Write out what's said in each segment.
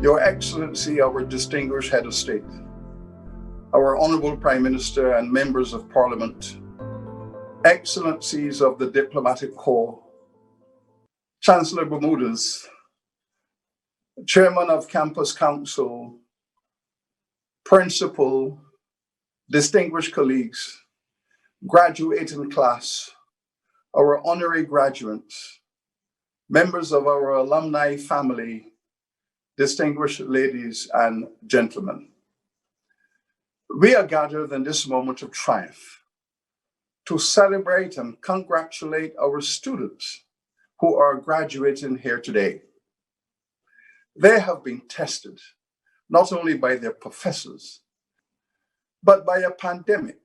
Your Excellency, our distinguished Head of State, our Honorable Prime Minister and members of Parliament, Excellencies of the Diplomatic Corps, Chancellor Bermudez, Chairman of Campus Council, Principal, distinguished colleagues, graduating class, our honorary graduates, members of our alumni family, distinguished ladies and gentlemen. We are gathered in this moment of triumph to celebrate and congratulate our students who are graduating here today. They have been tested not only by their professors, but by a pandemic.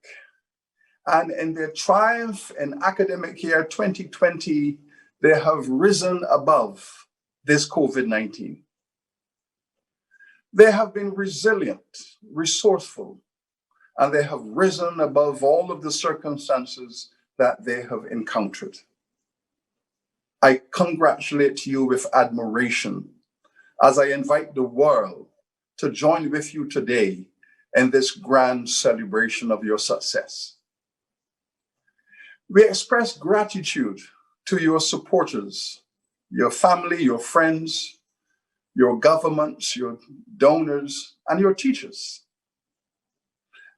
And in their triumph in academic year 2020, they have risen above this COVID-19. They have been resilient, resourceful, and they have risen above all of the circumstances that they have encountered. I congratulate you with admiration as I invite the world to join with you today in this grand celebration of your success. We express gratitude to your supporters, your family, your friends, your governments, your donors, and your teachers.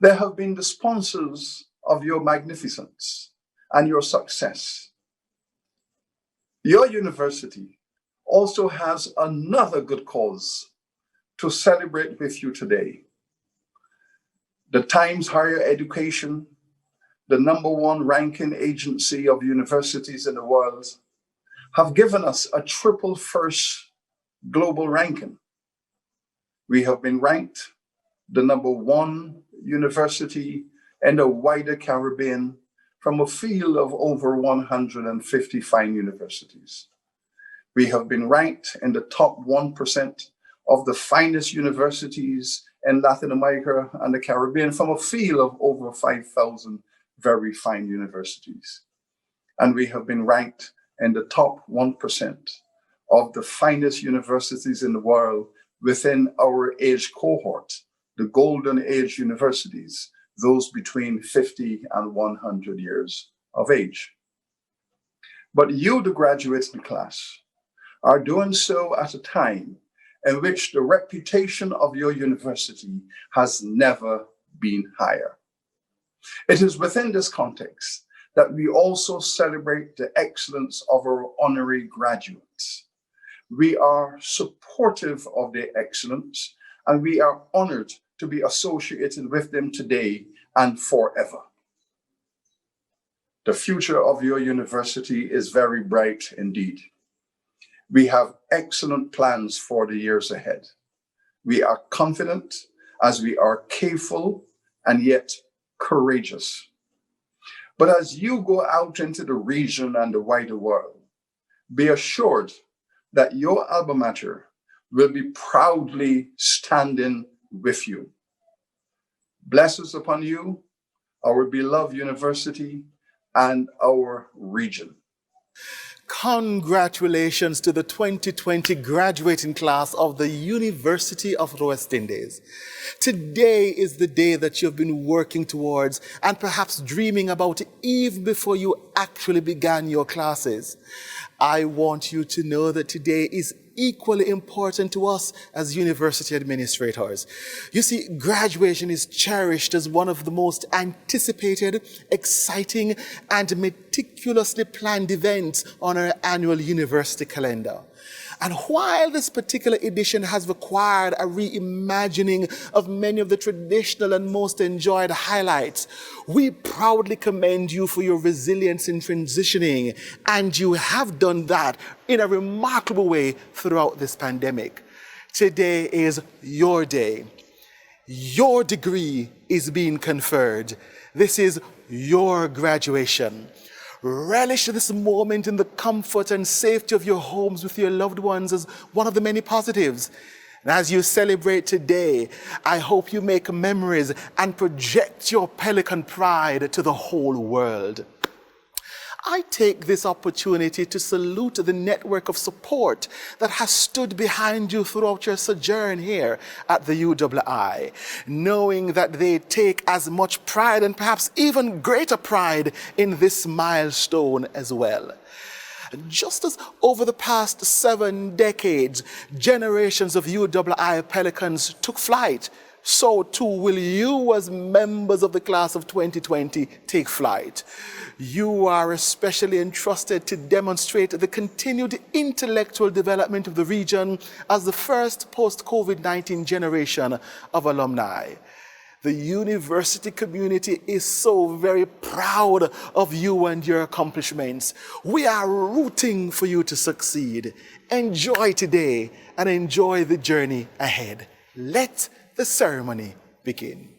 They have been the sponsors of your magnificence and your success. Your university also has another good cause to celebrate with you today. The Times Higher Education, the #1 ranking agency of universities in the world, have given us a triple first global ranking. We have been ranked the #1 university in the wider Caribbean from a field of over 150 fine universities. We have been ranked in the top 1% of the finest universities in Latin America and the Caribbean from a field of over 5,000 very fine universities. And we have been ranked in the top 1% of the finest universities in the world within our age cohort, the golden age universities, those between 50 and 100 years of age. But you, the graduating class, are doing so at a time in which the reputation of your university has never been higher. It is within this context that we also celebrate the excellence of our honorary graduates. We are supportive of their excellence, and we are honored to be associated with them today and forever. The future of your university is very bright indeed. We have excellent plans for the years ahead. We are confident as we are careful and yet courageous. But as you go out into the region and the wider world, be assured that your alma mater will be proudly standing with you. Blessings upon you, our beloved university, and our region. Congratulations to the 2020 graduating class of the University of the West Indies. Today is the day that you've been working towards and perhaps dreaming about even before you actually began your classes. I want you to know that today is equally important to us as university administrators. You see, graduation is cherished as one of the most anticipated, exciting, and meticulously planned events on our annual university calendar. And while this particular edition has required a reimagining of many of the traditional and most enjoyed highlights, we proudly commend you for your resilience in transitioning, and you have done that in a remarkable way throughout this pandemic. Today is your day. Your degree is being conferred. This is your graduation. Relish this moment in the comfort and safety of your homes with your loved ones as one of the many positives. And as you celebrate today, I hope you make memories and project your Pelican pride to the whole world. I take this opportunity to salute the network of support that has stood behind you throughout your sojourn here at the UWI, knowing that they take as much pride and perhaps even greater pride in this milestone as well. Just as over the past 7 decades, generations of UWI Pelicans took flight, so too will you as members of the class of 2020 take flight. You are especially entrusted to demonstrate the continued intellectual development of the region as the first post-COVID-19 generation of alumni. The university community is so very proud of you and your accomplishments. We are rooting for you to succeed. Enjoy today and enjoy the journey ahead. Let the ceremony begin.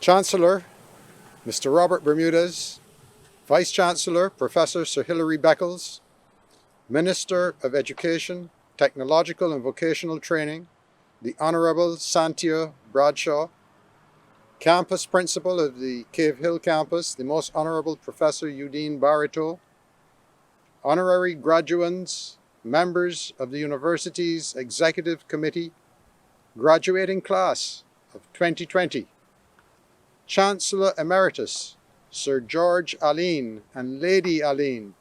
Chancellor, Mr. Robert Bermudez, Vice Chancellor, Professor Sir Hilary Beckles, Minister of Education, Technological and Vocational Training, the Honorable Santio Bradshaw, Campus Principal of the Cave Hill Campus, the Most Honorable Professor Udine Barito, Honorary Graduands, members of the University's Executive Committee, graduating class of 2020, Chancellor Emeritus, Sir George Alleyne and Lady Alleyne,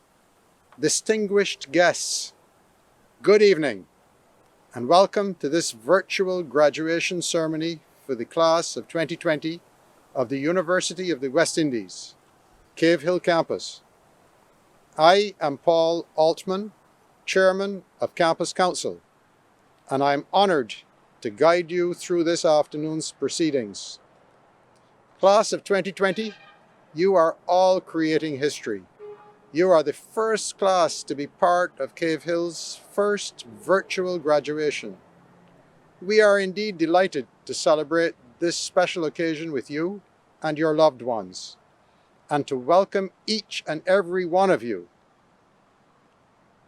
distinguished guests, good evening, and welcome to this virtual graduation ceremony for the class of 2020 of the University of the West Indies, Cave Hill Campus. I am Paul Altman, Chairman of Campus Council, and I am honored to guide you through this afternoon's proceedings. Class of 2020, you are all creating history. You are the first class to be part of Cave Hill's first virtual graduation. We are indeed delighted to celebrate this special occasion with you and your loved ones, and to welcome each and every one of you.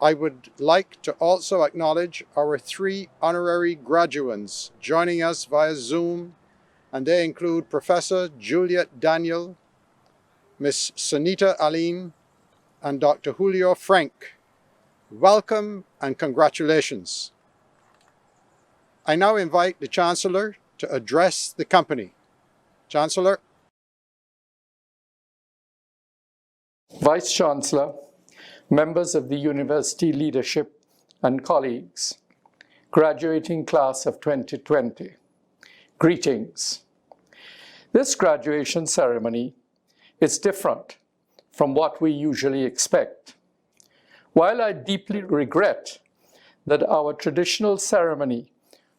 I would like to also acknowledge our 3 honorary graduands joining us via Zoom, and they include Professor Juliet Daniel, Miss Sunita Aline, and Dr. Julio Frank. Welcome and congratulations. I now invite the Chancellor to address the company. Chancellor. Vice Chancellor, members of the university leadership, and colleagues, graduating class of 2020, greetings. This graduation ceremony is different from what we usually expect. While I deeply regret that our traditional ceremony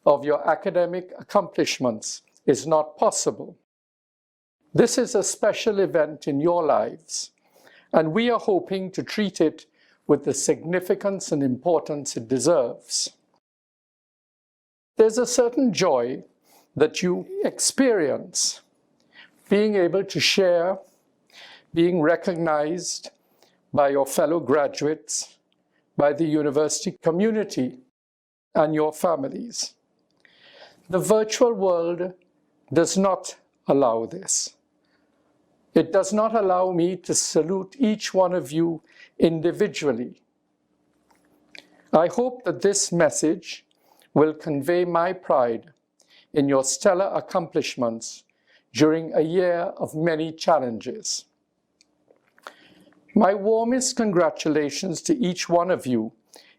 of your academic accomplishments is not possible, this is a special event in your lives, and we are hoping to treat it with the significance and importance it deserves. There's a certain joy that you experience being able to share, being recognized by your fellow graduates, by the university community, and your families. The virtual world does not allow this. It does not allow me to salute each one of you individually. I hope that this message will convey my pride in your stellar accomplishments during a year of many challenges. My warmest congratulations to each one of you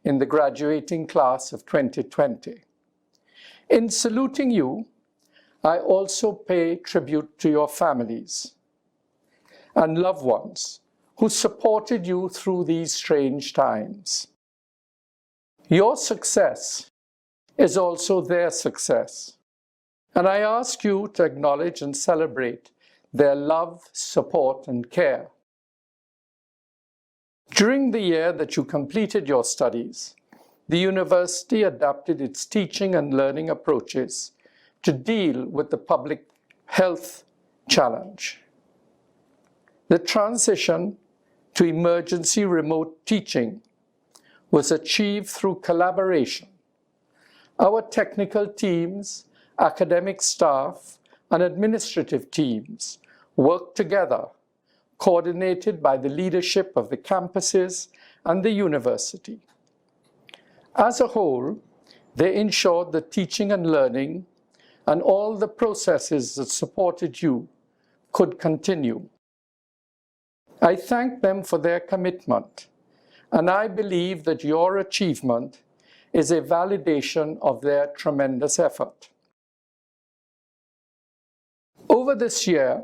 in the graduating class of 2020. In saluting you, I also pay tribute to your families and loved ones who supported you through these strange times. Your success is also their success, and I ask you to acknowledge and celebrate their love, support, and care. During the year that you completed your studies, the university adapted its teaching and learning approaches to deal with the public health challenge. The transition to emergency remote teaching was achieved through collaboration. Our technical teams, academic staff, and administrative teams worked together, coordinated by the leadership of the campuses and the university. As a whole, they ensured that teaching and learning and all the processes that supported you could continue. I thank them for their commitment, and I believe that your achievement is a validation of their tremendous effort. Over this year,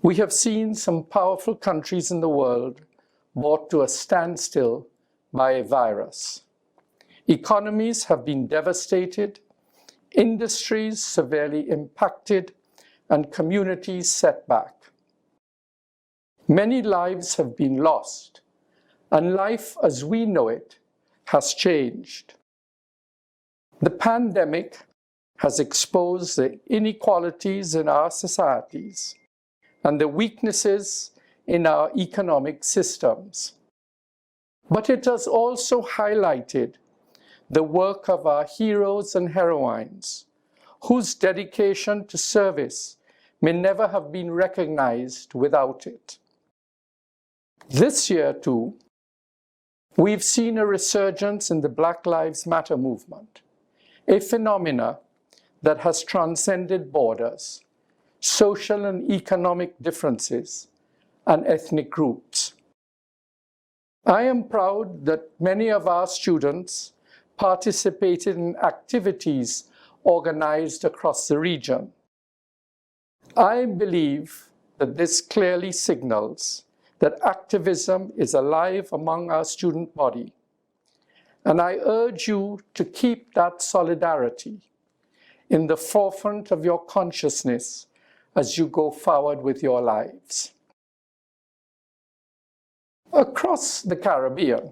we have seen some powerful countries in the world brought to a standstill by a virus. Economies have been devastated, industries severely impacted, and communities set back. Many lives have been lost, and life as we know it has changed. The pandemic has exposed the inequalities in our societies and the weaknesses in our economic systems. But it has also highlighted the work of our heroes and heroines, whose dedication to service may never have been recognized without it. This year, too, we've seen a resurgence in the Black Lives Matter movement, a phenomena that has transcended borders, social and economic differences, and ethnic groups. I am proud that many of our students participated in activities organized across the region. I believe that this clearly signals that activism is alive among our student body, and I urge you to keep that solidarity in the forefront of your consciousness as you go forward with your lives. Across the Caribbean,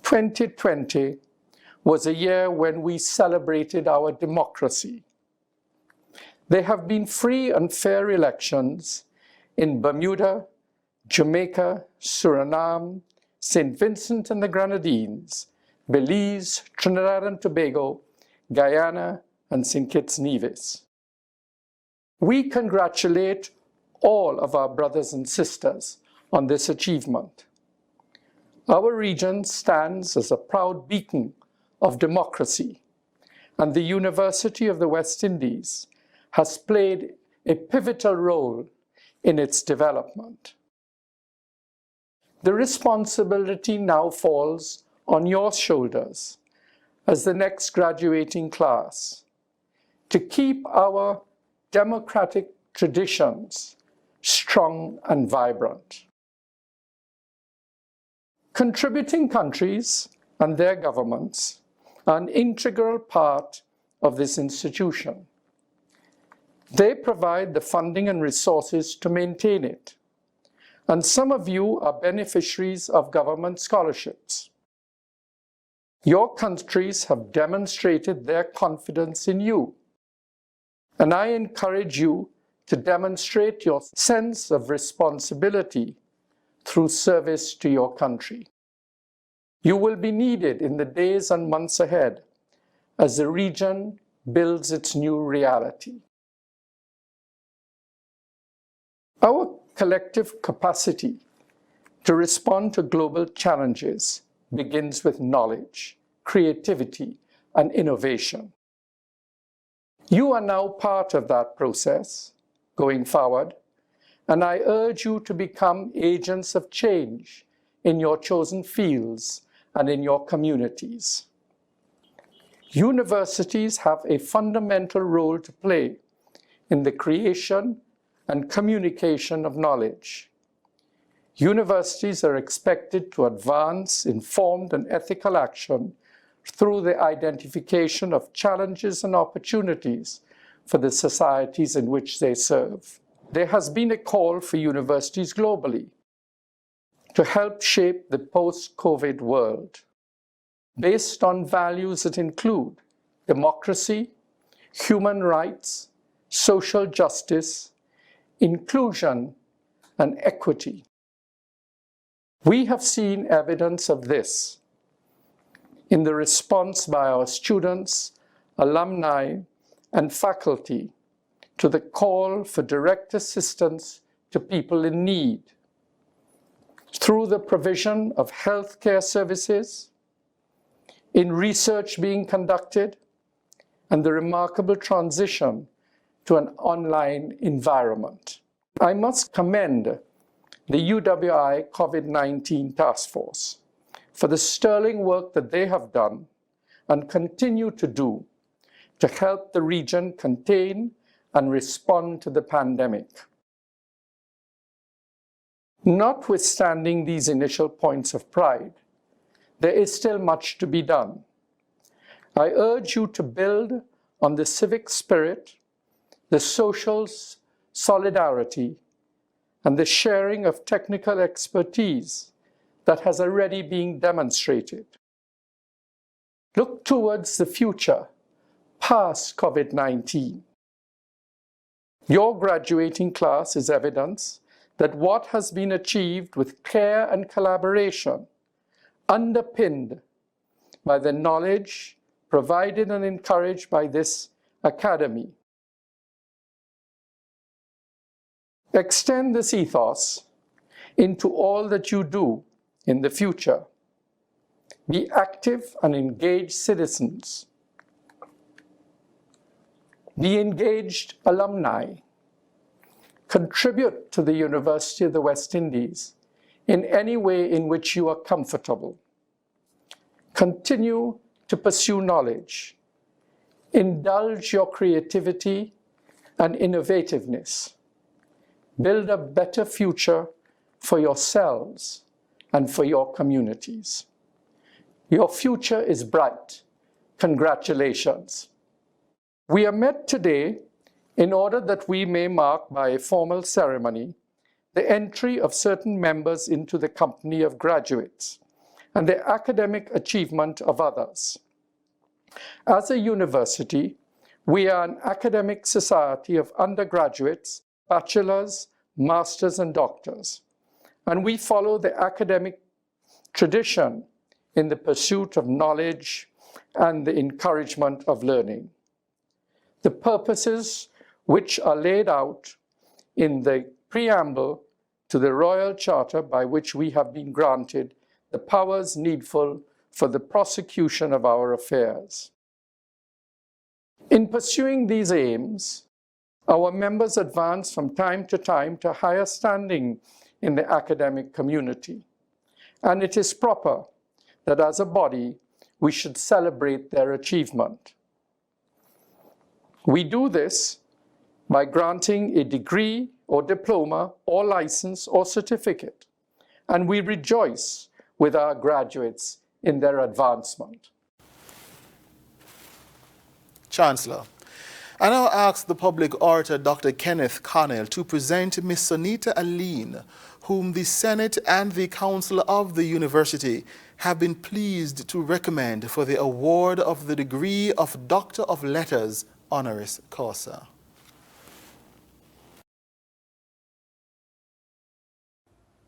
2020 was a year when we celebrated our democracy. There have been free and fair elections in Bermuda, Jamaica, Suriname, St. Vincent and the Grenadines, Belize, Trinidad and Tobago, Guyana, and St. Kitts Nevis. We congratulate all of our brothers and sisters on this achievement. Our region stands as a proud beacon of democracy, and the University of the West Indies has played a pivotal role in its development. The responsibility now falls on your shoulders as the next graduating class to keep our democratic traditions strong and vibrant. Contributing countries and their governments are an integral part of this institution. They provide the funding and resources to maintain it. And some of you are beneficiaries of government scholarships. Your countries have demonstrated their confidence in you. And I encourage you to demonstrate your sense of responsibility through service to your country. You will be needed in the days and months ahead as the region builds its new reality. Our collective capacity to respond to global challenges begins with knowledge, creativity, and innovation. You are now part of that process going forward, and I urge you to become agents of change in your chosen fields and in your communities. Universities have a fundamental role to play in the creation and communication of knowledge. Universities are expected to advance informed and ethical action through the identification of challenges and opportunities for the societies in which they serve. There has been a call for universities globally to help shape the post-COVID world based on values that include democracy, human rights, social justice, inclusion, and equity. We have seen evidence of this in the response by our students, alumni, and faculty to the call for direct assistance to people in need through the provision of healthcare services, in research being conducted, and the remarkable transition to an online environment. I must commend the UWI COVID-19 Task Force for the sterling work that they have done and continue to do to help the region contain and respond to the pandemic. Notwithstanding these initial points of pride, there is still much to be done. I urge you to build on the civic spirit, the social solidarity, and the sharing of technical expertise that has already been demonstrated. Look towards the future, past COVID-19. Your graduating class is evidence that what has been achieved with care and collaboration, underpinned by the knowledge provided and encouraged by this academy. Extend this ethos into all that you do in the future. Be active and engaged citizens. Be engaged alumni. Contribute to the University of the West Indies in any way in which you are comfortable. Continue to pursue knowledge. Indulge your creativity and innovativeness. Build a better future for yourselves and for your communities. Your future is bright. Congratulations. We are met today in order that we may mark by a formal ceremony the entry of certain members into the company of graduates and the academic achievement of others. As a university, we are an academic society of undergraduates, bachelors, masters, and doctors, and we follow the academic tradition in the pursuit of knowledge and the encouragement of learning. The purposes which are laid out in the preamble to the Royal Charter by which we have been granted the powers needful for the prosecution of our affairs. In pursuing these aims, our members advance from time to higher standing in the academic community, and it is proper that as a body, we should celebrate their achievement. We do this by granting a degree or diploma or license or certificate, and we rejoice with our graduates in their advancement. Chancellor, I now ask the public orator, Dr. Kenneth Connell, to present Miss Sonita Aline, whom the Senate and the Council of the University have been pleased to recommend for the award of the degree of Doctor of Letters honoris causa.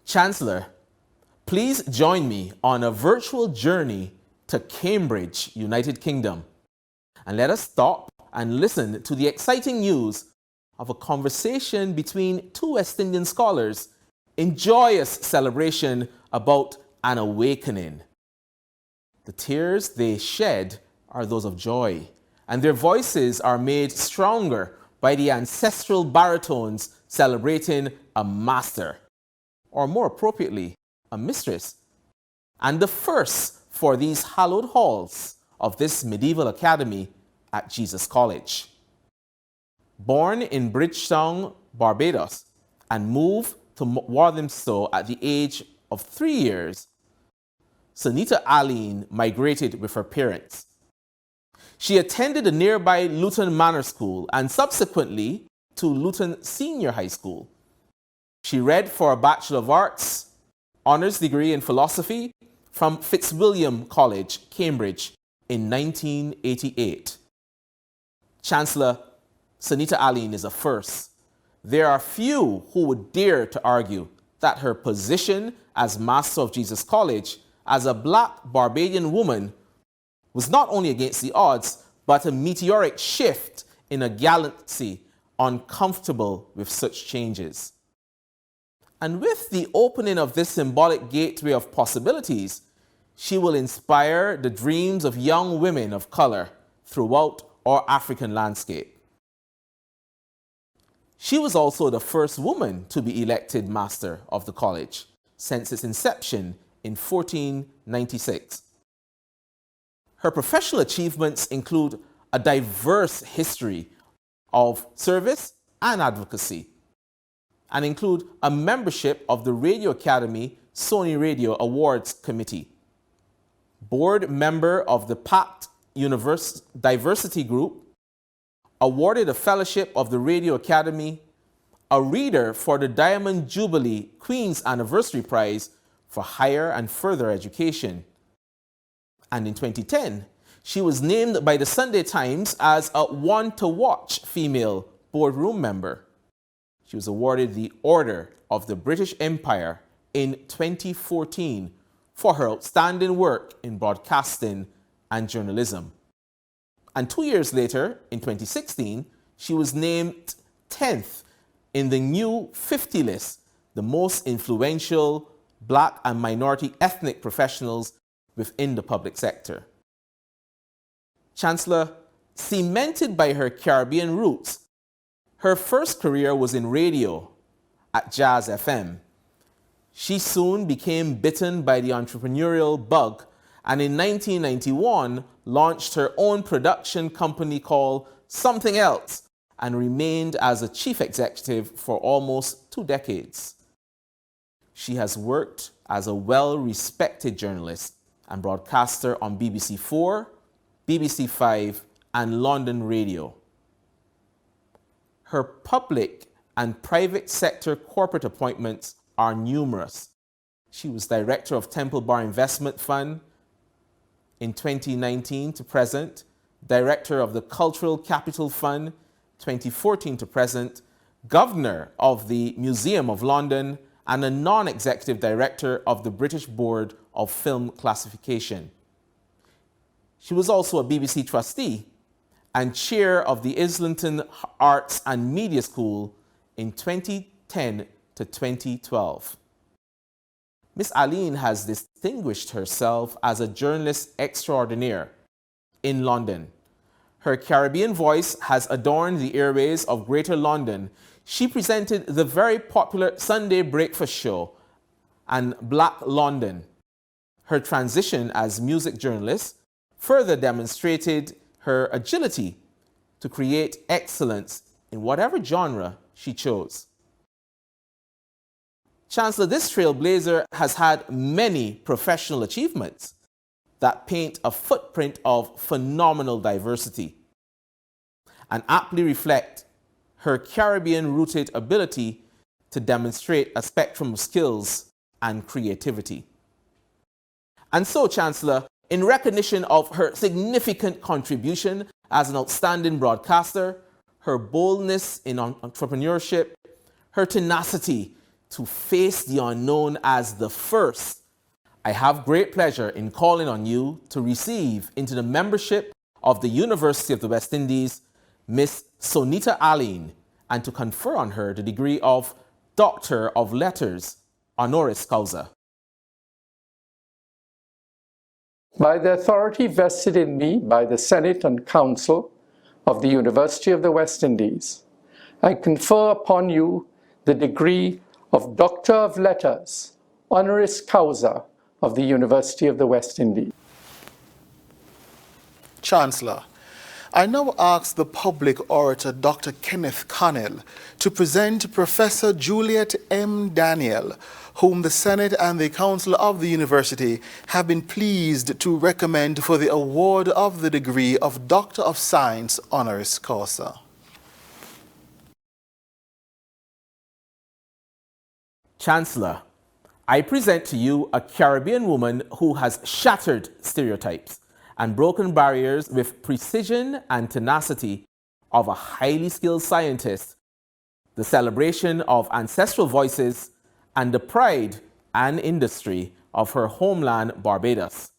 Chancellor, please join me on a virtual journey to Cambridge, United Kingdom, and let us stop and listen to the exciting news of a conversation between two West Indian scholars in joyous celebration about an awakening. The tears they shed are those of joy, and their voices are made stronger by the ancestral baritones celebrating a master, or more appropriately, a mistress, and the first for these hallowed halls of this medieval academy at Jesus College. Born in Bridgetown, Barbados, and moved to Walthamstow at the age of 3 years, Sonita Aline migrated with her parents. She attended the nearby Luton Manor School and subsequently to Luton Senior High School. She read for a Bachelor of Arts, Honours degree in Philosophy from Fitzwilliam College, Cambridge in 1988. Chancellor, Sonita Aline is a first. There are few who would dare to argue that her position as Master of Jesus College as a Black Barbadian woman was not only against the odds, but a meteoric shift in a galaxy uncomfortable with such changes. And with the opening of this symbolic gateway of possibilities, she will inspire the dreams of young women of color throughout our African landscape. She was also the first woman to be elected Master of the College since its inception in 1496. Her professional achievements include a diverse history of service and advocacy, and include a membership of the Radio Academy Sony Radio Awards Committee, board member of the Pact Diversity Group, awarded a fellowship of the Radio Academy, a reader for the Diamond Jubilee Queen's Anniversary Prize for Higher and Further Education. And in 2010, she was named by the Sunday Times as a one-to-watch female boardroom member. She was awarded the Order of the British Empire in 2014 for her outstanding work in broadcasting and journalism. And 2 years later, in 2016, she was named 10th in the new 50 list, the most influential Black and minority ethnic professionals within the public sector. Chancellor, cemented by her Caribbean roots, her first career was in radio at Jazz FM. She soon became bitten by the entrepreneurial bug and in 1991 launched her own production company called Something Else and remained as a chief executive for almost 2 decades. She has worked as a well-respected journalist and broadcaster on BBC 4, BBC 5, and London Radio. Her public and private sector corporate appointments are numerous. She was director of Temple Bar Investment Fund in 2019 to present, director of the Cultural Capital Fund 2014 to present, governor of the Museum of London, and a non-executive director of the British Board of Film Classification. She was also a BBC trustee and chair of the Islington Arts and Media School in 2010 to 2012. Ms. Aline has distinguished herself as a journalist extraordinaire in London. Her Caribbean voice has adorned the airways of Greater London. She presented the very popular Sunday Breakfast Show and Black London, Her transition as music journalist further demonstrated her agility to create excellence in whatever genre she chose. Chancellor, this trailblazer has had many professional achievements that paint a footprint of phenomenal diversity and aptly reflect her Caribbean-rooted ability to demonstrate a spectrum of skills and creativity. And so, Chancellor, in recognition of her significant contribution as an outstanding broadcaster, her boldness in entrepreneurship, her tenacity to face the unknown as the first, I have great pleasure in calling on you to receive into the membership of the University of the West Indies Miss Sonita Aline, and to confer on her the degree of Doctor of Letters, honoris causa. By the authority vested in me by the Senate and Council of the University of the West Indies, I confer upon you the degree of Doctor of Letters, honoris causa of the University of the West Indies. Chancellor, I now ask the public orator, Dr. Kenneth Connell, to present Professor Juliet M. Daniel, whom the Senate and the Council of the University have been pleased to recommend for the award of the degree of Doctor of Science honoris causa. Chancellor, I present to you a Caribbean woman who has shattered stereotypes and broken barriers with precision and tenacity of a highly skilled scientist, the celebration of ancestral voices, and the pride and industry of her homeland, Barbados.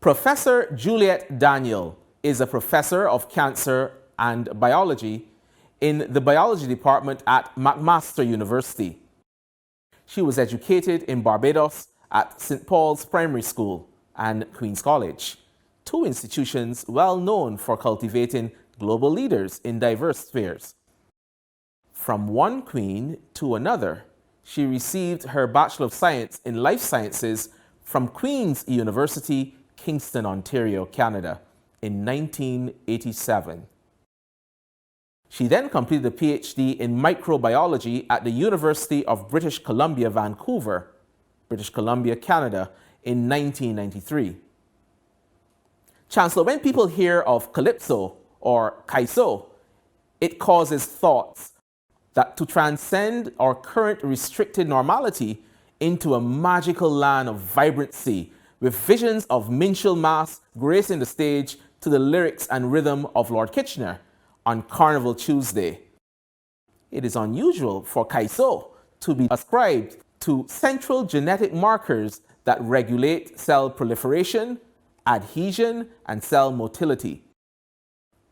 Professor Juliet Daniel is a professor of cancer and biology in the biology department at McMaster University. She was educated in Barbados at St. Paul's Primary School and Queen's College, two institutions well known for cultivating global leaders in diverse spheres. From one queen to another, she received her Bachelor of Science in Life Sciences from Queen's University, Kingston, Ontario, Canada, in 1987. She then completed a PhD in microbiology at the University of British Columbia, Vancouver, British Columbia, Canada, in 1993. Chancellor, when people hear of Calypso or Kaiso, it causes thoughts that to transcend our current restricted normality into a magical land of vibrancy, with visions of minstrel mass gracing the stage to the lyrics and rhythm of Lord Kitchener on Carnival Tuesday. It is unusual for Kaiso to be ascribed to central genetic markers that regulate cell proliferation, adhesion, and cell motility.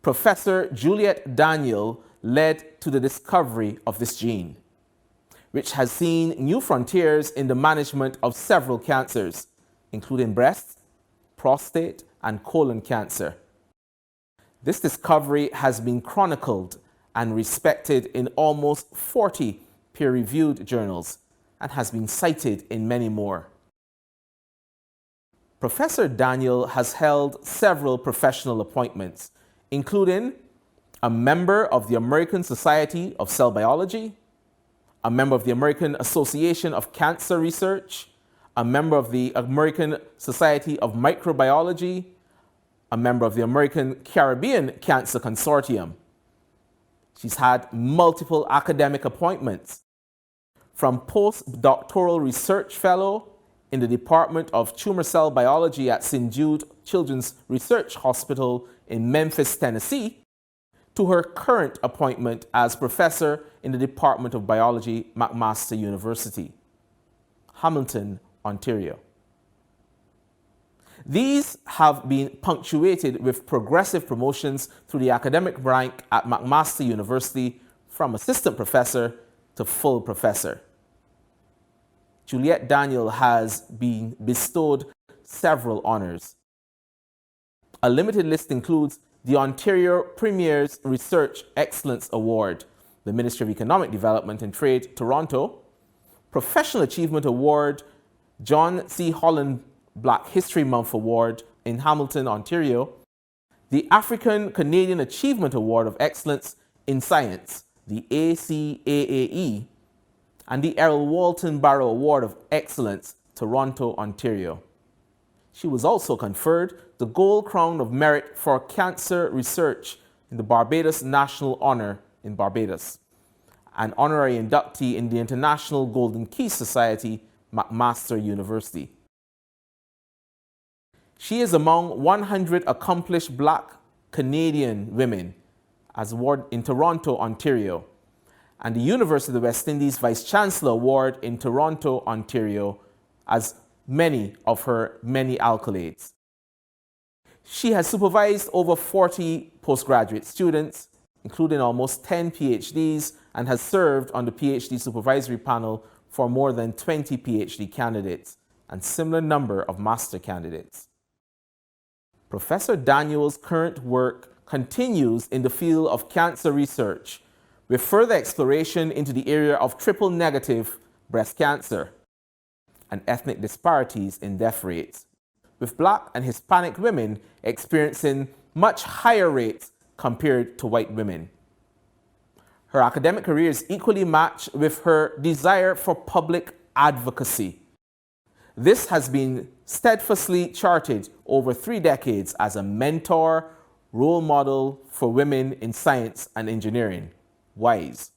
Professor Juliet Daniel led to the discovery of this gene, which has seen new frontiers in the management of several cancers, including breast, prostate, and colon cancer. This discovery has been chronicled and respected in almost 40 peer-reviewed journals and has been cited in many more. Professor Daniel has held several professional appointments, including a member of the American Society of Cell Biology, a member of the American Association of Cancer Research, a member of the American Society of Microbiology, a member of the American Caribbean Cancer Consortium. She's had multiple academic appointments, from postdoctoral research fellow in the Department of Tumor Cell Biology at St. Jude Children's Research Hospital in Memphis, Tennessee, to her current appointment as professor in the Department of Biology, McMaster University, Hamilton, Ontario. These have been punctuated with progressive promotions through the academic rank at McMaster University from assistant professor to full professor. Juliet Daniel has been bestowed several honors. A limited list includes the Ontario Premier's Research Excellence Award, the Ministry of Economic Development and Trade, Toronto, Professional Achievement Award John C. Holland Black History Month Award in Hamilton, Ontario, the African Canadian Achievement Award of Excellence in Science, the ACAAE, and the Errol Walton Barrow Award of Excellence, Toronto, Ontario. She was also conferred the Gold Crown of Merit for Cancer Research in the Barbados National Honor in Barbados, an honorary inductee in the International Golden Key Society, McMaster University. She is among 100 accomplished Black Canadian women as award in Toronto, Ontario, and the University of the West Indies Vice Chancellor Award in Toronto, Ontario, as many of her many accolades. She has supervised over 40 postgraduate students, including almost 10 PhDs, and has served on the PhD supervisory panel for more than 20 PhD candidates and similar number of master candidates. Professor Daniel's current work continues in the field of cancer research, with further exploration into the area of triple-negative breast cancer and ethnic disparities in death rates, with Black and Hispanic women experiencing much higher rates compared to white women. Her academic career is equally matched with her desire for public advocacy. This has been steadfastly charted over 3 decades as a mentor, role model for women in science and engineering, WISE.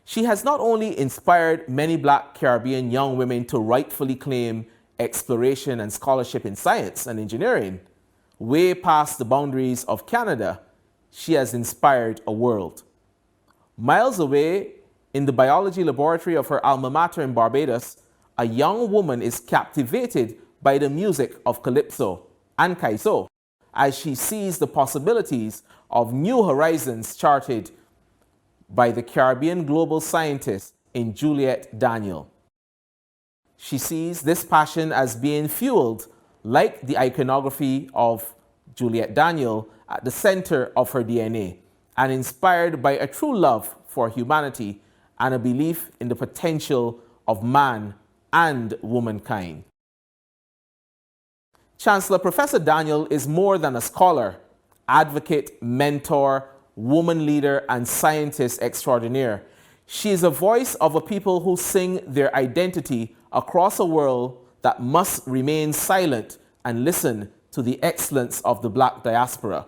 She has not only inspired many Black Caribbean young women to rightfully claim exploration and scholarship in science and engineering, way past the boundaries of Canada, she has inspired a world. Miles away, in the biology laboratory of her alma mater in Barbados, a young woman is captivated by the music of calypso and kaiso as she sees the possibilities of new horizons charted by the Caribbean global scientist in Juliet Daniel. She sees this passion as being fueled, like the iconography of Juliet Daniel, at the center of her DNA, and inspired by a true love for humanity and a belief in the potential of man and womankind. Chancellor Professor Daniel is more than a scholar, advocate, mentor, woman leader, and scientist extraordinaire. She is a voice of a people who sing their identity across a world that must remain silent and listen to the excellence of the Black diaspora.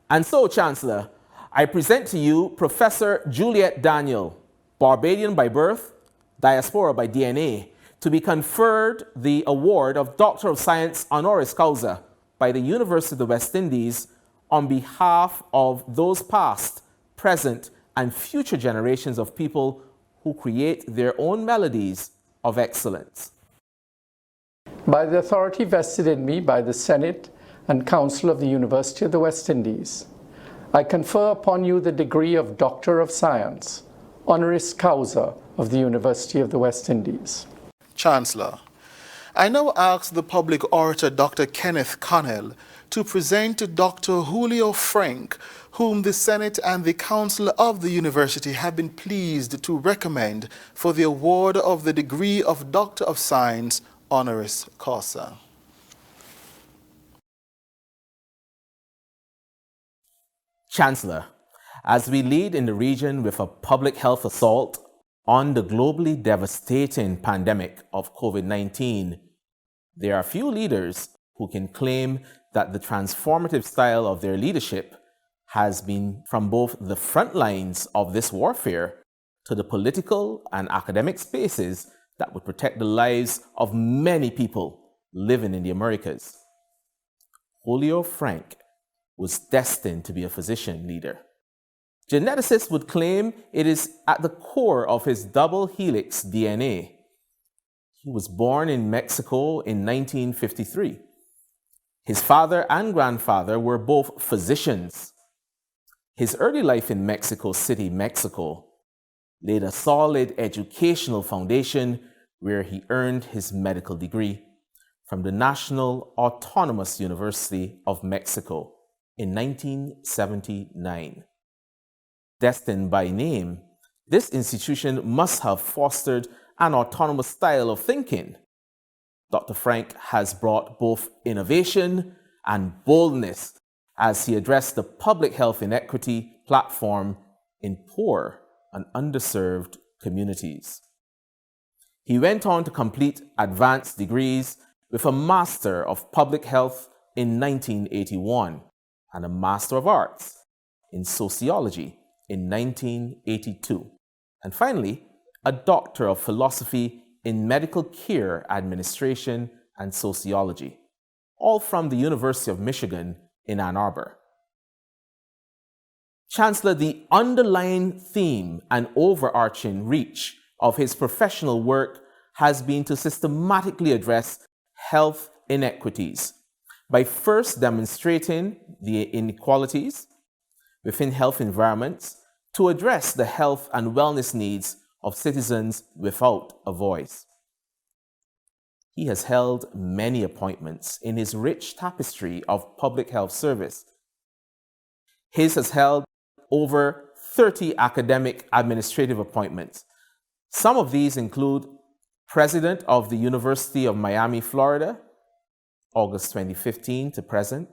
And so, Chancellor, I present to you Professor Juliet Daniel, Barbadian by birth, diaspora by DNA, to be conferred the award of Doctor of Science honoris causa by the University of the West Indies on behalf of those past, present, and future generations of people who create their own melodies of excellence. By the authority vested in me by the Senate and Council of the University of the West Indies, I confer upon you the degree of Doctor of Science, honoris causa of the University of the West Indies. Chancellor, I now ask the public orator Dr. Kenneth Connell to present Dr. Julio Frank, whom the Senate and the Council of the University have been pleased to recommend for the award of the degree of Doctor of Science honoris causa. Chancellor, as we lead in the region with a public health assault on the globally devastating pandemic of COVID-19, there are few leaders who can claim that the transformative style of their leadership has been from both the front lines of this warfare to the political and academic spaces that would protect the lives of many people living in the Americas. Julio Frank was destined to be a physician leader. Geneticists would claim it is at the core of his double helix DNA. He was born in Mexico in 1953. His father and grandfather were both physicians. His early life in Mexico City, Mexico, laid a solid educational foundation where he earned his medical degree from the National Autonomous University of Mexico in 1979. Destined by name, this institution must have fostered and autonomous style of thinking, Dr. Frank has brought both innovation and boldness as he addressed the public health inequity platform in poor and underserved communities. He went on to complete advanced degrees with a Master of Public Health in 1981 and a Master of Arts in Sociology in 1982. And finally, a Doctor of Philosophy in Medical Care Administration and Sociology, all from the University of Michigan in Ann Arbor. Chancellor, the underlying theme and overarching reach of his professional work has been to systematically address health inequities by first demonstrating the inequalities within health environments to address the health and wellness needs of citizens without a voice. He has held many appointments in his rich tapestry of public health service. His has held over 30 academic administrative appointments. Some of these include President of the University of Miami, Florida, August 2015 to present,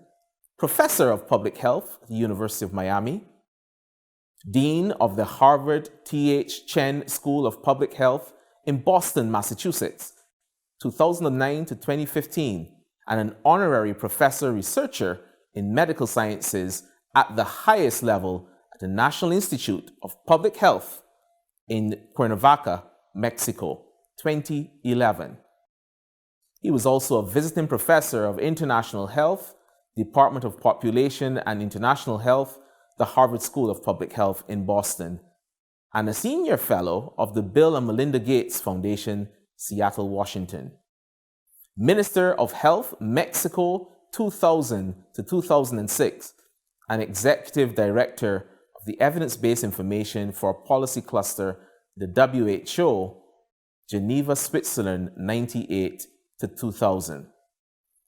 Professor of Public Health at the University of Miami, Dean of the Harvard T.H. Chen School of Public Health in Boston, Massachusetts, 2009 to 2015, and an honorary professor researcher in medical sciences at the highest level at the National Institute of Public Health in Cuernavaca, Mexico, 2011. He was also a visiting professor of international health, Department of Population and International Health, the Harvard School of Public Health in Boston, and a senior fellow of the Bill and Melinda Gates Foundation, Seattle, Washington. Minister of Health, Mexico, 2000 to 2006, and Executive Director of the Evidence-Based Information for Policy Cluster, the WHO, Geneva, Switzerland, 98 to 2000.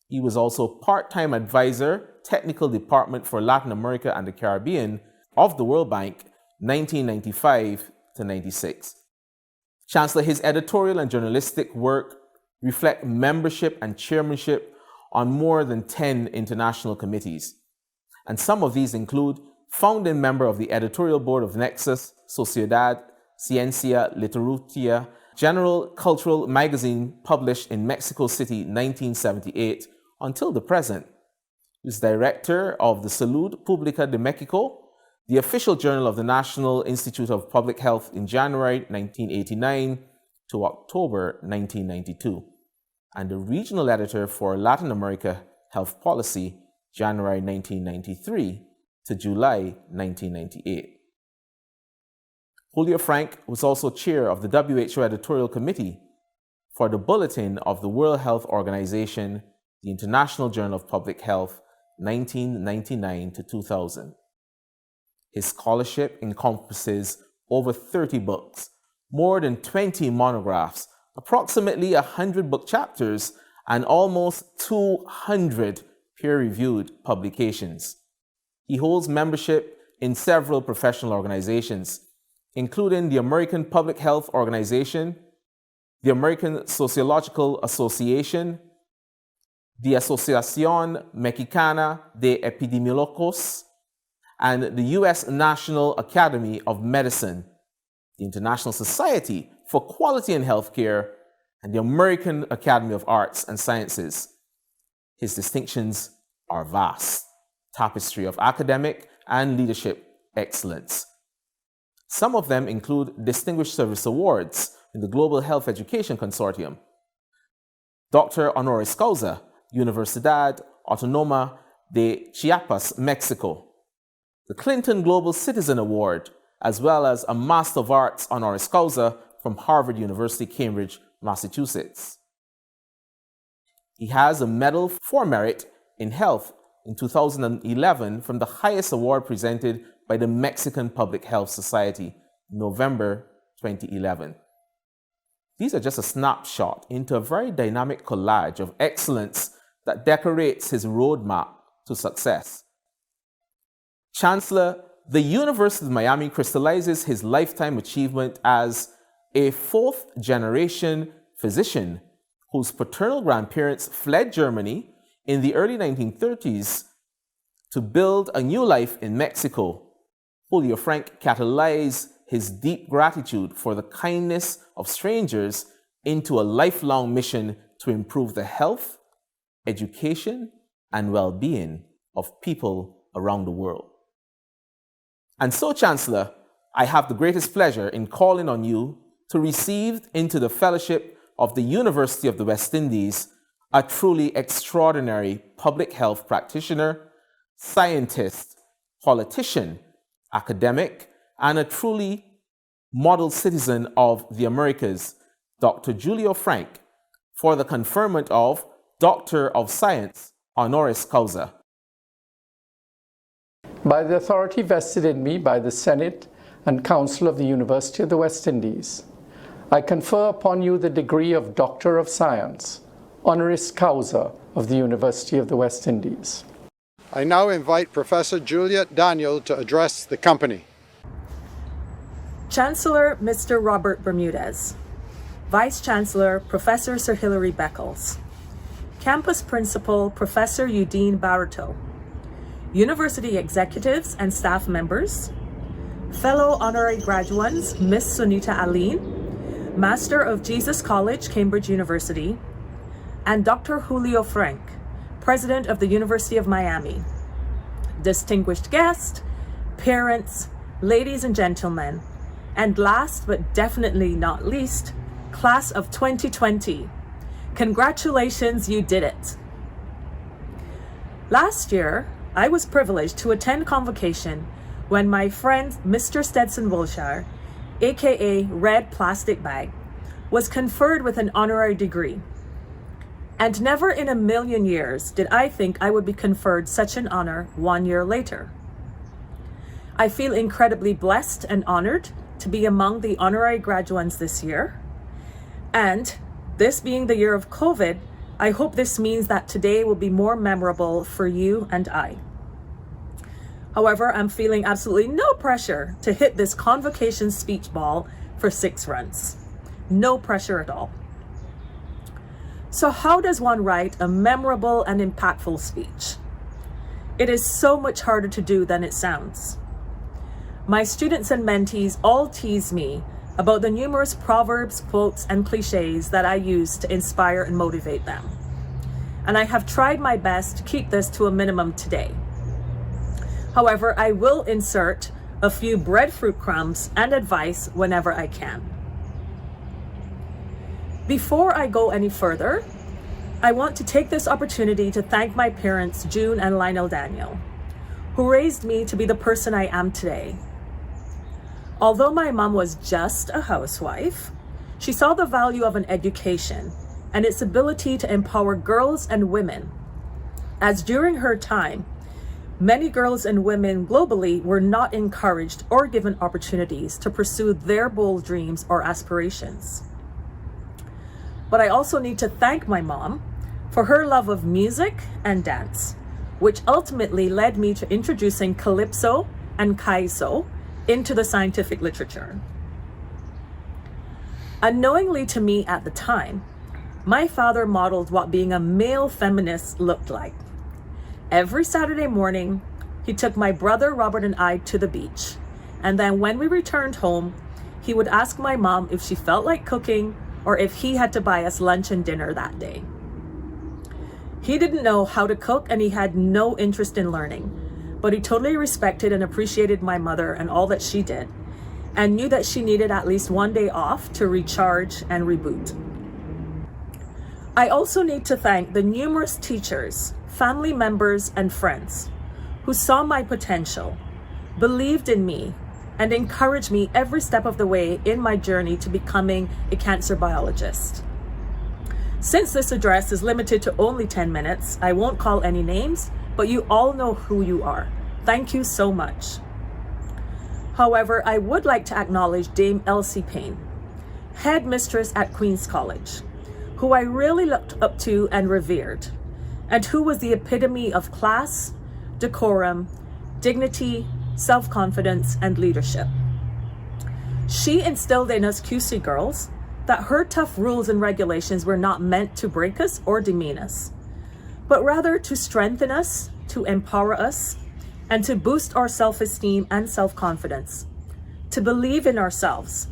He was also part-time advisor, Technical Department for Latin America and the Caribbean of the World Bank, 1995 to 96. Chancellor, his editorial and journalistic work reflect membership and chairmanship on more than 10 international committees. And some of these include founding member of the editorial board of Nexus, Sociedad Ciencia Literaria, General Cultural Magazine published in Mexico City, 1978, until the present. He was director of the Salud Pública de México, the official journal of the National Institute of Public Health in January 1989 to October 1992, and the regional editor for Latin America Health Policy, January 1993 to July 1998. Julio Frank was also chair of the WHO editorial committee for the Bulletin of the World Health Organization, the International Journal of Public Health, 1999 to 2000. His scholarship encompasses over 30 books, more than 20 monographs, approximately 100 book chapters, and almost 200 peer-reviewed publications. He holds membership in several professional organizations, including the American Public Health Organization, the American Sociological Association, the Asociación Mexicana de Epidemiólogos, and the U.S. National Academy of Medicine, the International Society for Quality in Healthcare, and the American Academy of Arts and Sciences. His distinctions are vast, tapestry of academic and leadership excellence. Some of them include Distinguished Service Awards in the Global Health Education Consortium, Dr. Honoris Causa, Universidad Autónoma de Chiapas, Mexico, the Clinton Global Citizen Award, as well as a Master of Arts Honoris Causa from Harvard University, Cambridge, Massachusetts. He has a Medal for Merit in Health in 2011 from the highest award presented by the Mexican Public Health Society, November 2011. These are just a snapshot into a very dynamic collage of excellence that decorates his roadmap to success. Chancellor, the University of Miami crystallizes his lifetime achievement as a fourth-generation physician whose paternal grandparents fled Germany in the early 1930s to build a new life in Mexico. Julio Frank catalyzed his deep gratitude for the kindness of strangers into a lifelong mission to improve the health, education, and well-being of people around the world. And so, Chancellor, I have the greatest pleasure in calling on you to receive into the fellowship of the University of the West Indies a truly extraordinary public health practitioner, scientist, politician, academic, and a truly model citizen of the Americas, Dr. Julio Frank, for the conferment of Doctor of Science honoris causa. By the authority vested in me by the Senate and Council of the University of the West Indies, I confer upon you the degree of Doctor of Science, honoris causa of the University of the West Indies. I now invite Professor Juliet Daniel to address the company. Chancellor Mr. Robert Bermudez, Vice Chancellor Professor Sir Hilary Beckles, Campus Principal Professor Udine Barreto, University executives and staff members, fellow honorary graduates Miss Sunita Aline, Master of Jesus College, Cambridge University, and Dr. Julio Frank, President of the University of Miami, distinguished guests, parents, ladies and gentlemen, and last but definitely not least, class of 2020. Congratulations, you did it. Last year, I was privileged to attend convocation when my friend Mr. Stetson Wilshire, aka Red Plastic Bag, was conferred with an honorary degree. And never in a million years did I think I would be conferred such an honor 1 year later. I feel incredibly blessed and honored to be among the honorary graduates this year. And this being the year of COVID, I hope this means that today will be more memorable for you and I. However, I'm feeling absolutely no pressure to hit this convocation speech ball for 6 runs. No pressure at all. So how does one write a memorable and impactful speech? It is so much harder to do than it sounds. My students and mentees all tease me about the numerous proverbs, quotes, and cliches that I use to inspire and motivate them. And I have tried my best to keep this to a minimum today. However, I will insert a few breadfruit crumbs and advice whenever I can. Before I go any further, I want to take this opportunity to thank my parents, June and Lionel Daniel, who raised me to be the person I am today. Although my mom was just a housewife, she saw the value of an education and its ability to empower girls and women, as during her time, many girls and women globally were not encouraged or given opportunities to pursue their bold dreams or aspirations. But I also need to thank my mom for her love of music and dance, which ultimately led me to introducing calypso and kaiso into the scientific literature. Unknowingly to me at the time, my father modeled what being a male feminist looked like. Every Saturday morning, he took my brother Robert and I to the beach, and then when we returned home, he would ask my mom if she felt like cooking or if he had to buy us lunch and dinner that day. He didn't know how to cook and he had no interest in learning, but he totally respected and appreciated my mother and all that she did, and knew that she needed at least one day off to recharge and reboot. I also need to thank the numerous teachers, family members, and friends who saw my potential, believed in me, and encouraged me every step of the way in my journey to becoming a cancer biologist. Since this address is limited to only 10 minutes, I won't call any names, but you all know who you are. Thank you so much. However, I would like to acknowledge Dame Elsie Payne, headmistress at Queen's College, who I really looked up to and revered, and who was the epitome of class, decorum, dignity, self-confidence, and leadership. She instilled in us QC girls that her tough rules and regulations were not meant to break us or demean us, but rather to strengthen us, to empower us, and to boost our self-esteem and self-confidence, to believe in ourselves,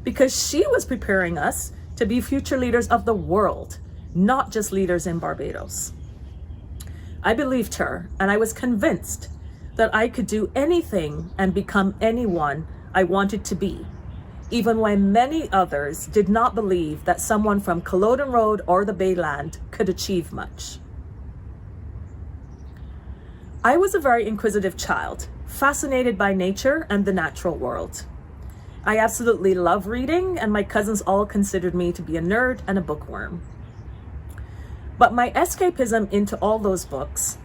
because she was preparing us to be future leaders of the world, not just leaders in Barbados. I believed her, and I was convinced that I could do anything and become anyone I wanted to be, even when many others did not believe that someone from Culloden Road or the Bayland could achieve much. I was a very inquisitive child, fascinated by nature and the natural world. I absolutely love reading, and my cousins all considered me to be a nerd and a bookworm. But my escapism into all those books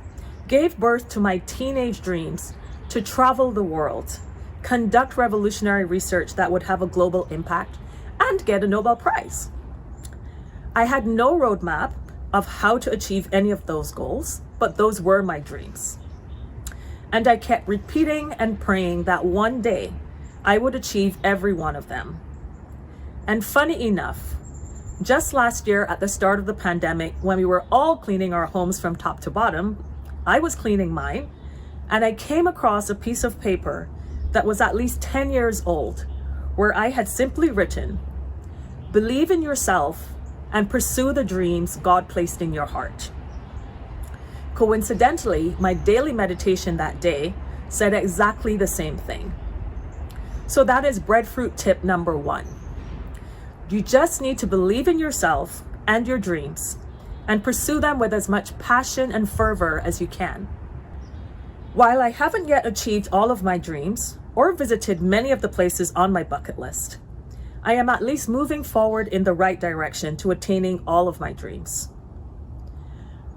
gave birth to my teenage dreams to travel the world, conduct revolutionary research that would have a global impact, and get a Nobel Prize. I had no roadmap of how to achieve any of those goals, but those were my dreams. And I kept repeating and praying that one day I would achieve every one of them. And funny enough, just last year at the start of the pandemic, when we were all cleaning our homes from top to bottom, I was cleaning mine, and I came across a piece of paper that was at least 10 years old, where I had simply written, "Believe in yourself and pursue the dreams God placed in your heart." Coincidentally, my daily meditation that day said exactly the same thing. So that is breadfruit tip number 1. You just need to believe in yourself and your dreams and pursue them with as much passion and fervor as you can. While I haven't yet achieved all of my dreams or visited many of the places on my bucket list, I am at least moving forward in the right direction to attaining all of my dreams.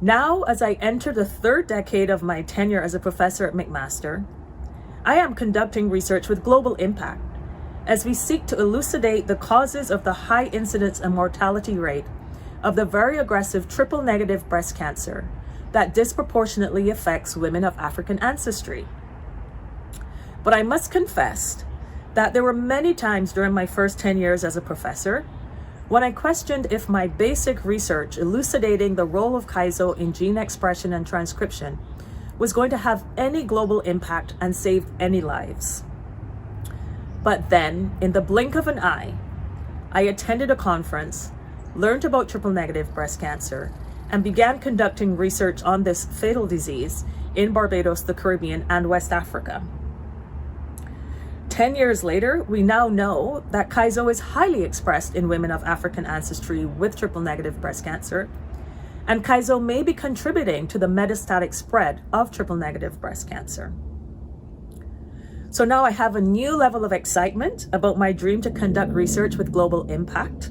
Now, as I enter the 3rd decade of my tenure as a professor at McMaster, I am conducting research with global impact as we seek to elucidate the causes of the high incidence and mortality rate of the very aggressive triple-negative breast cancer that disproportionately affects women of African ancestry. But I must confess that there were many times during my first 10 years as a professor when I questioned if my basic research elucidating the role of Kaizo in gene expression and transcription was going to have any global impact and save any lives. But then, in the blink of an eye, I attended a conference, learned about triple-negative breast cancer, and began conducting research on this fatal disease in Barbados, the Caribbean, and West Africa. 10 years later, we now know that Kaizo is highly expressed in women of African ancestry with triple-negative breast cancer, and Kaizo may be contributing to the metastatic spread of triple-negative breast cancer. So now I have a new level of excitement about my dream to conduct research with global impact,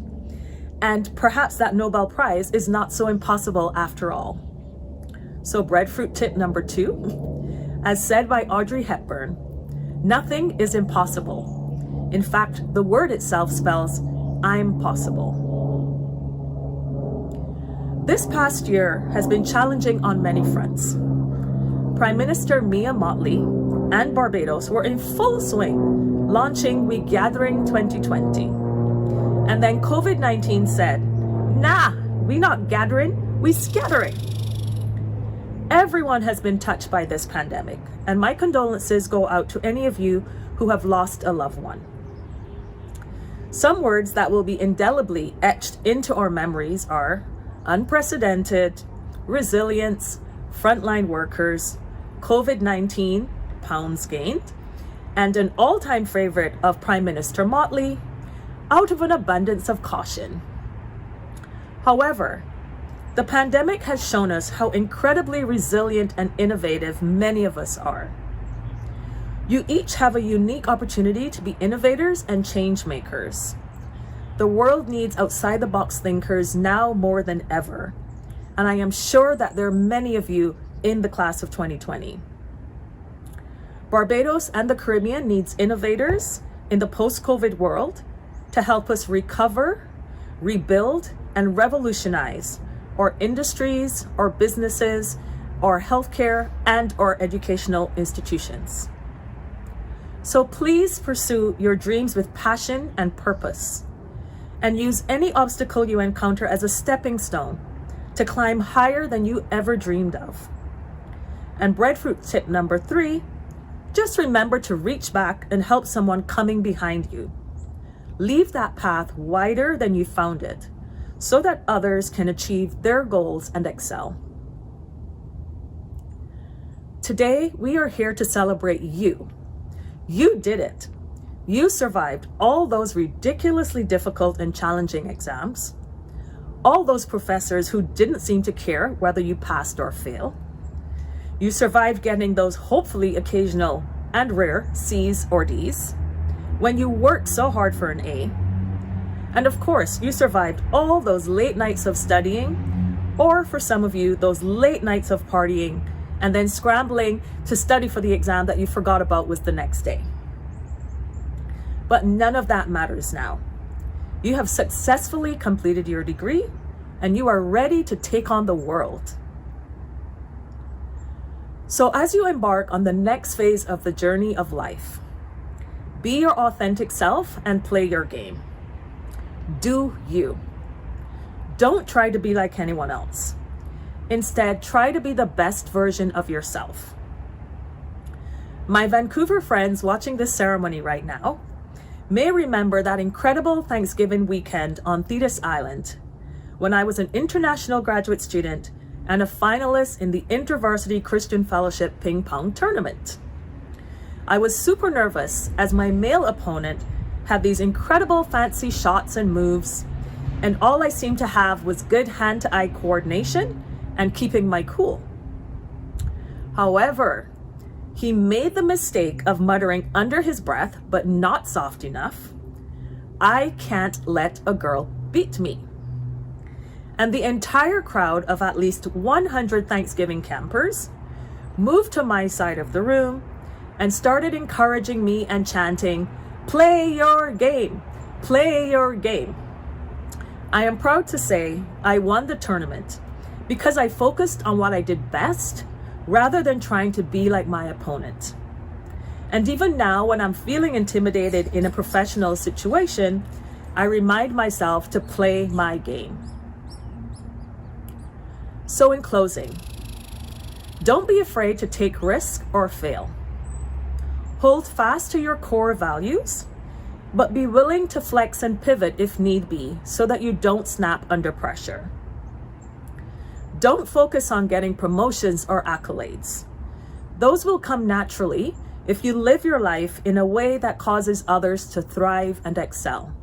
and perhaps that Nobel Prize is not so impossible after all. So breadfruit tip number 2, as said by Audrey Hepburn, nothing is impossible. In fact, the word itself spells, I'm possible. This past year has been challenging on many fronts. Prime Minister Mia Mottley and Barbados were in full swing, launching We Gathering 2020. And then COVID-19 said, nah, we not gathering, we scattering. Everyone has been touched by this pandemic, and my condolences go out to any of you who have lost a loved one. Some words that will be indelibly etched into our memories are unprecedented, resilience, frontline workers, COVID-19, pounds gained, and an all-time favorite of Prime Minister Mottley, out of an abundance of caution. However, the pandemic has shown us how incredibly resilient and innovative many of us are. You each have a unique opportunity to be innovators and change makers. The world needs outside-the-box thinkers now more than ever, and I am sure that there are many of you in the class of 2020. Barbados and the Caribbean needs innovators in the post-COVID world to help us recover, rebuild, and revolutionize our industries, our businesses, our healthcare, and our educational institutions. So please pursue your dreams with passion and purpose, and use any obstacle you encounter as a stepping stone to climb higher than you ever dreamed of. And breadfruit tip number 3, just remember to reach back and help someone coming behind you. Leave that path wider than you found it, so that others can achieve their goals and excel. Today, we are here to celebrate you. You did it. You survived all those ridiculously difficult and challenging exams, all those professors who didn't seem to care whether you passed or failed. You survived getting those hopefully occasional and rare C's or D's when you worked so hard for an A. And of course, you survived all those late nights of studying, or for some of you, those late nights of partying and then scrambling to study for the exam that you forgot about was the next day. But none of that matters now. You have successfully completed your degree and you are ready to take on the world. So as you embark on the next phase of the journey of life, be your authentic self and play your game. Do you. Don't try to be like anyone else. Instead, try to be the best version of yourself. My Vancouver friends watching this ceremony right now may remember that incredible Thanksgiving weekend on Thetis Island when I was an international graduate student and a finalist in the InterVarsity Christian Fellowship Ping Pong Tournament. I was super nervous as my male opponent had these incredible fancy shots and moves, and all I seemed to have was good hand-to-eye coordination and keeping my cool. However, he made the mistake of muttering under his breath, but not soft enough, "I can't let a girl beat me." And the entire crowd of at least 100 Thanksgiving campers moved to my side of the room and started encouraging me and chanting, "Play your game, play your game." I am proud to say I won the tournament because I focused on what I did best rather than trying to be like my opponent. And even now, when I'm feeling intimidated in a professional situation, I remind myself to play my game. So in closing, don't be afraid to take risks or fail. Hold fast to your core values, but be willing to flex and pivot if need be so that you don't snap under pressure. Don't focus on getting promotions or accolades. Those will come naturally if you live your life in a way that causes others to thrive and excel.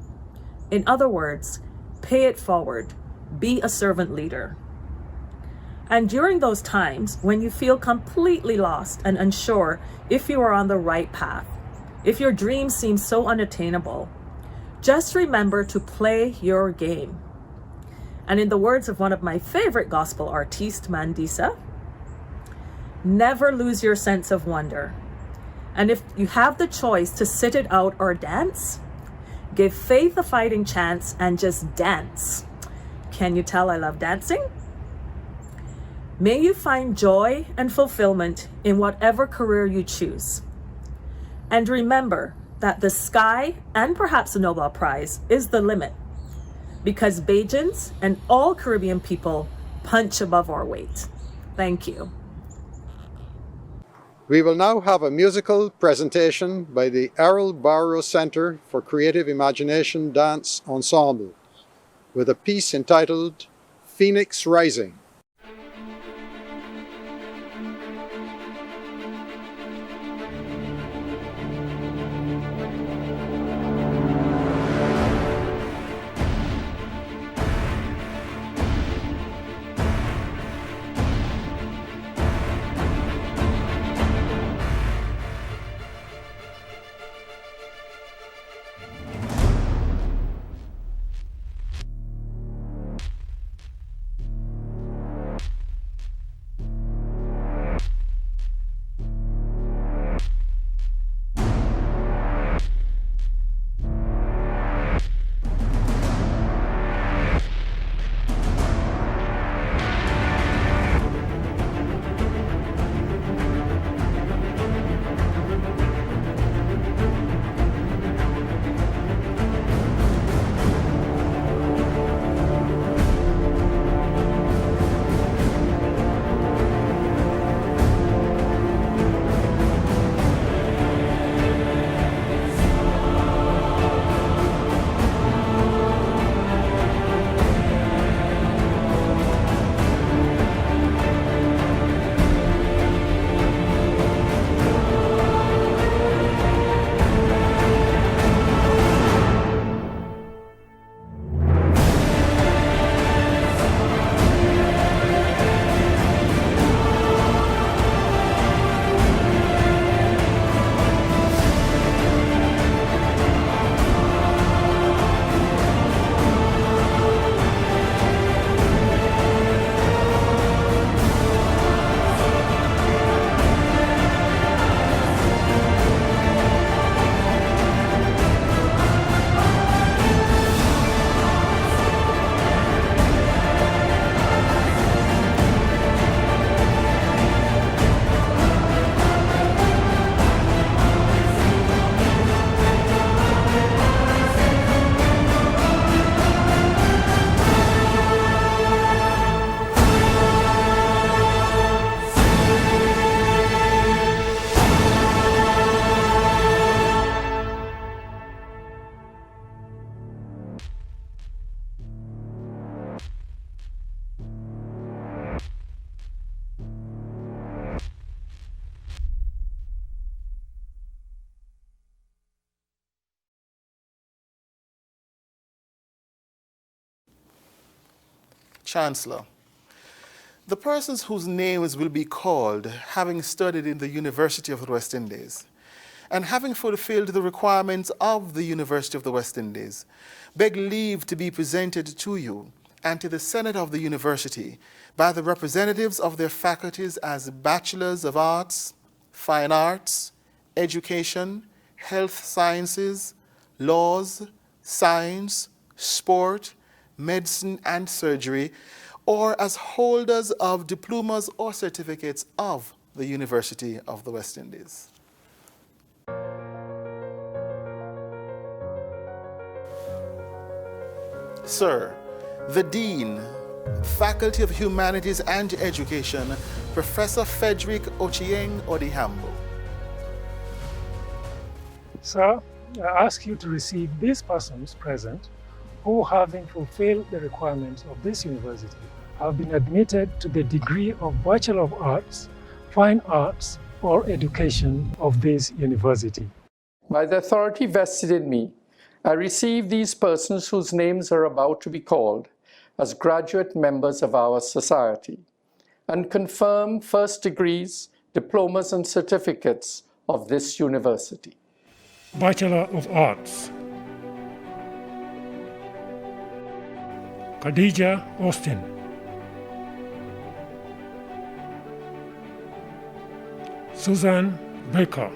In other words, pay it forward, be a servant leader. And during those times when you feel completely lost and unsure if you are on the right path, if your dreams seem so unattainable, just remember to play your game. And in the words of one of my favorite gospel artists, Mandisa, never lose your sense of wonder. And if you have the choice to sit it out or dance, give faith a fighting chance and just dance. Can you tell I love dancing? May you find joy and fulfillment in whatever career you choose. And remember that the sky and perhaps a Nobel Prize is the limit, because Bajans and all Caribbean people punch above our weight. Thank you. We will now have a musical presentation by the Errol Barrow Center for Creative Imagination Dance Ensemble with a piece entitled Phoenix Rising. Chancellor, the persons whose names will be called, having studied in the University of the West Indies, and having fulfilled the requirements of the University of the West Indies, beg leave to be presented to you and to the Senate of the University by the representatives of their faculties as Bachelors of Arts, Fine Arts, Education, Health Sciences, Laws, Science, Sport, Medicine and Surgery, or as holders of diplomas or certificates of the University of the West Indies. Sir, the Dean, Faculty of Humanities and Education, Professor Frederick Ochieng Odihambo. Sir, I ask you to receive these persons present who, having fulfilled the requirements of this university, have been admitted to the degree of Bachelor of Arts, Fine Arts, or Education of this university. By the authority vested in me, I receive these persons whose names are about to be called as graduate members of our society and confirm first degrees, diplomas, and certificates of this university. Bachelor of Arts, Khadija Austin. Susan Baker.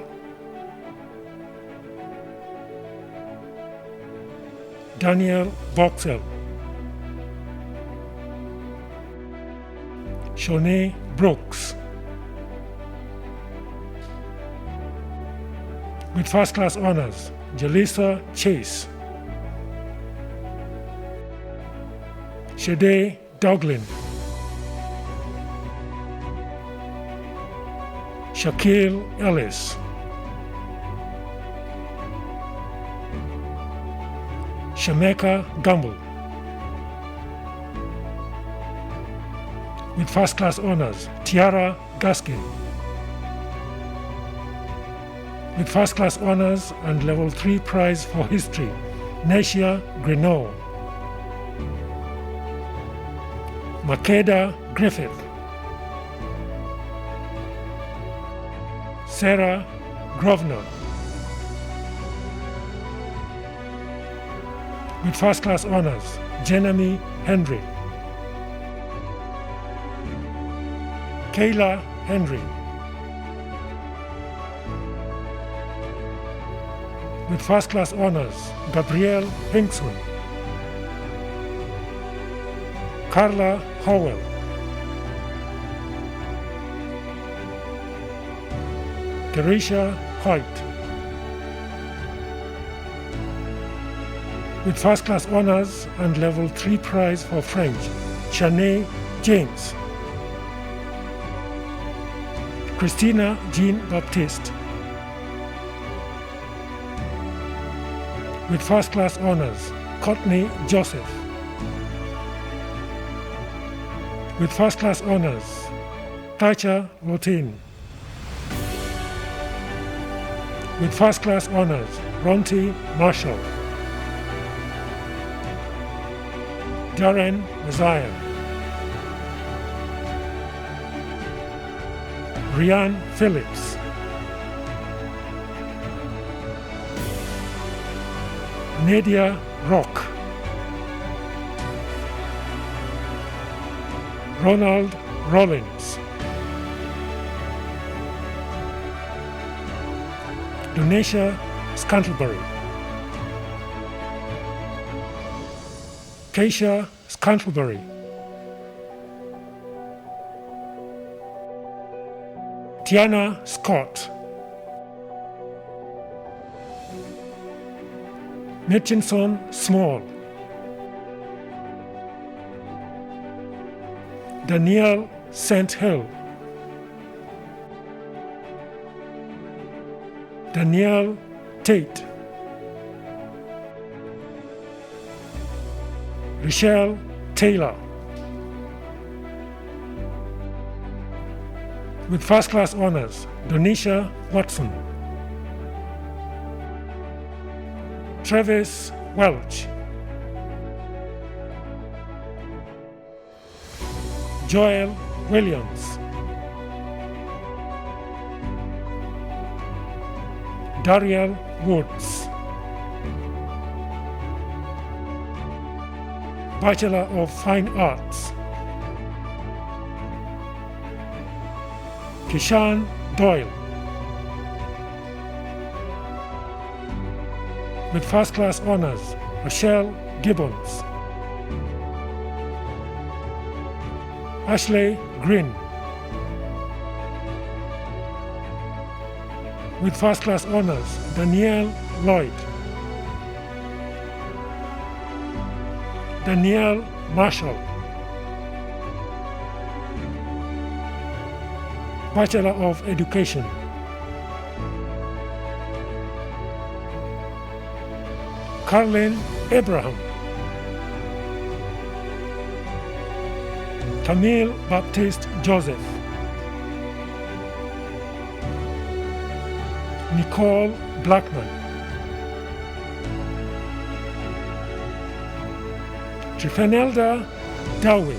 Daniel Boxell. Shanae Brooks. With first class honors, Jalisa Chase. Shade Douglin. Shaquille Ellis. Shameka Gamble. With first class honors, Tiara Gaskin. With first class honors and level 3 prize for history, Nashia Greneau. Makeda Griffith. Sarah Grosvenor. With first class honors, Jenemy Henry. Kayla Henry. With first class honors, Gabrielle Hinkson. Carla Howell. Kerisha Hoyt. With first class honors and level 3 prize for French, Shanae James. Christina Jean Baptiste. With first class honors, Courtney Joseph. With first class honors, Tacha Rotin. With first class honors, Ronti Marshall. Darren Messiah. Rianne Phillips. Nadia Rock. Ronald Rollins. Donatia Scantlebury. Keisha Scantlebury. Tiana Scott. Mitchinson Small. Danielle St. Hill. Danielle Tate. Rochelle Taylor. With first class honors, Donisha Watson. Travis Welch. Joel Williams, Dariel Woods, Bachelor of Fine Arts, Kishan Doyle, with first class honors, Rochelle Gibbons, Ashley Green, with first class honors, Danielle Lloyd, Danielle Marshall, Bachelor of Education, Carlin Abraham, Camille Baptiste Joseph, Nicole Blackman, Trifenelda Dowie,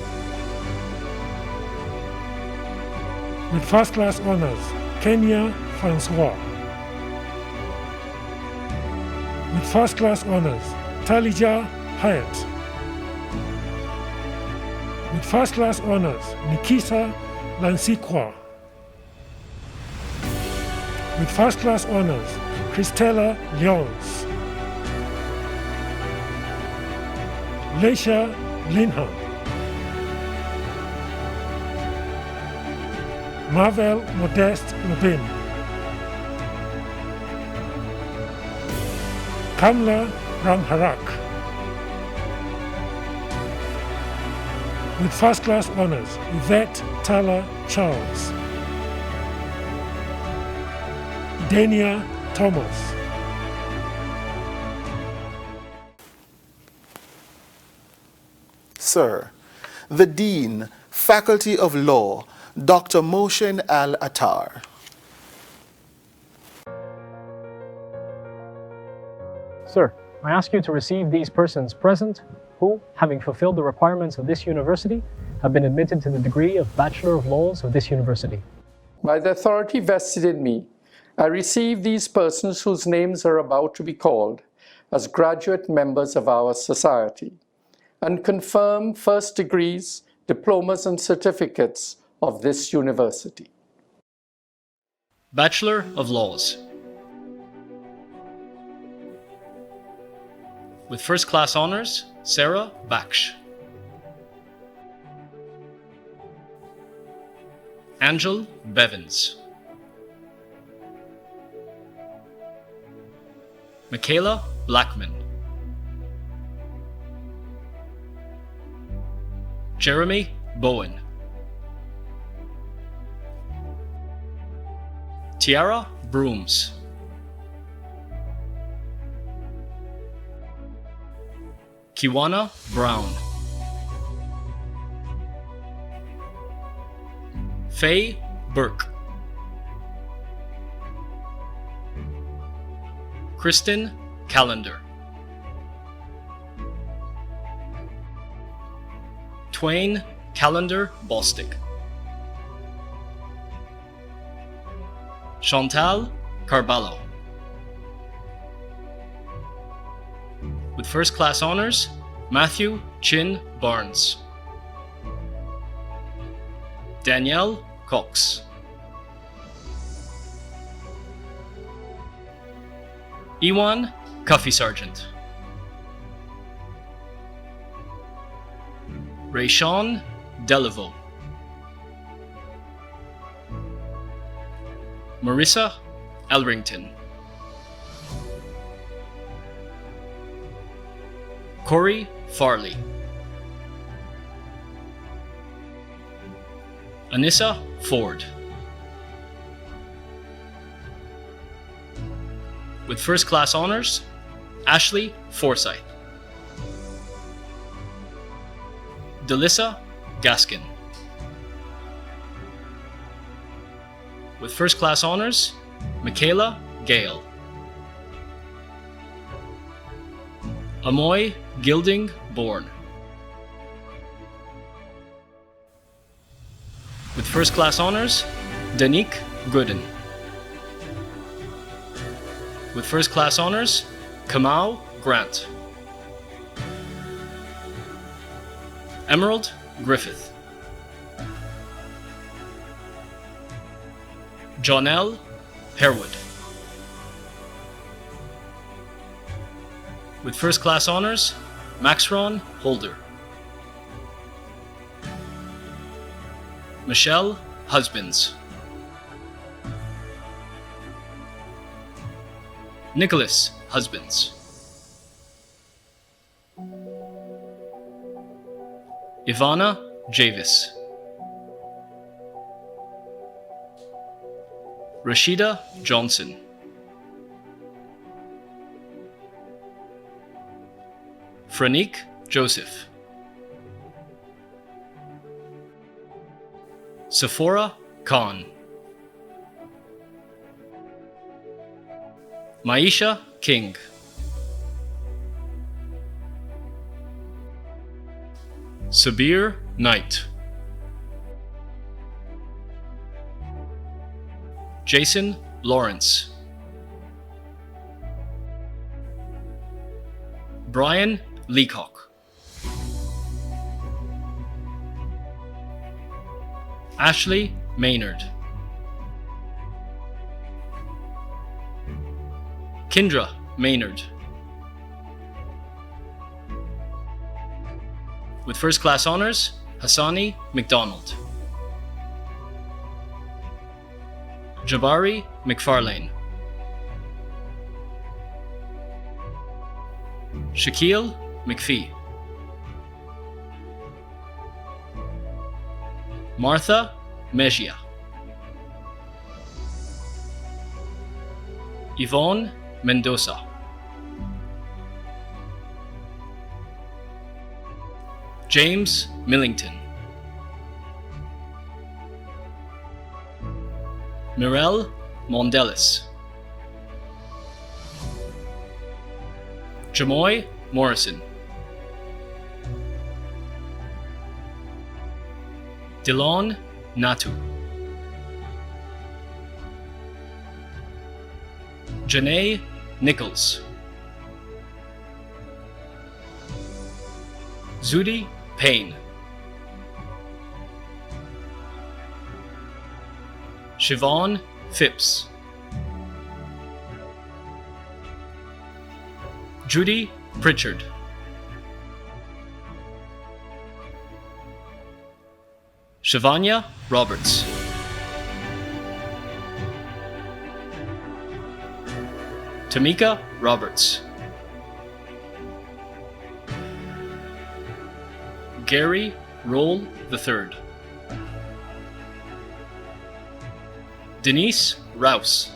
with first class honors, Kenya Francois, with first class honors, Talija Hyatt, with first class honors, Nikisa Lansikwa, with first class honors, Christella Lyons, Leisha Linham, Marvel Modeste Lubin, Kamla Ramharak, with first class honors, Yvette Tala Charles, Dania Thomas, Sir, the Dean, Faculty of Law, Dr. Mohsen Al-Attar. Sir, I ask you to receive these persons present who, having fulfilled the requirements of this university, have been admitted to the degree of Bachelor of Laws of this university. By the authority vested in me, I receive these persons whose names are about to be called as graduate members of our society and confirm first degrees, diplomas, and certificates of this university. Bachelor of Laws. With first class honors, Sarah Baksh. Angel Bevins. Michaela Blackman. Jeremy Bowen. Tiara Brooms. Kiwana Brown. Faye Burke. Kristen Callender. Twain Callender Bostick. Chantal Carballo. With first class honors, Matthew Chin Barnes. Danielle Cox. Ewan Cuffy Sargent. Rayshawn Delaveau. Marissa Elrington. Corey Farley. Anissa Ford. With first class honors, Ashley Forsyth. Delissa Gaskin. With first class honors, Michaela Gale. Amoy Gilding Bourne. first class honors, Danique Gooden. With first class honors, Kamau Grant. Emerald Griffith. Jonelle Harewood. With first class honors, Maxron Holder. Michelle Husbands. Nicholas Husbands. Ivana Javis. Rashida Johnson. Franique Joseph. Sephora Khan. Maisha King. Sabir Knight. Jason Lawrence. Brian Leacock. Ashley Maynard. Kendra Maynard. With first class honors, Hassani McDonald. Jabari McFarlane. Shaquille McPhee. Martha Mejia. Yvonne Mendoza. James Millington. Mirelle Mondelis. Jamoy Morrison. Delon Natu. Janae Nichols. Zudi Payne. Siobhan Phipps. Judy Pritchard. Shavanya Roberts. Tamika Roberts. Gary Roll III. Denise Rouse.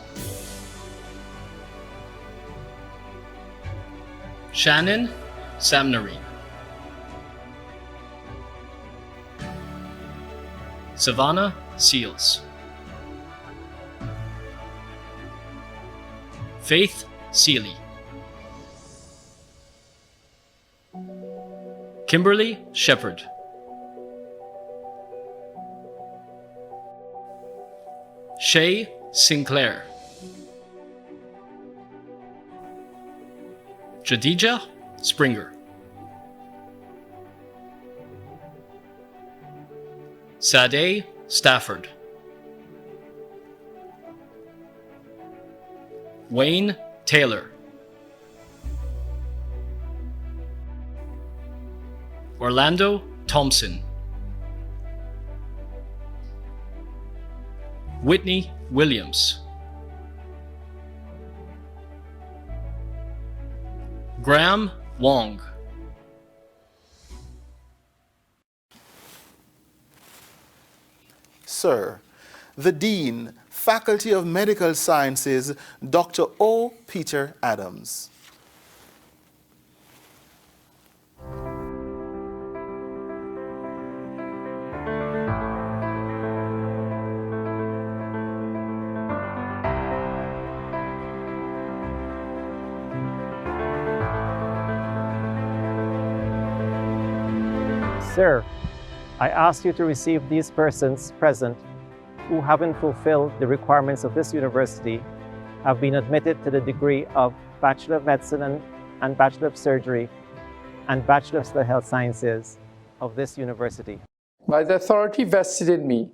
Shannon Samnari. Savannah Seals. Faith Seeley. Kimberly Shepard. Shay Sinclair. Jadija Springer. Sade Stafford. Wayne Taylor. Orlando Thompson. Whitney Williams. Graham Wong. Sir, the Dean, Faculty of Medical Sciences, Dr. O. Peter Adams. Sir, I ask you to receive these persons present who, having fulfilled the requirements of this university, have been admitted to the degree of Bachelor of Medicine and Bachelor of Surgery and Bachelor of Health Sciences of this university. By the authority vested in me,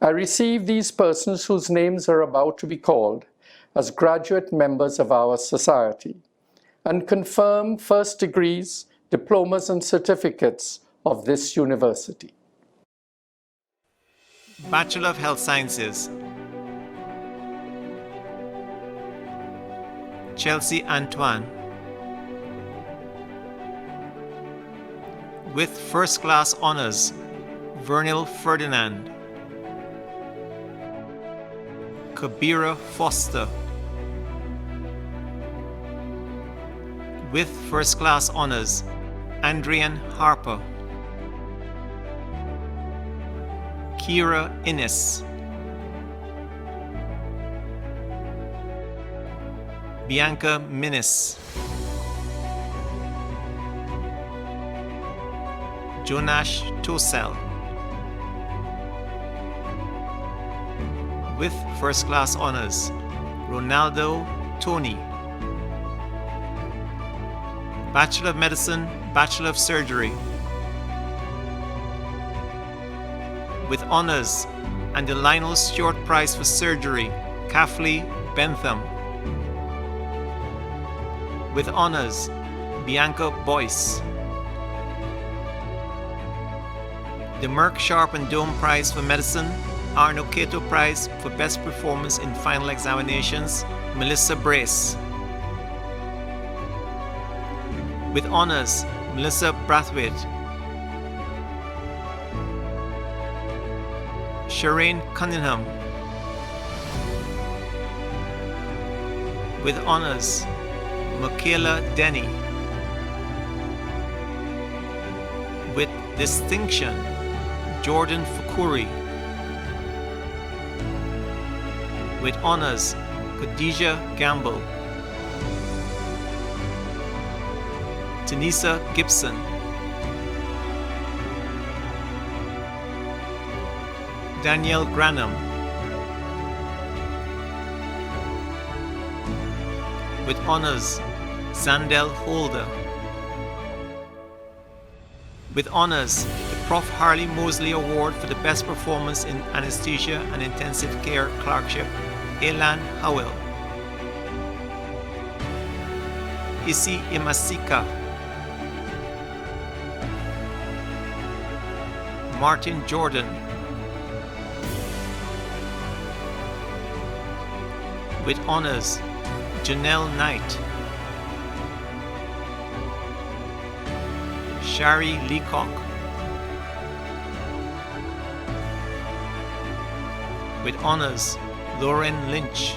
I receive these persons whose names are about to be called as graduate members of our society and confirm first degrees, diplomas, and certificates of this university. Bachelor of Health Sciences, Chelsea Antoine, with first class honors, Vernil Ferdinand, Kabira Foster, with first class honors, Andrian Harper, Kira Innes, Bianca Minnis, Jonash Tosel, with first class honors, Ronaldo Tony, Bachelor of Medicine, Bachelor of Surgery, with honors and the Lionel Stewart Prize for Surgery, Kathleen Bentham, with honors, Bianca Boyce, the Merck Sharp and Dome Prize for Medicine, Arno Cato Prize for Best Performance in Final Examinations, Melissa Brace, with honors, Melissa Brathwaite, Shireen Cunningham, with honors, Michaela Denny, with distinction, Jordan Fukuri, with honors, Khadija Gamble, Tanisa Gibson, Danielle Granham, with honors, Sandel Holder, with honors, the Prof. Harley Mosley Award for the Best Performance in Anesthesia and Intensive Care Clerkship, Elan Howell, Isi Imasika, Martin Jordan, with honors, Janelle Knight, Shari Leacock, with honors, Lauren Lynch,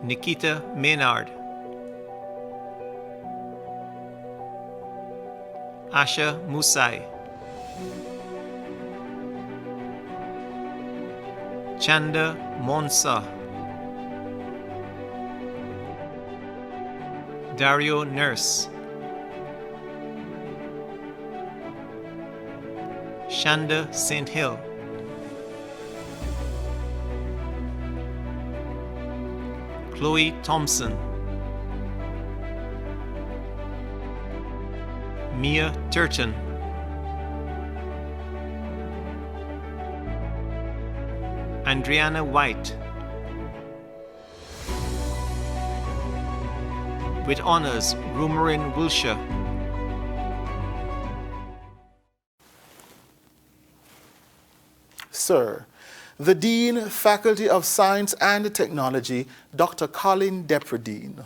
Nikita Maynard, Asha Musai, Chanda Monsa, Dario Nurse, Shanda St. Hill, Chloe Thompson, Mia Turton, Andriana White, with honors, Rumarin Wilshire, Sir, the Dean, Faculty of Science and Technology, Dr. Colin Depredine.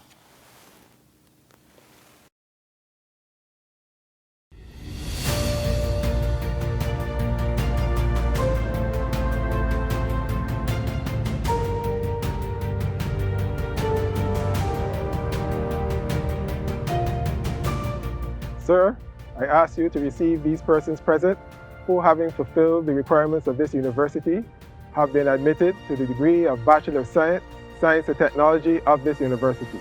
Sir, I ask you to receive these persons present who, having fulfilled the requirements of this university, have been admitted to the degree of Bachelor of Science, Science and Technology of this university.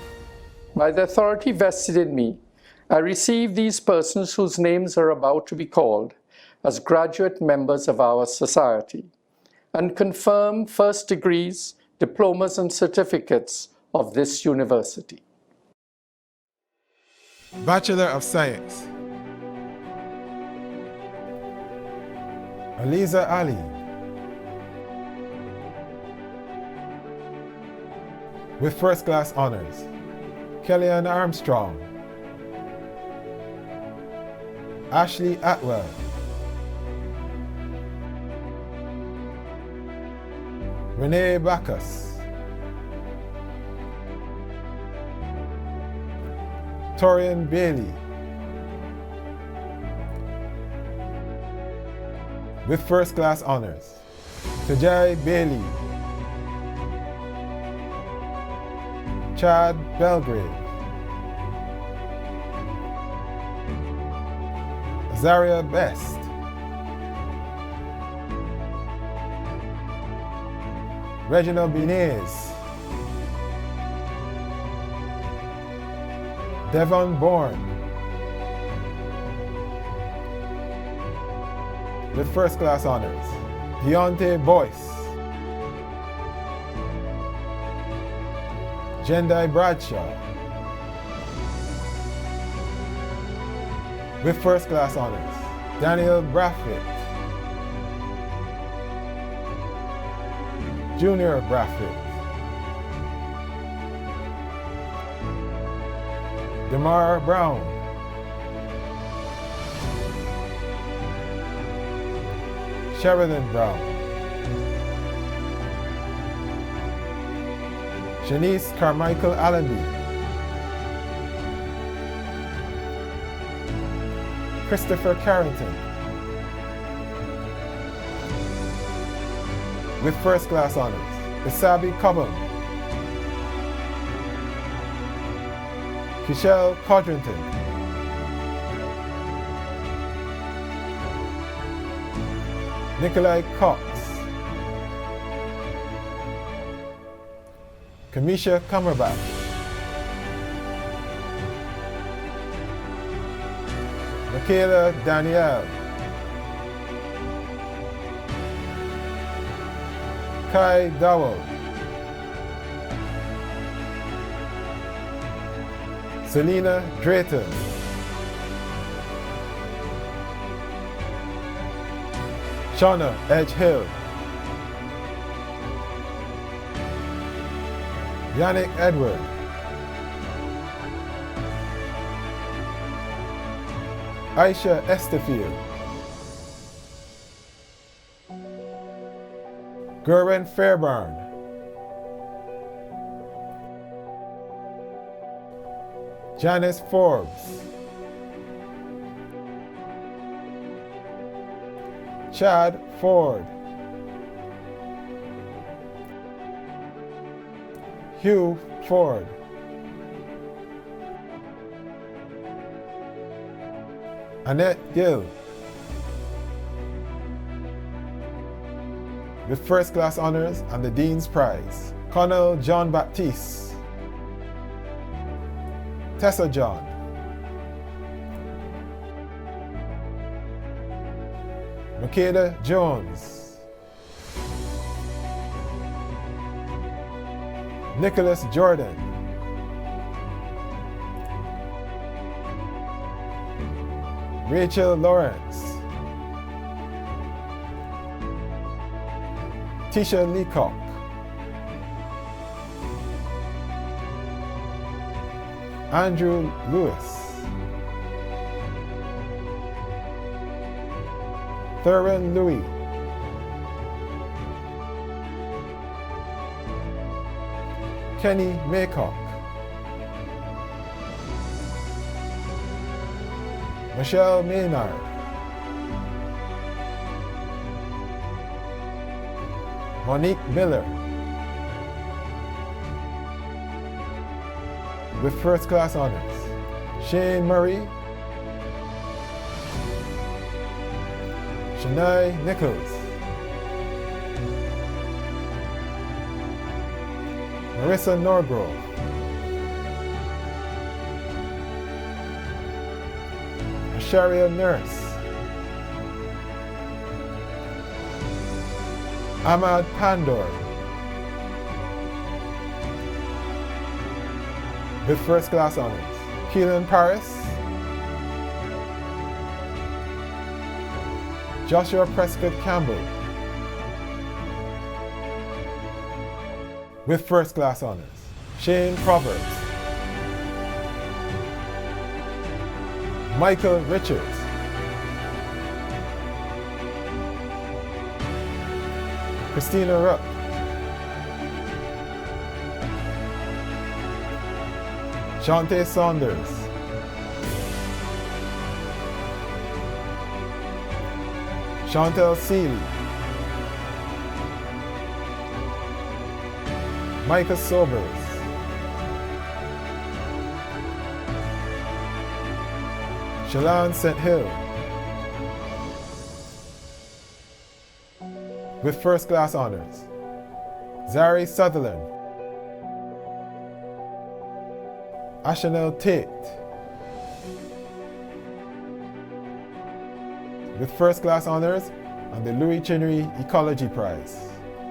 By the authority vested in me, I receive these persons whose names are about to be called as graduate members of our society and confirm first degrees, diplomas, and certificates of this university. Bachelor of Science, Aliza Ali. With first class honors, Kellyanne Armstrong, Ashley Atwell, Renee Bacchus, Torian Bailey. With first class honors, Tajai Bailey, Chad Belgrave, Azaria Best, Reginald Binez, Devon Bourne. With first class honors, Deontay Boyce, Jendai Bradshaw. With first class honors, Daniel Brathwaite, Junior Brathwaite, Demar Brown, Sheridan Brown, Shanice Carmichael Allenby, Christopher Carrington. With first class honors, Isabi Cobham, Kishelle Codrington, Nikolai Cox, Kamisha Cumberbatch, Michaela Danielle, Kai Dowell, Selena Drayton, Shauna Edgehill, Yannick Edward, Aisha Estefield, Gerwin Fairbairn, Janice Forbes, Chad Ford, Hugh Ford, Annette Gill. With first class honors and the Dean's Prize, Colonel John Baptiste, Tessa John, Makeda Jones, Nicholas Jordan, Rachel Lawrence, Tisha Leacock, Andrew Lewis, Thurin Louis, Kenny Maycock, Michelle Maynard, Monique Miller. With first class honors, Shane Murray, Shania Nichols, Marissa Norgrove, Asharia Nurse, Ahmad Pandor. With first class honors, Keelan Paris, Joshua Prescott Campbell. With first class honors, Shane Proverbs, Michael Richards, Christina Rupp, Shante Saunders, Chantel Seeley, Micah Sobers, Shalon St. Hill. With first class honors, Zari Sutherland, Ashanel Tate. With first class honors and the Louis Chinnery Ecology Prize,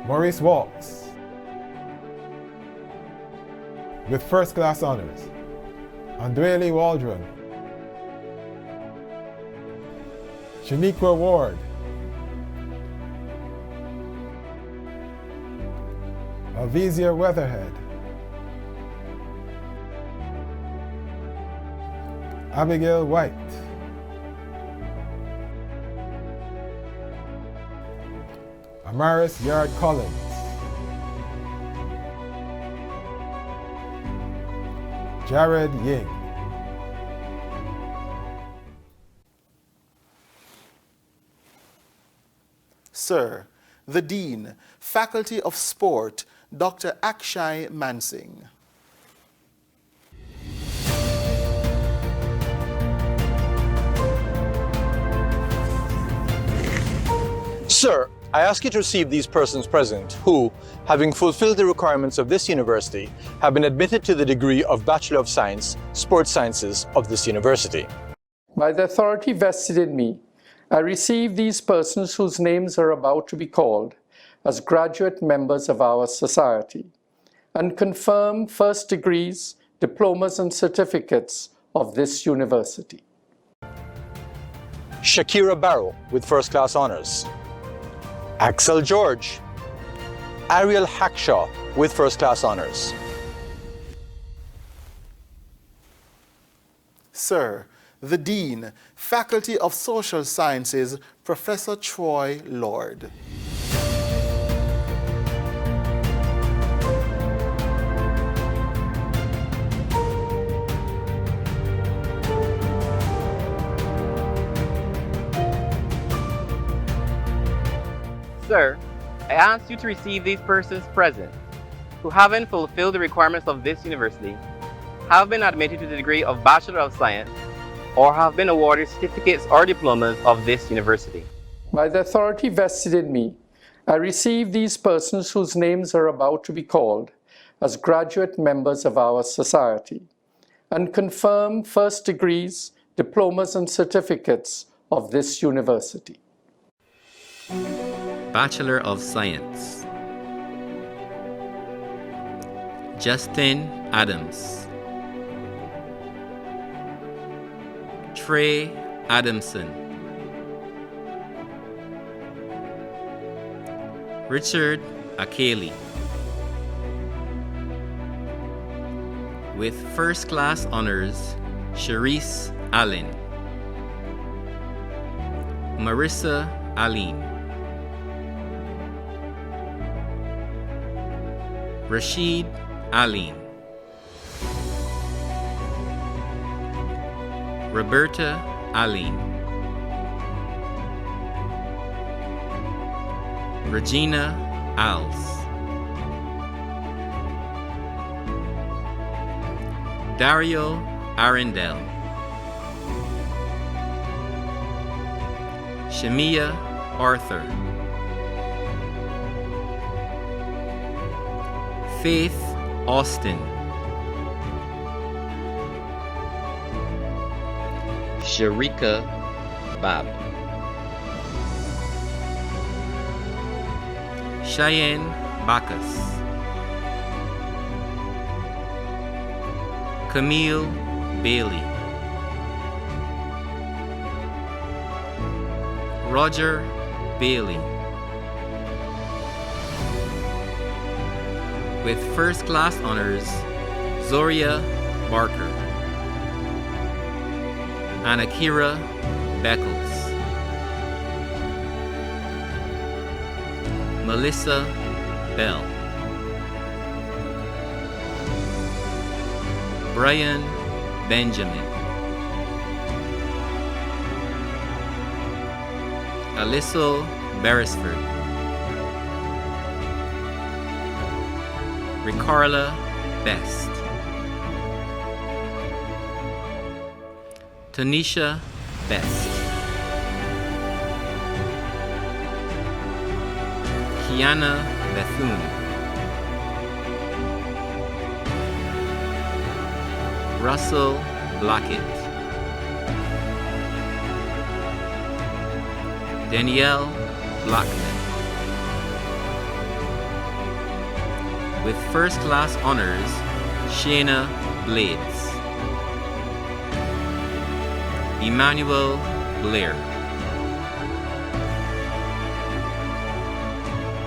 Maurice Walks. With first class honors, Andreli Waldron, Shaniqua Ward, Alvizia Weatherhead, Abigail White, Amaris Yard Collins, Jared Ying. Sir, the Dean, Faculty of Sport, Dr. Akshay Mansingh. Sir, I ask you to receive these persons present who, having fulfilled the requirements of this university, have been admitted to the degree of Bachelor of Science, Sports Sciences of this university. By the authority vested in me, I receive these persons whose names are about to be called as graduate members of our society and confirm first degrees, diplomas and certificates of this university. Shakira Barrow with first class honors. Axel George. Ariel Hackshaw with first class honors. Sir, the Dean, Faculty of Social Sciences, Professor Troy Lord. Sir, I ask you to receive these persons present, who having fulfilled the requirements of this university, have been admitted to the degree of Bachelor of Science, or have been awarded certificates or diplomas of this university. By the authority vested in me, I receive these persons whose names are about to be called as graduate members of our society and confirm first degrees, diplomas and certificates of this university. Bachelor of Science, Justin Adams, Trey Adamson, Richard Akeli. With first class honors, Sharice Allen, Marissa Aline, Rashid Aline, Roberta Aline, Regina Als, Dario Arendelle, Shamia Arthur, Faith Austin, Sharika Bab, Cheyenne Bacchus, Camille Bailey, Roger Bailey, with first class honors, Zoria Barker and Akira Beckles, Melissa Bell, Brian Benjamin, Alysso Beresford, Ricarla Best, Tanisha Best, Kiana Bethune, Russell Blackett, Danielle Blackman, with first class honors, Shayna Blades, Emmanuel Blair,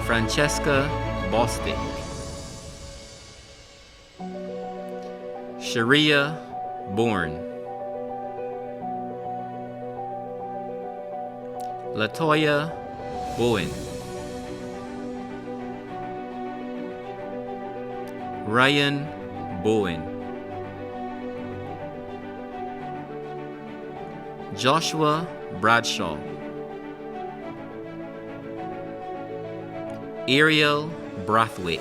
Francesca Bostic, Sharia Bourne, Latoya Bowen, Ryan Bowen, Joshua Bradshaw, Ariel Brathwaite,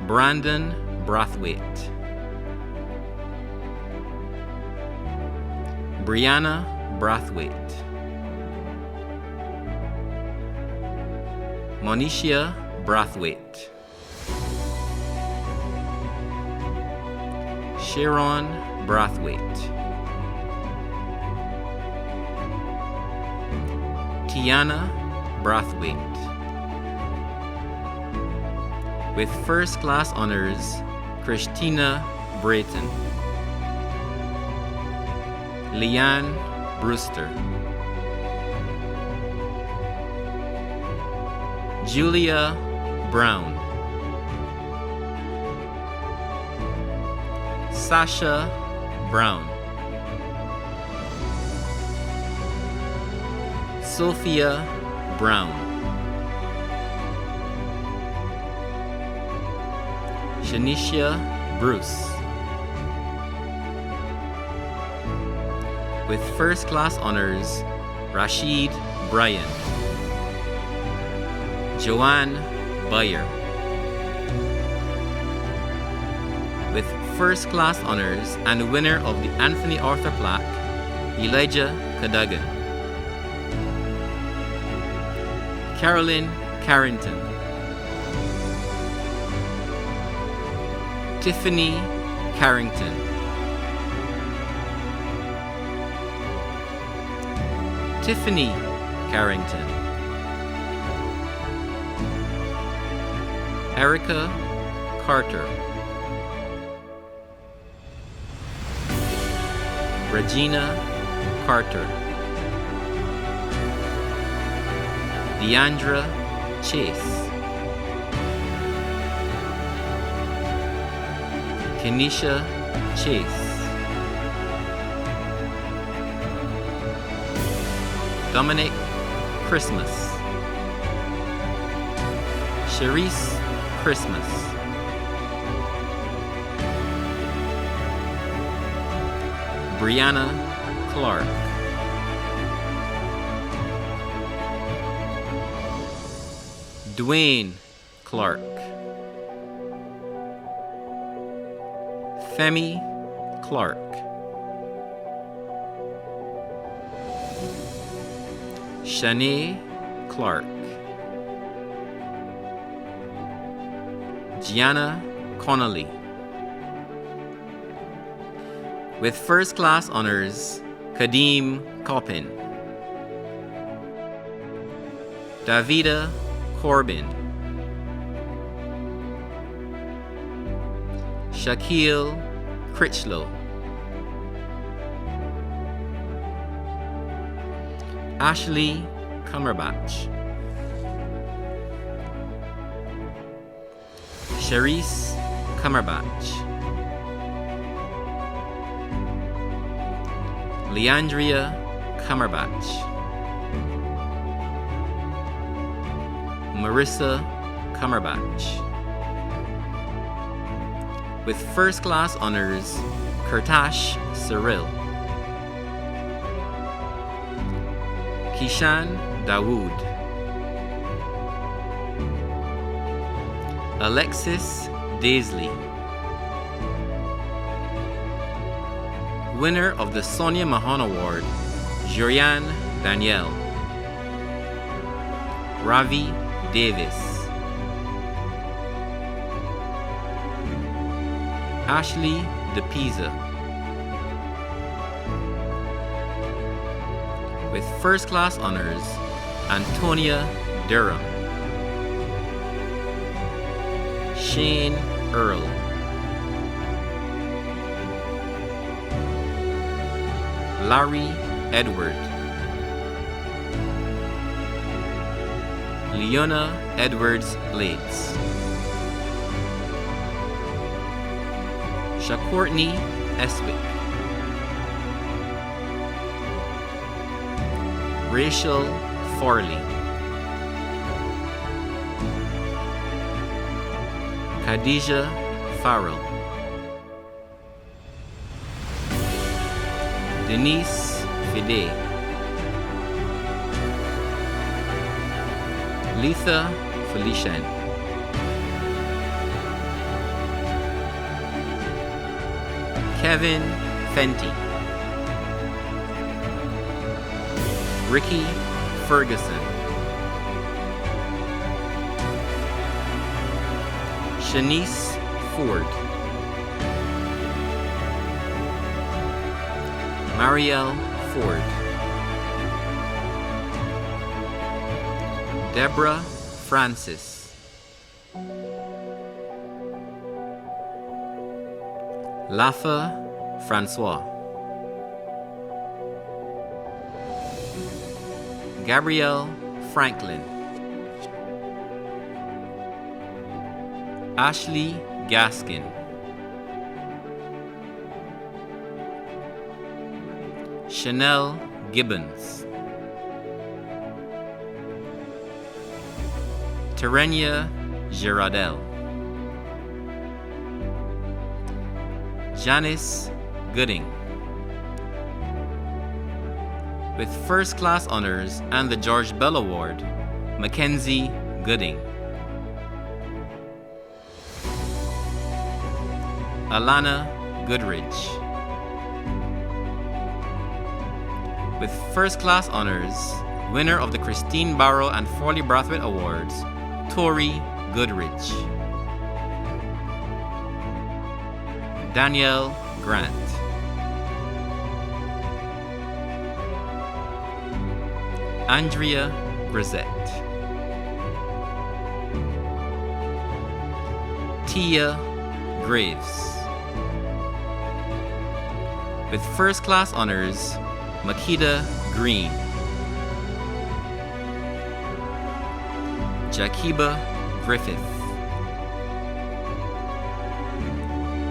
Brandon Brathwaite, Brianna Brathwaite, Monisha Brathwaite, Sharon Brathwaite, Tiana Brathwaite, with first class honors, Christina Brayton, Leanne Brewster, Julia Brown, Sasha Brown, Sophia Brown, Shanisha Bruce, with first class honors, Rashid Bryan, Joanne Bayer, with first class honors and winner of the Anthony Arthur Plaque, Elijah Cadogan, Carolyn Carrington, Tiffany Carrington, Tiffany Carrington, Erica Carter, Regina Carter, Deandra Chase, Kenisha Chase, Dominic Christmas, Cherise Christmas, Brianna Clark, Dwayne Clark, Femi Clark, Shanae Clark, Gianna Connolly, with first class honors, Kadeem Coppin, Davida Corbin, Shaquille Critchlow, Ashley Cumberbatch, Charisse Cumberbatch, Leandria Cumberbatch, Marissa Cumberbatch. With first class honors, Kurtash Cyril, Kishan Dawood, Alexis Daisley. Winner of the Sonia Mahan Award, Jurian Danielle, Ravi Davis, Ashley DePisa. With first class honors, Antonia Durham, Shane Earl, Larry Edward, Leona Edwards Blades, Shacourtney Eswick, Rachel Forley, Khadijah Farrell, Denise Fide, Letha Felician, Kevin Fenty, Ricky Ferguson, Shanice Ford, Marielle Ford, Deborah Francis, Lafa Francois, Gabrielle Franklin, Ashley Gaskin, Chanel Gibbons, Terenia Girardel, Janice Gooding. With first class honors and the George Bell Award, Mackenzie Gooding, Alana Goodrich. With first class honors, winner of the Christine Barrow and Forley Brathwaite Awards, Tori Goodrich, Danielle Grant, Andrea Grisette, Tia Graves. With first class honors, Makeda Green, Jakiba Griffith,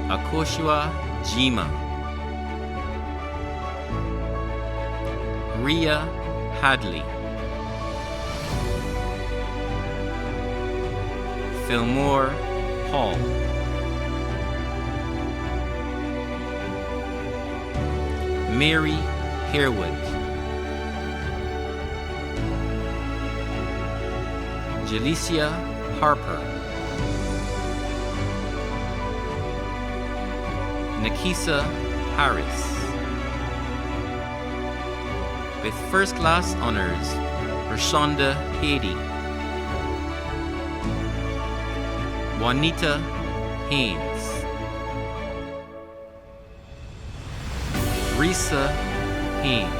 Akoshua Jima, Ria Hadley, Fillmore Hall, Mary Harewood, Jalicia Harper, Nakisa Harris. With first class honors, Rashonda Haiti, Juanita Haynes, Risa Haynes,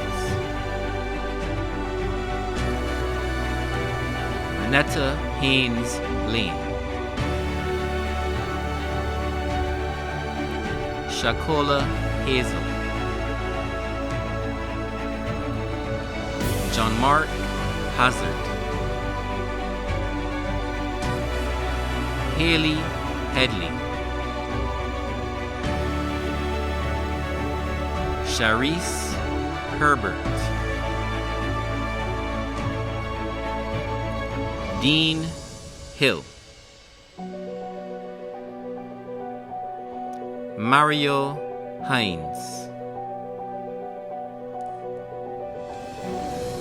Netta Haynes Lane, Shakola Hazel, John Mark Hazard, Haley Headley, Sharice Herbert, Dean Hill, Mario Hines,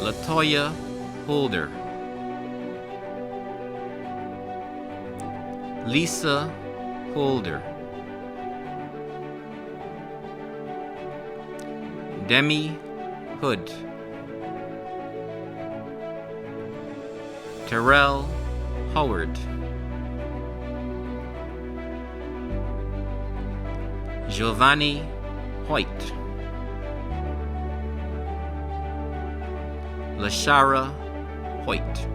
Latoya Holder, Lisa Holder, Demi Hood, Terrell Howard, Giovanni Hoyt, Lashara Hoyt,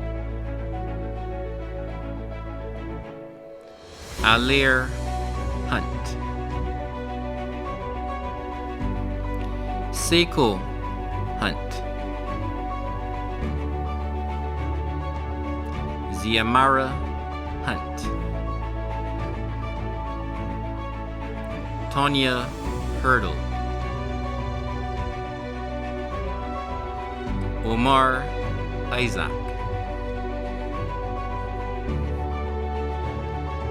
Alair Hunt, Seiko Hunt, Ziamara Hunt, Tonya Hurdle, Omar Isaac,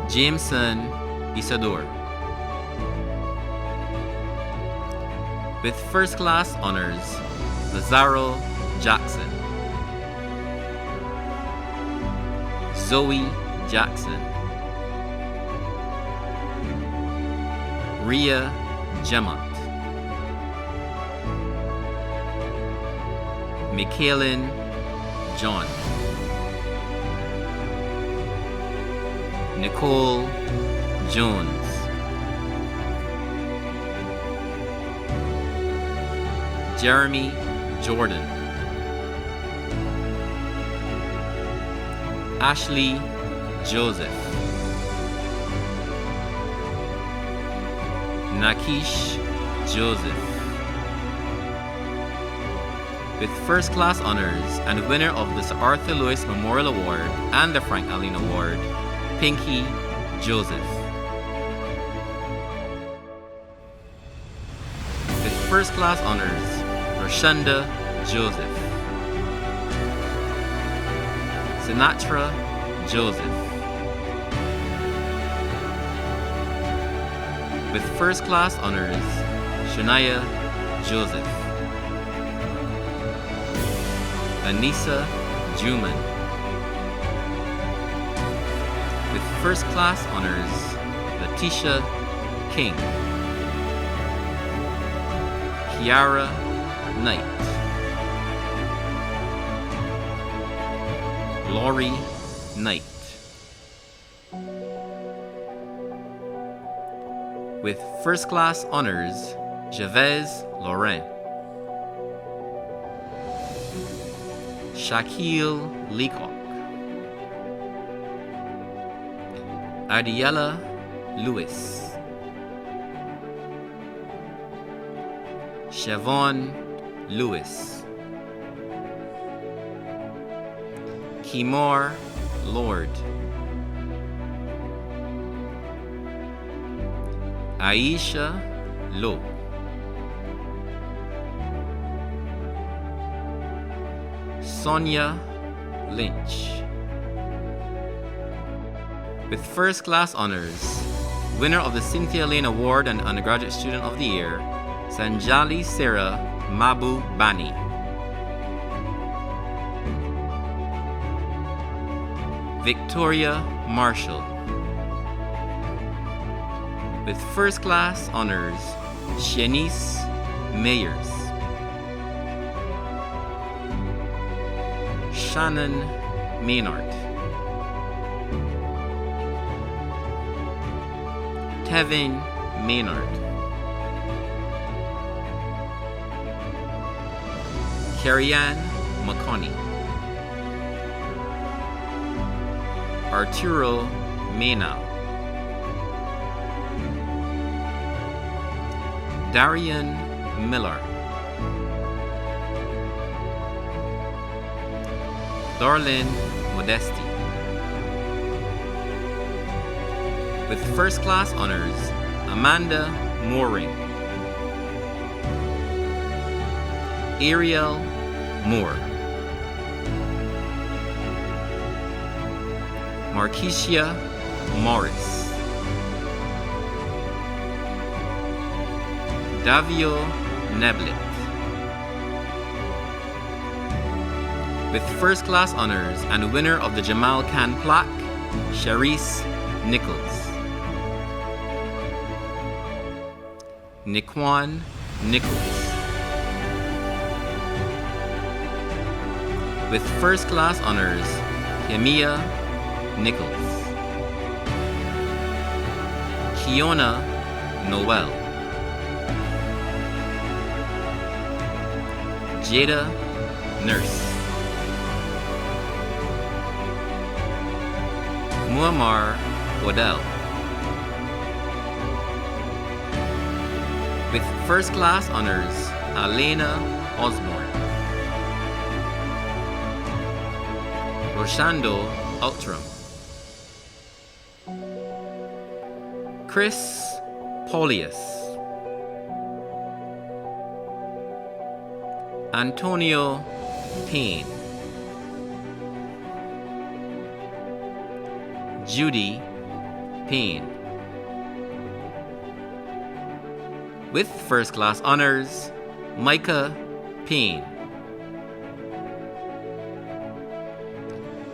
Jameson Isador. With first class honors, Lazaro Jackson, Zoe Jackson, Ria Gemont, Michaelin John, Nicole Jones, Jeremy Jordan, Ashley Joseph, Nakish Joseph. With first class honors and winner of the Sir Arthur Lewis Memorial Award and the Frank Allen Award, Pinky Joseph. With first class honors, Rashanda Joseph, Sinatra Joseph. With first class honors, Shania Joseph, Anissa Juman. With first class honors, Letitia King, Kiara Knight, Laurie Knight. With first class honors, Javez Laurent, Shaquille Leacock, Adiela Lewis, Siobhan Lewis, Kimor Lord, Aisha Lowe, Sonia Lynch. With first class honors, winner of the Cynthia Lane Award and Undergraduate Student of the Year, Sanjali Sarah Mabu Bani. Victoria Marshall. With first class honors, Shanice Mayers, Shannon Maynard, Tevin Maynard, Carrie-Ann McConney, Arturo Mena. Darian Miller. Darlene Modesti. With first class honors, Amanda Mooring. Ariel Moore. Markeisha Morris. Davio Neblet. With first class honors and winner of the Jamal Khan plaque, Sharice Nichols. Nikwan Nichols. With first class honors, Kemia Nichols. Kiona Noel. Jada Nurse. Muammar Odell. With first class honors, Alena Osborne. Roshando Outram. Chris Paulius. Antonio Payne. Judy Payne. With first class honors, Micah Payne.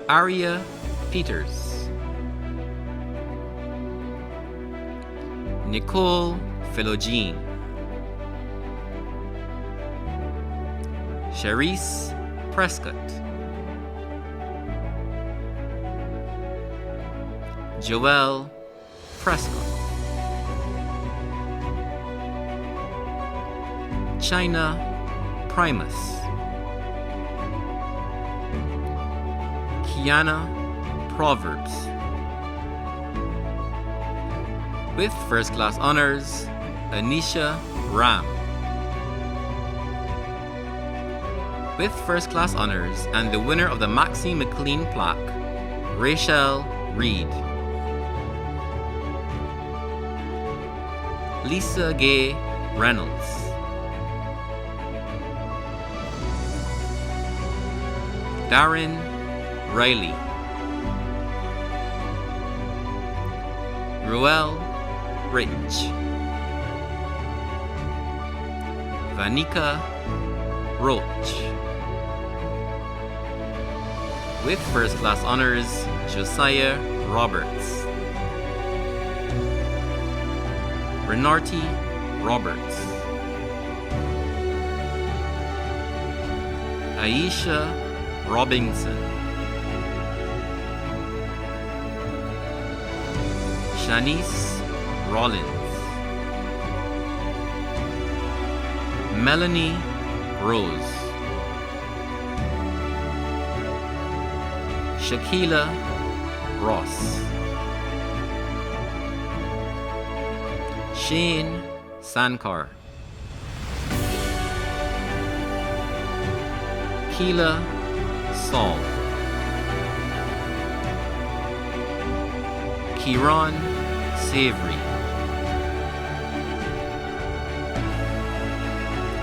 Aria Peters. Nicole Philogene. Sharice Prescott. Joelle Prescott. China Primus. Kiana Proverbs. With first class honors, Anisha Ram. With first class honors and the winner of the Maxine McLean plaque, Rachel Reed. Lisa Gay Reynolds. Darren Riley. Ruel Rich. Vanika Roach. With first class honors, Josiah Roberts. Renarty Roberts. Aisha Robinson. Shanice Rollins. Melanie Rose. Shakila Ross. Shane Sankar. Keela Saul. Kieran Savory.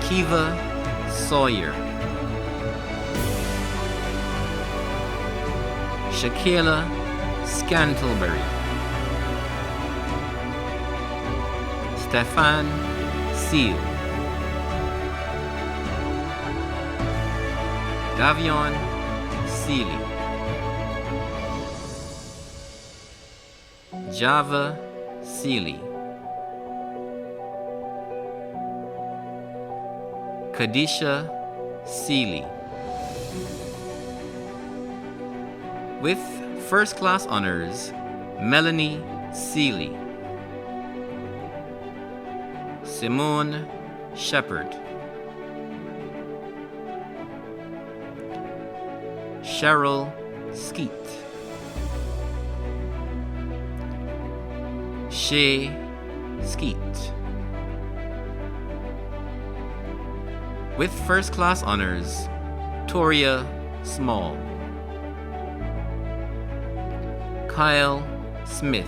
Kiva Sawyer. Shakayla Scantlebury. Stefan Seal. Davion Seeley. Java Seeley. Kadisha Seeley. With first class honors, Melanie Seeley. Simone Shepard. Cheryl Skeet. Shay Skeet. With first class honors, Toria Small. Kyle Smith.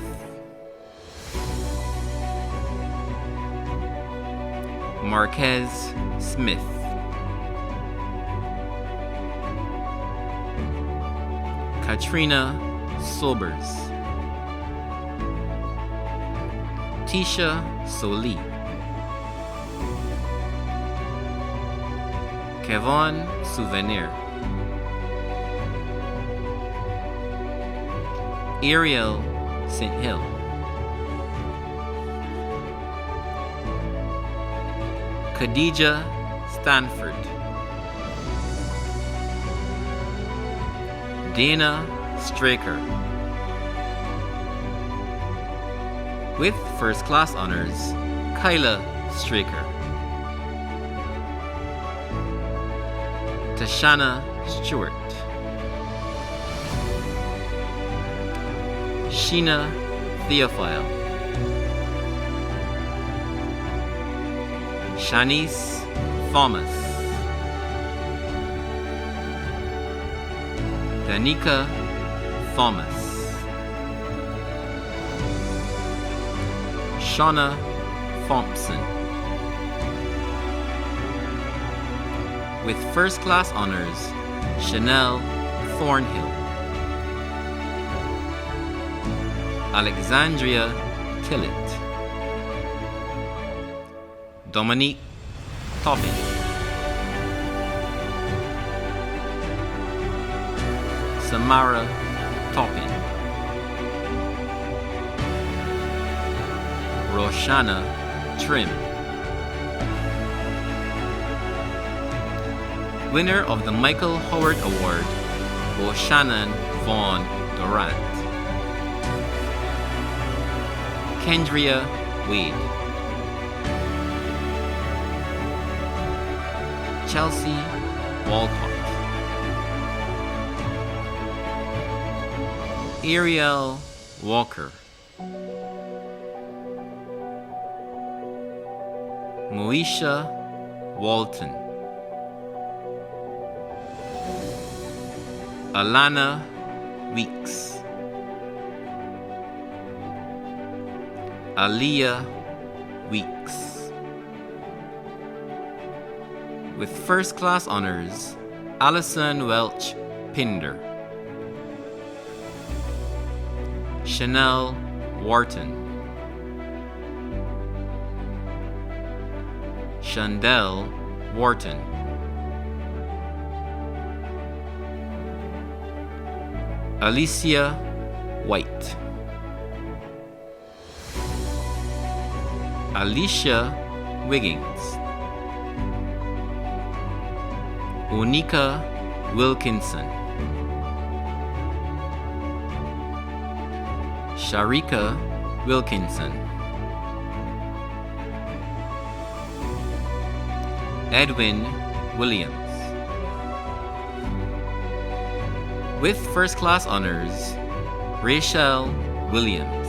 Marquez Smith. Katrina Sobers. Tisha Soli. Kevon Souvenir. Ariel St. Hill. Khadija Stanford. Dana Straker. With first class honors, Kyla Straker. Tashana Stewart. Sheena Theophile. Shanice Thomas. Danica Thomas. Shauna Thompson. With first class honors, Chanel Thornhill. Alexandria Tillett. Dominique Toppin. Samara Toppin. Roshana Trim. Winner of the Michael Howard Award, O'Shannon Vaughn Durant. Kendria Wade. Chelsea Walcott. Ariel Walker. Moesha Walton. Alana Weeks. Aliyah Weeks. With first class honors, Allison Welch Pinder. Chanel Wharton. Chandel Wharton. Alicia White. Alicia Wiggins. Onika Wilkinson. Sharika Wilkinson. Edwin Williams. With first class honors, Rachel Williams.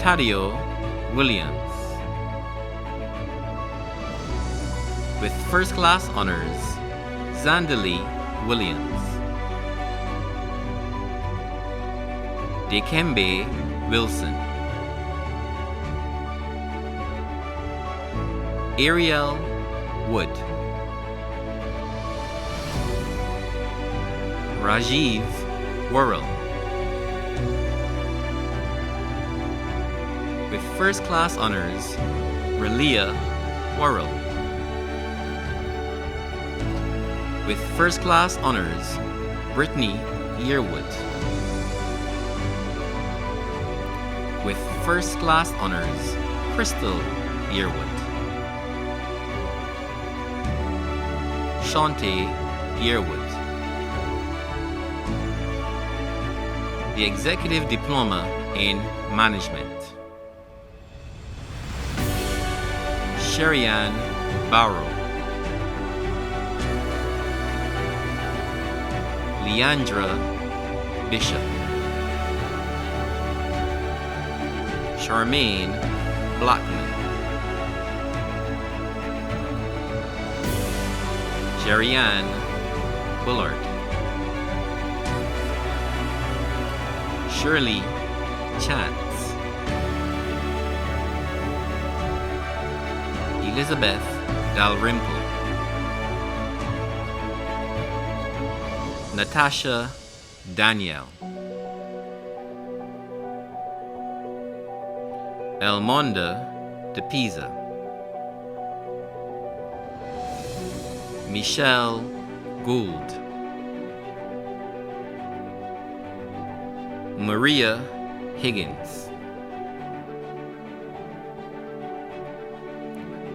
Tadio Williams. With first class honors, Zandali Williams. Dikembe Wilson. Ariel Wood. Rajiv Worrell. With first class honors, Relia Worrell. With first class honors, Brittany Yearwood. With first class honors, Crystal Yearwood. Shante Yearwood. The Executive Diploma in Management. Sherianne Barrow. Leandra Bishop. Charmaine Blackman, Jerry-Ann Bullard, Shirley Chance, Elizabeth Dalrymple, Natasha Danielle, Elmonda De Pisa, Michelle Gould, Maria Higgins,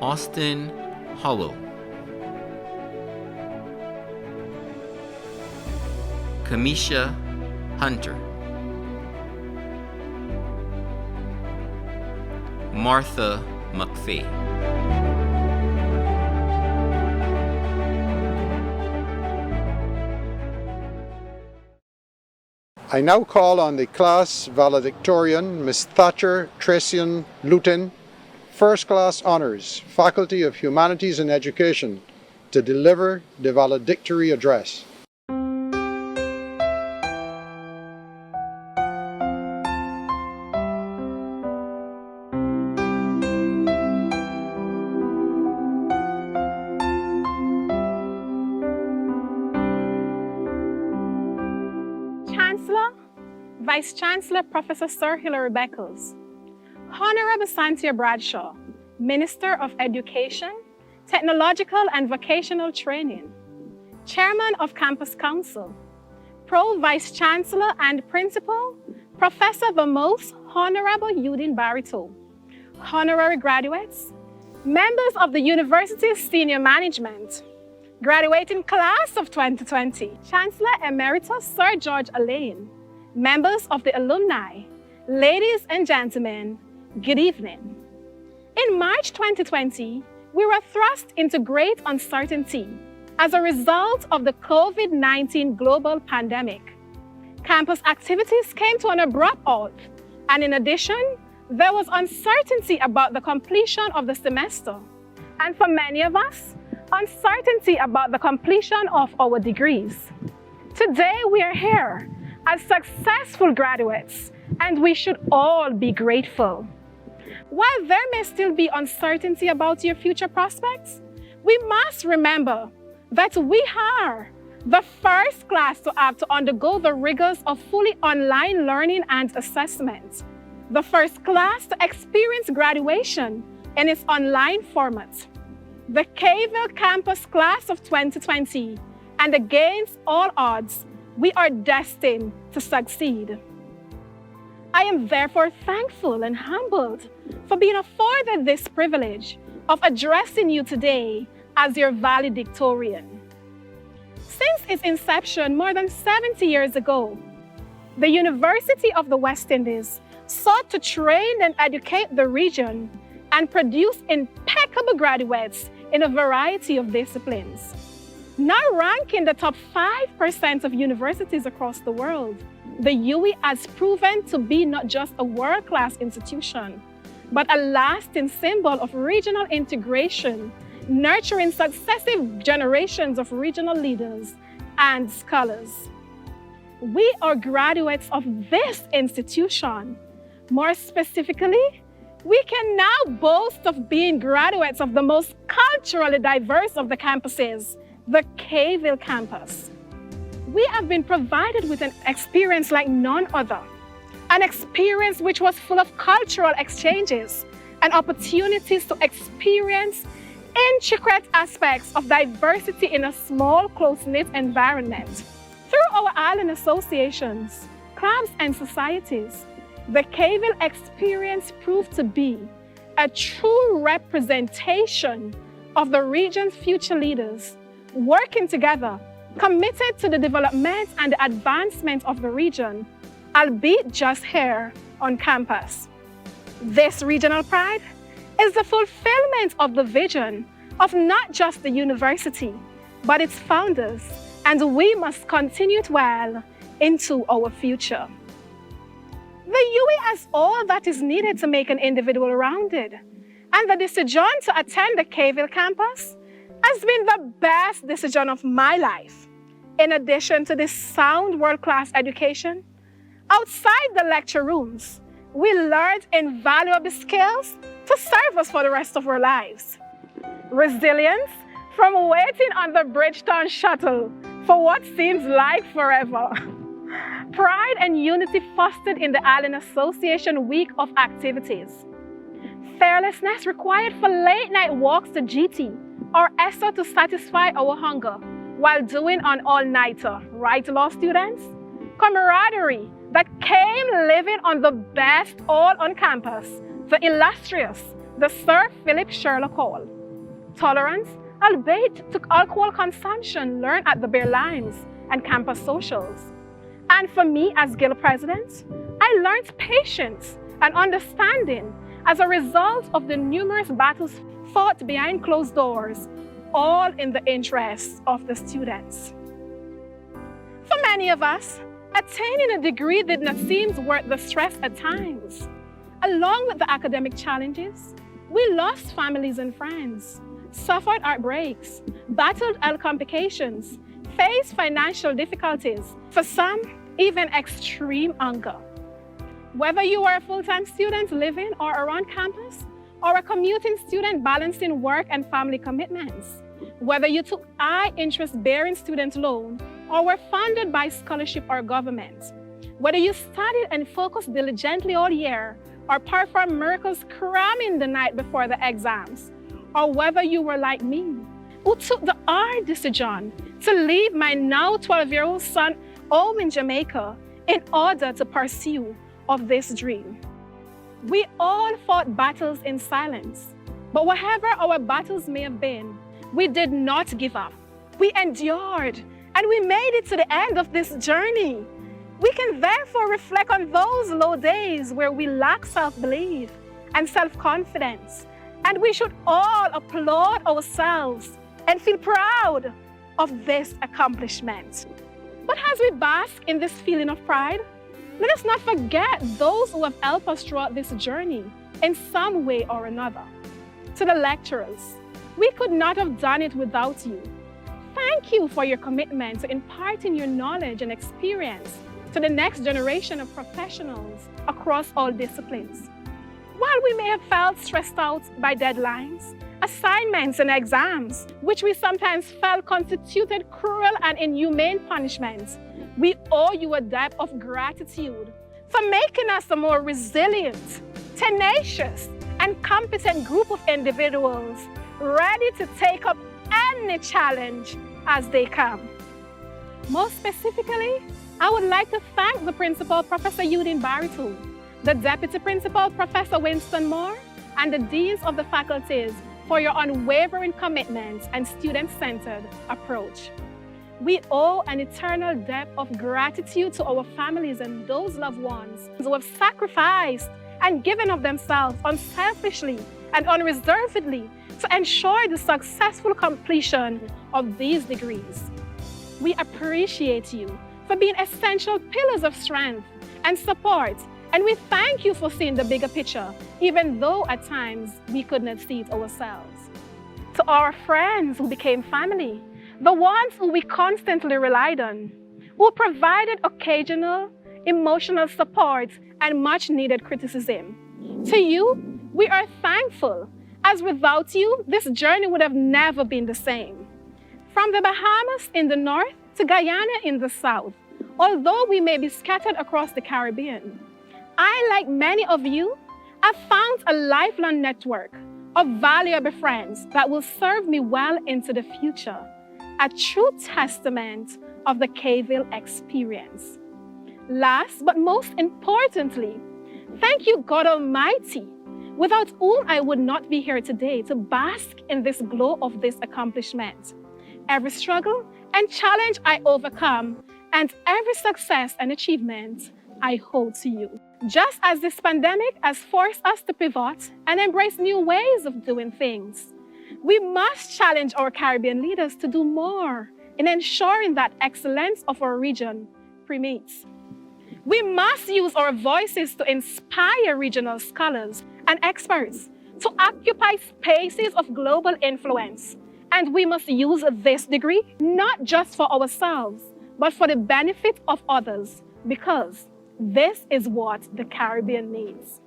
Austin Howell, Kamisha Hunter, Martha McFay. I now call on the class valedictorian, Miss Thatcher Tracian Luton, First Class Honours, Faculty of Humanities and Education, to deliver the valedictory address. Chancellor, Vice-Chancellor Professor Sir Hilary Beckles, Honorable Cynthia Bradshaw, Minister of Education, Technological and Vocational Training, Chairman of Campus Council, Pro Vice-Chancellor and Principal, Professor the Most Honorable Eudine Barito, honorary graduates, members of the university's senior management, graduating class of 2020, Chancellor Emeritus Sir George Allain, members of the alumni, ladies and gentlemen, good evening. In March 2020, we were thrust into great uncertainty as a result of the COVID-19 global pandemic. Campus activities came to an abrupt halt, and in addition, there was uncertainty about the completion of the semester. And for many of us, uncertainty about the completion of our degrees. Today, we are here as successful graduates, and we should all be grateful. While there may still be uncertainty about your future prospects, we must remember that we are the first class to have to undergo the rigors of fully online learning and assessment, the first class to experience graduation in its online format, the Keyville Campus Class of 2020, and against all odds, we are destined to succeed. I am therefore thankful and humbled for being afforded this privilege of addressing you today as your valedictorian. Since its inception more than 70 years ago, the University of the West Indies sought to train and educate the region and produce impeccable graduates in a variety of disciplines. Now ranking the top 5% of universities across the world, the UWI has proven to be not just a world-class institution, but a lasting symbol of regional integration, nurturing successive generations of regional leaders and scholars. We are graduates of this institution. More specifically, we can now boast of being graduates of the most culturally diverse of the campuses, the Keyville campus. We have been provided with an experience like none other, an experience which was full of cultural exchanges and opportunities to experience intricate aspects of diversity in a small, close-knit environment. Through our island associations, clubs, and societies, the Keyville experience proved to be a true representation of the region's future leaders, working together, committed to the development and advancement of the region, albeit just here on campus. This regional pride is the fulfillment of the vision of not just the university, but its founders, and we must continue it well into our future. The UWI has all that is needed to make an individual rounded. And the decision to attend the Kville campus has been the best decision of my life. In addition to this sound world-class education, outside the lecture rooms, we learned invaluable skills to serve us for the rest of our lives. Resilience from waiting on the Bridgetown shuttle for what seems like forever. Pride and unity fostered in the Island Association week of activities. Fearlessness required for late-night walks to GT or ESSA to satisfy our hunger while doing an all-nighter, right, law students? Camaraderie that came living on the best all on campus, the illustrious, the Sir Philip Sherlock Hall. Tolerance, albeit to alcohol consumption learned at the Bear Limes and campus socials. And for me as Guild President, I learned patience and understanding as a result of the numerous battles fought behind closed doors, all in the interests of the students. For many of us, attaining a degree did not seem worth the stress at times. Along with the academic challenges, we lost families and friends, suffered outbreaks, battled health complications, faced financial difficulties, for some, even extreme hunger. Whether you are a full-time student living or around campus, or a commuting student balancing work and family commitments, whether you took high interest-bearing student loan or were funded by scholarship or government, whether you studied and focused diligently all year or performed miracles cramming the night before the exams, or whether you were like me, who took the hard decision to leave my now 12-year-old son home in Jamaica in order to pursue of this dream. We all fought battles in silence, but whatever our battles may have been, we did not give up. We endured, and we made it to the end of this journey. We can therefore reflect on those low days where we lack self-belief and self-confidence, and we should all applaud ourselves and feel proud of this accomplishment. But as we bask in this feeling of pride, let us not forget those who have helped us throughout this journey in some way or another. To the lecturers, we could not have done it without you. Thank you for your commitment to imparting your knowledge and experience to the next generation of professionals across all disciplines. While we may have felt stressed out by deadlines, assignments, and exams, which we sometimes felt constituted cruel and inhumane punishments, we owe you a debt of gratitude for making us a more resilient, tenacious, and competent group of individuals ready to take up any challenge as they come. Most specifically, I would like to thank the Principal, Professor Eugene Baritou, the Deputy Principal, Professor Winston Moore, and the Deans of the faculties for your unwavering commitment and student-centered approach. We owe an eternal debt of gratitude to our families and those loved ones who have sacrificed and given of themselves unselfishly and unreservedly to ensure the successful completion of these degrees. We appreciate you for being essential pillars of strength and support, and we thank you for seeing the bigger picture, even though at times we could not see it ourselves. To our friends who became family, the ones who we constantly relied on, who provided occasional emotional support and much needed criticism. To you, we are thankful, as without you, this journey would have never been the same. From the Bahamas in the north to Guyana in the south, although we may be scattered across the Caribbean, I, like many of you, have found a lifelong network of valuable friends that will serve me well into the future, a true testament of the Kville experience. Last but most importantly, thank you, God Almighty, without whom I would not be here today to bask in this glow of this accomplishment. Every struggle and challenge I overcome, and every success and achievement I hold to you. Just as this pandemic has forced us to pivot and embrace new ways of doing things, we must challenge our Caribbean leaders to do more in ensuring that excellence of our region permeates. We must use our voices to inspire regional scholars and experts to occupy spaces of global influence. And we must use this degree not just for ourselves, but for the benefit of others, because this is what the Caribbean needs.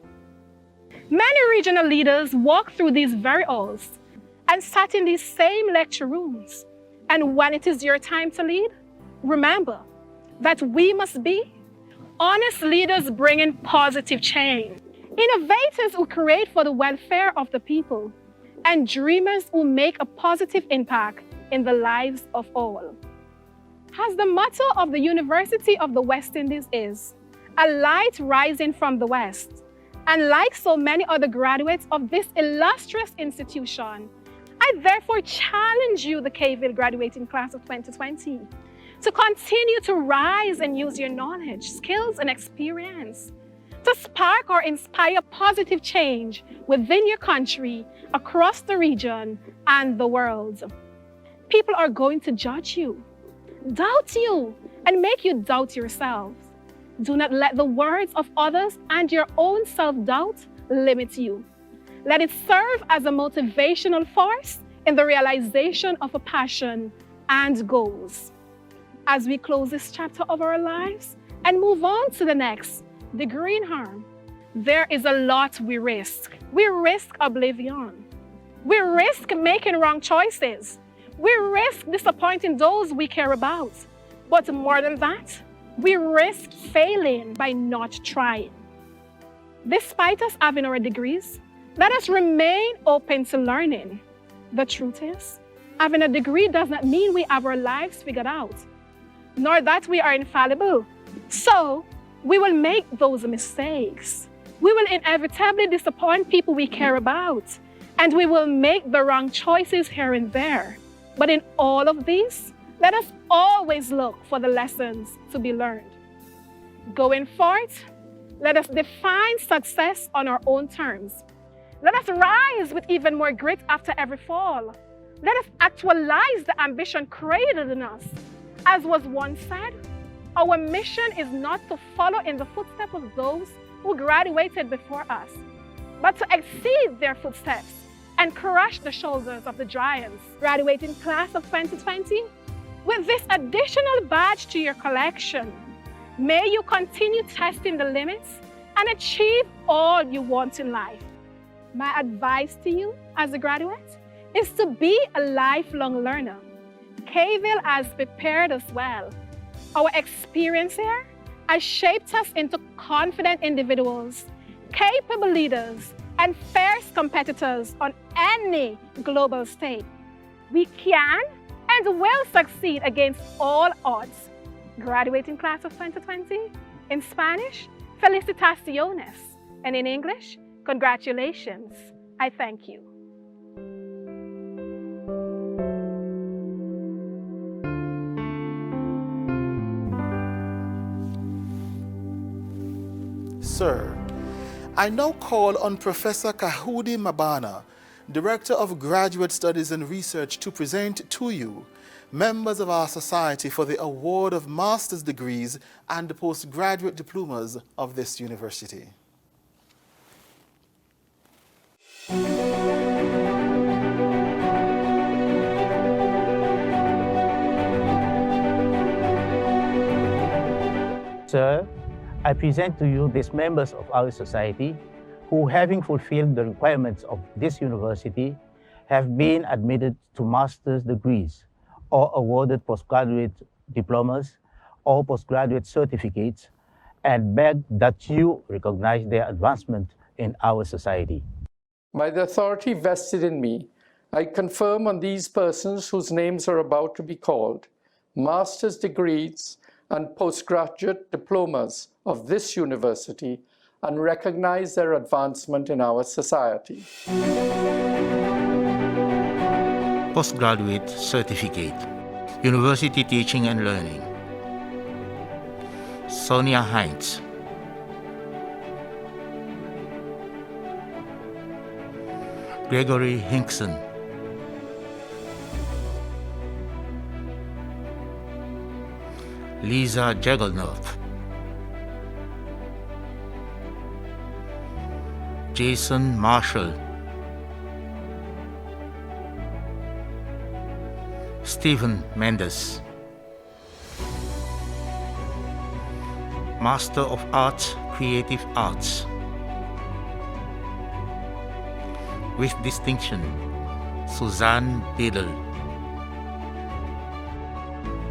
Many regional leaders walk through these very halls and sat in these same lecture rooms. And when it is your time to lead, remember that we must be honest leaders bringing positive change, innovators who create for the welfare of the people, and dreamers who make a positive impact in the lives of all. As the motto of the University of the West Indies is, a light rising from the West, and like so many other graduates of this illustrious institution, I therefore challenge you, the KVille graduating class of 2020, to continue to rise and use your knowledge, skills, and experience to spark or inspire positive change within your country, across the region, and the world. People are going to judge you, doubt you, and make you doubt yourselves. Do not let the words of others and your own self-doubt limit you. Let it serve as a motivational force in the realization of a passion and goals. As we close this chapter of our lives and move on to the next, the green harm, there is a lot we risk. We risk oblivion. We risk making wrong choices. We risk disappointing those we care about. But more than that, we risk failing by not trying. Despite us having our degrees, let us remain open to learning. The truth is, having a degree does not mean we have our lives figured out, nor that we are infallible. So, we will make those mistakes. We will inevitably disappoint people we care about, and we will make the wrong choices here and there. But in all of these, let us always look for the lessons to be learned. Going forward, let us define success on our own terms. Let us rise with even more grit after every fall. Let us actualize the ambition created in us. As was once said, our mission is not to follow in the footsteps of those who graduated before us, but to exceed their footsteps and crush the shoulders of the giants. Graduating class of 2020, with this additional badge to your collection, may you continue testing the limits and achieve all you want in life. My advice to you as a graduate is to be a lifelong learner. KVille has prepared us well. Our experience here has shaped us into confident individuals, capable leaders, and fierce competitors on any global stage. We can and will succeed against all odds. Graduating class of 2020, in Spanish, felicitaciones, and in English, congratulations. I thank you. Sir, I now call on Professor Kahudi Mabana, Director of Graduate Studies and Research, to present to you members of our society for the award of master's degrees and postgraduate diplomas of this university. Sir, I present to you these members of our society who, having fulfilled the requirements of this university, have been admitted to master's degrees or awarded postgraduate diplomas or postgraduate certificates, and beg that you recognize their advancement in our society. By the authority vested in me, I confirm on these persons whose names are about to be called, master's degrees and postgraduate diplomas of this university, and recognize their advancement in our society. Postgraduate Certificate, University Teaching and Learning. Sonia Heinz. Gregory Hinkson. Lisa Jagelnoth. Jason Marshall, Stephen Mendes, Master of Arts, Creative Arts, with distinction, Suzanne Biddle,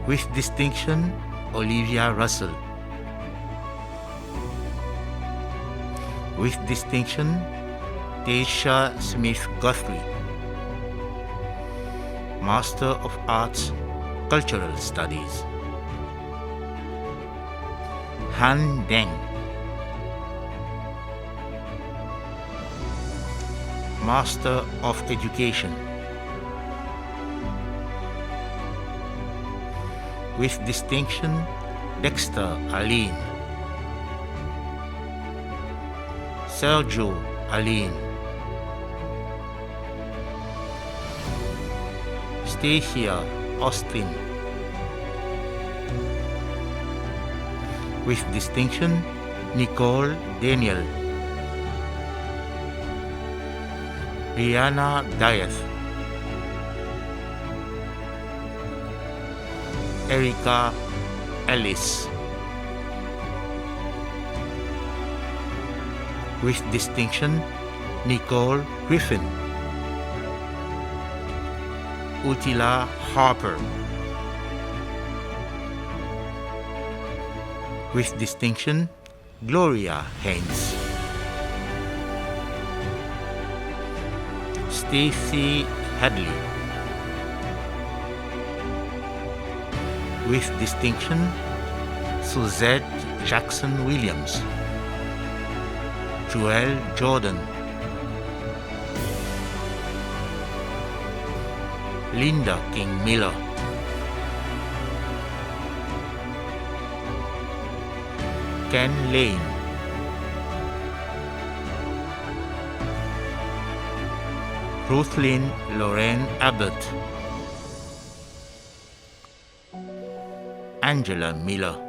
with distinction, Olivia Russell, with distinction, Tasha Smith Guthrie, Master of Arts, Cultural Studies, Han Deng, Master of Education, with distinction, Dexter Aline, Sergio Aline, Stacia Austin, with distinction, Nicole Daniel, Rihanna Dieth, Erica Ellis, with distinction, Nicole Griffin, Utila Harper, with distinction, Gloria Haynes, Stacy Hadley, with distinction, Suzette Jackson Williams, Joel Jordan, Linda King Miller, Ken Lane, Ruthlyn Lorraine Abbott, Angela Miller,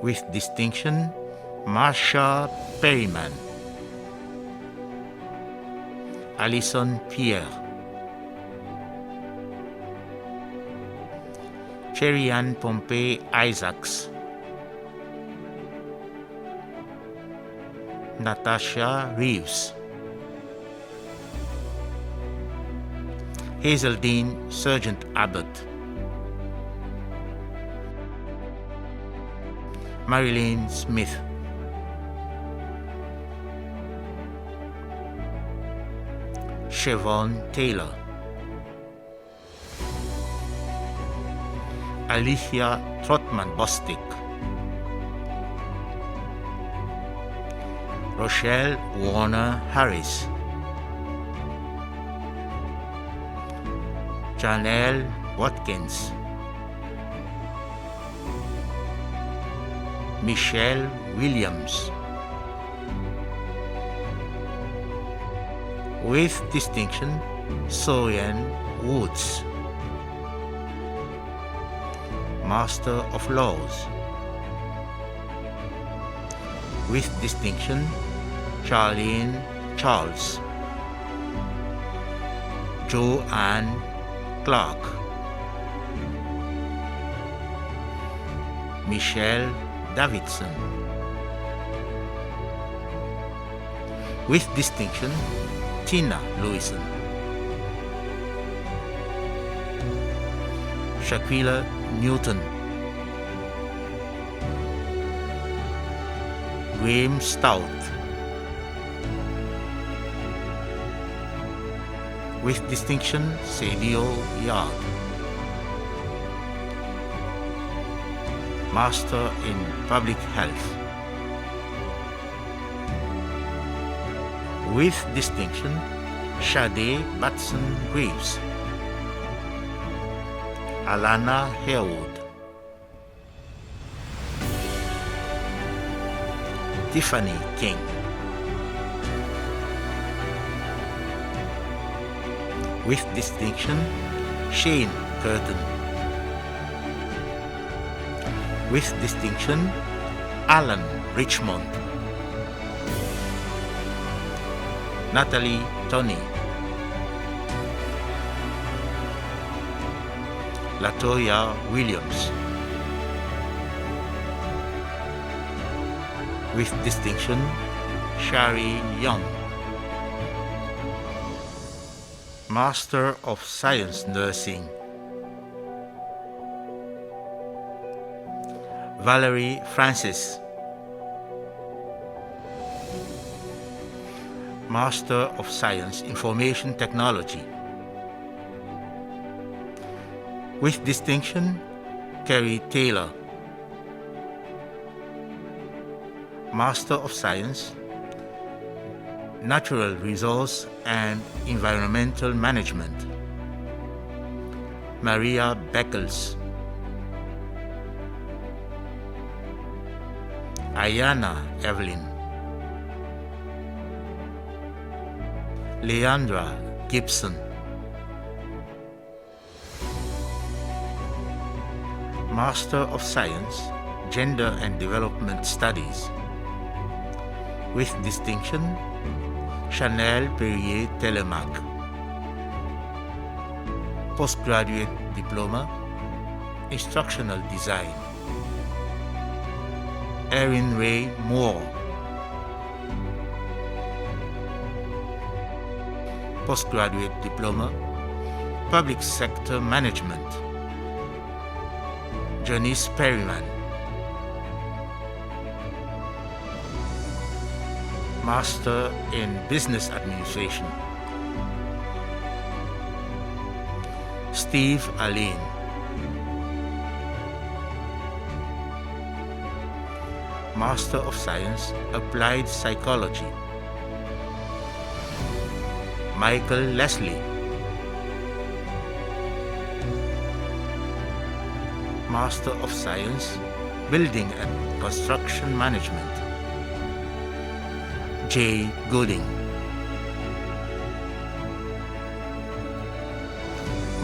with distinction, Marsha Perryman, Alison Pierre, Cherry-Ann Pompey Isaacs, Natasha Reeves, Hazeldine Sergeant Abbott, Marilyn Smith, Siobhan Taylor, Alicia Trotman Bostic, Rochelle Warner Harris, Janelle Watkins, Michelle Williams, with distinction, Soyan Woods, Master of Laws, with distinction, Charlene Charles, Joanne Clark, Michelle Davidson, with distinction, Tina Lewison, Shaquila Newton, Graham Stout, with distinction, Sadio Yard, Master in Public Health, with distinction, Shade Batson Graves, Alana Harewood, Tiffany King, with distinction, Shane Curtin, with distinction, Alan Richmond, Natalie Tony, Latoya Williams. With distinction, Shari Young, Master of Science Nursing, Valerie Francis, Master of Science Information Technology. With distinction, Kerry Taylor, Master of Science, Natural Resource and Environmental Management, Maria Beckles, Ayana Evelyn, Leandra Gibson, Master of Science, Gender and Development Studies. With distinction, Chanel Perrier Telemac, Postgraduate Diploma, Instructional Design, Erin Ray Moore, Postgraduate Diploma, Public Sector Management, Janice Perryman, Master in Business Administration, Steve Alleyne, Master of Science, Applied Psychology, Michael Leslie, Master of Science, Building and Construction Management, Jay Gooding,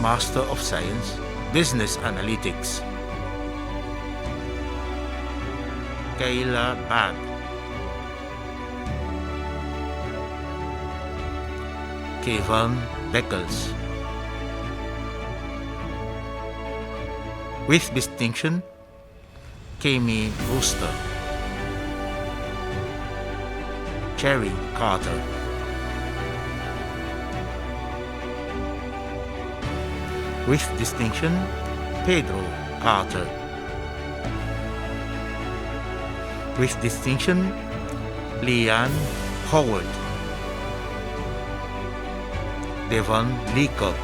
Master of Science, Business Analytics, Kayla Bag, Kevon Beckles. With distinction, Kami Brewster, Cherry Carter, with distinction, Pedro Carter, with distinction, Leanne Howard, Devon Leacock,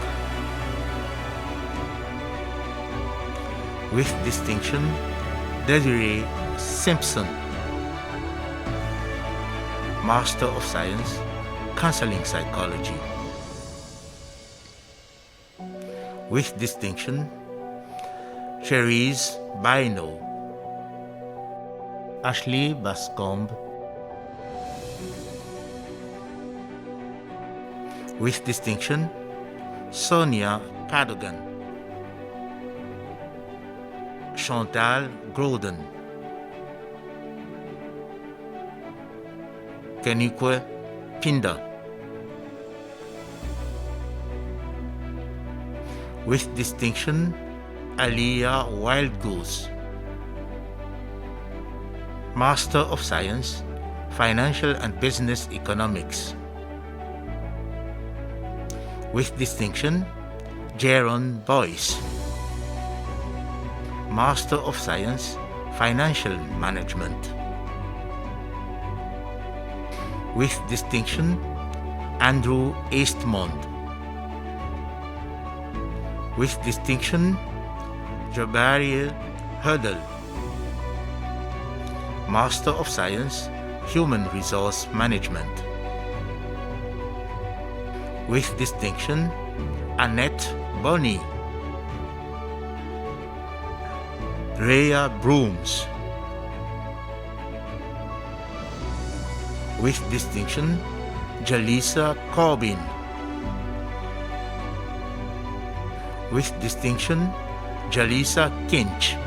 with distinction, Desiree Simpson, Master of Science, Counseling Psychology, with distinction, Cherise Bino, Ashley Bascombe, with distinction, Sonia Cadogan, Chantal Groden, Kenikwe Pinda, with distinction, Aliyah Wildgoose, Master of Science, Financial and Business Economics, with distinction, Jaron Boyce, Master of Science, Financial Management, with distinction, Andrew Eastmond, with distinction, Jabariel Hurdle, Master of Science, Human Resource Management, with distinction, Annette Bonney, Rhea Brooms, with distinction, Jalisa Corbin, with distinction, Jalisa Kinch,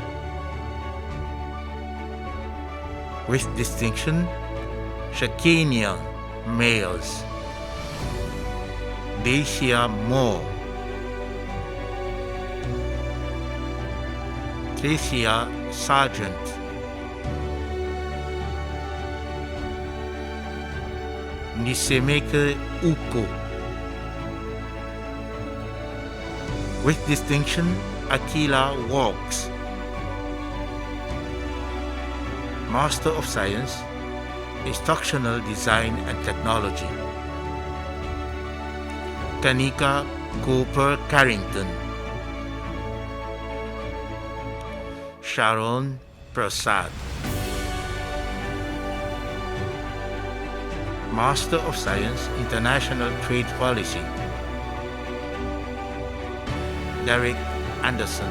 With distinction, Shakenia males. Dacia Moore. Tricia Sargent. Nisemeke Uko. With distinction, Aquila Walks. Master of Science, Instructional Design and Technology. Kanika Cooper Carrington. Sharon Prasad. Master of Science, International Trade Policy. Derek Anderson.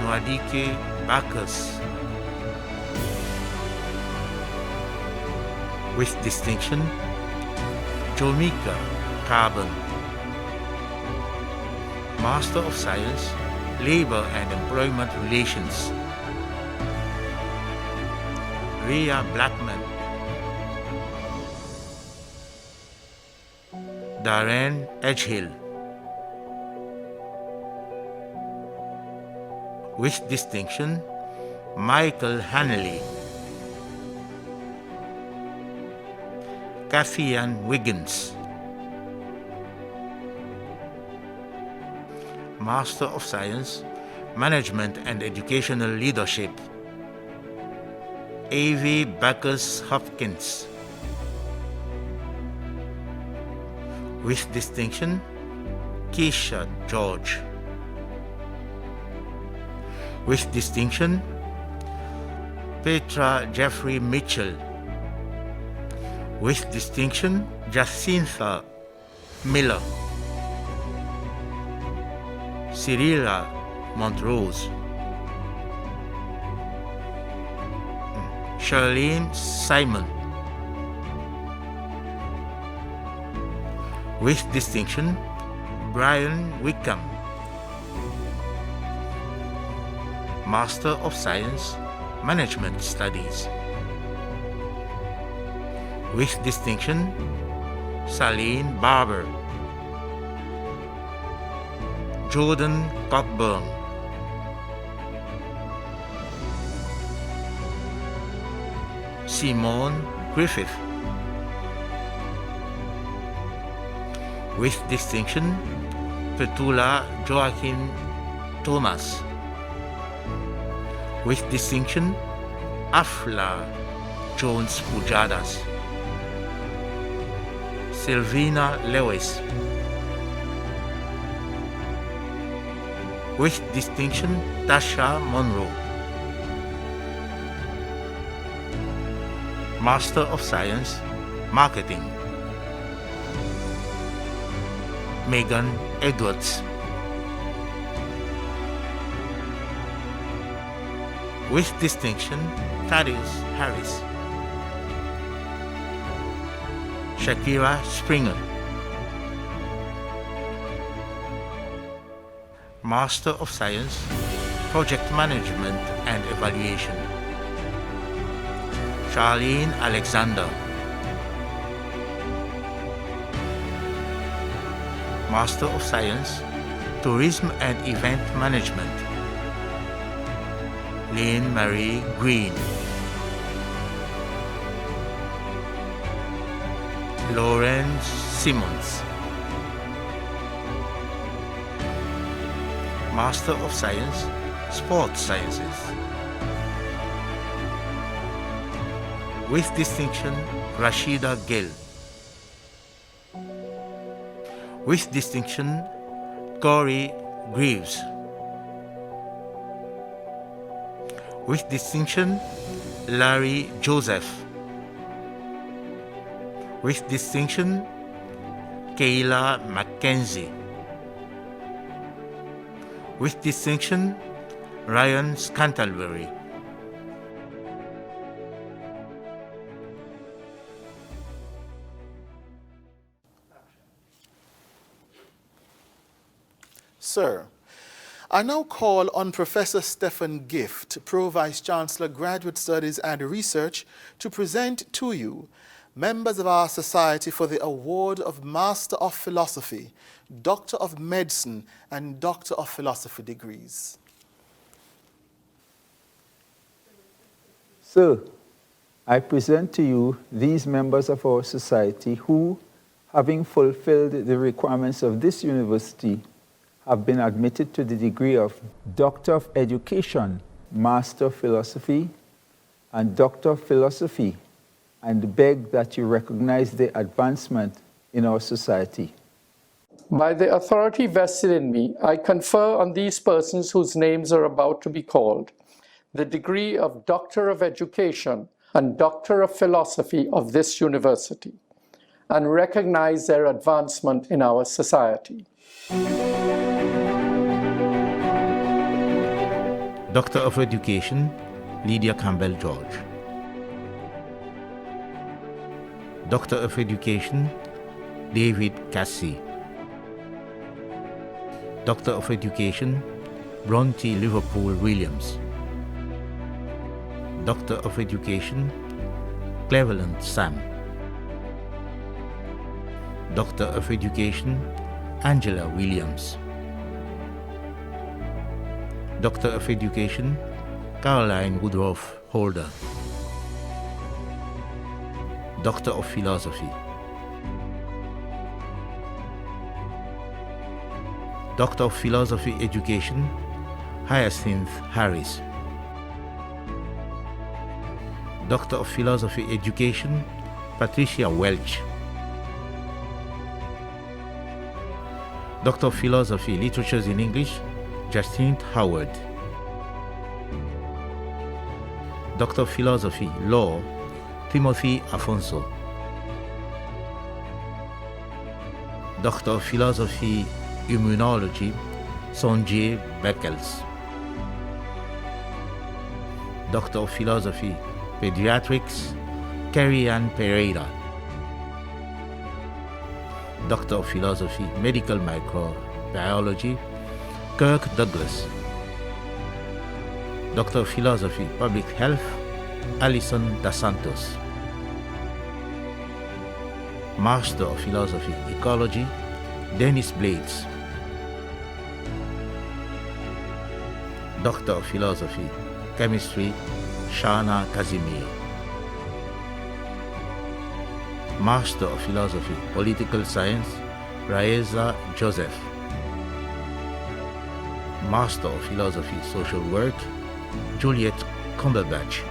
Noadike Bacchus. With distinction, Jomika Carbon. Master of Science, Labor and Employment Relations. Rhea Blackman. Darren Edgehill. With distinction, Michael Hanley. Kathy-Ann Wiggins. Master of Science, Management and Educational Leadership. A.V. Bacchus Hopkins. With distinction, Keisha George. With distinction, Petra Jeffrey Mitchell. With distinction, Jacintha Miller. Cyrilla Montrose. Charlene Simon. With distinction, Brian Wickham. Master of Science, Management Studies. With distinction, Saline Barber. Jordan Cockburn. Simone Griffith. With distinction, Petula Joaquin Thomas. With distinction, Afla Jones Pujadas. Sylvina Lewis. With distinction, Tasha Monroe. Master of Science, Marketing. Megan Edwards. With distinction, Thaddeus Harris. Shakira Springer. Master of Science, Project Management and Evaluation. Charlene Alexander. Master of Science, Tourism and Event Management. Lynn Marie Green. Lawrence Simmons. Master of Science, Sports Sciences. With distinction, Rashida Gill. With distinction, Corey Greaves. With distinction, Larry Joseph. With distinction, Kayla Mackenzie. With distinction, Ryan Scantlebury. Sir, I now call on Professor Stephen Gift, Pro-Vice Chancellor, Graduate Studies and Research, to present to you members of our society for the award of Master of Philosophy, Doctor of Medicine, and Doctor of Philosophy degrees. Sir, I present to you these members of our society who, having fulfilled the requirements of this university, have been admitted to the degree of Doctor of Education, Master of Philosophy, and Doctor of Philosophy, and beg that you recognize the advancement in our society. By the authority vested in me, I confer on these persons whose names are about to be called the degree of Doctor of Education and Doctor of Philosophy of this university, and recognize their advancement in our society. Doctor of Education, Lydia Campbell George. Doctor of Education, David Cassie. Doctor of Education, Bronte Liverpool Williams. Doctor of Education, Cleveland Sam. Doctor of Education, Angela Williams. Doctor of Education, Caroline Woodruff Holder. Doctor of Philosophy. Doctor of Philosophy Education, Hyacinth Harris. Doctor of Philosophy Education, Patricia Welch. Doctor of Philosophy Literatures in English, Justine Howard. Doctor of Philosophy Law, Timothy Afonso. Doctor of Philosophy Immunology, Sonjay Beckels. Doctor of Philosophy Pediatrics, Kerry Ann Pereira. Doctor of Philosophy Medical Microbiology, Kirk Douglas. Doctor of Philosophy Public Health, Alison Das Santos. Master of Philosophy Ecology, Dennis Blades. Doctor of Philosophy Chemistry, Shana Casimir. Master of Philosophy Political Science, Raeza Joseph. Master of Philosophy Social Work, Juliet Cumberbatch.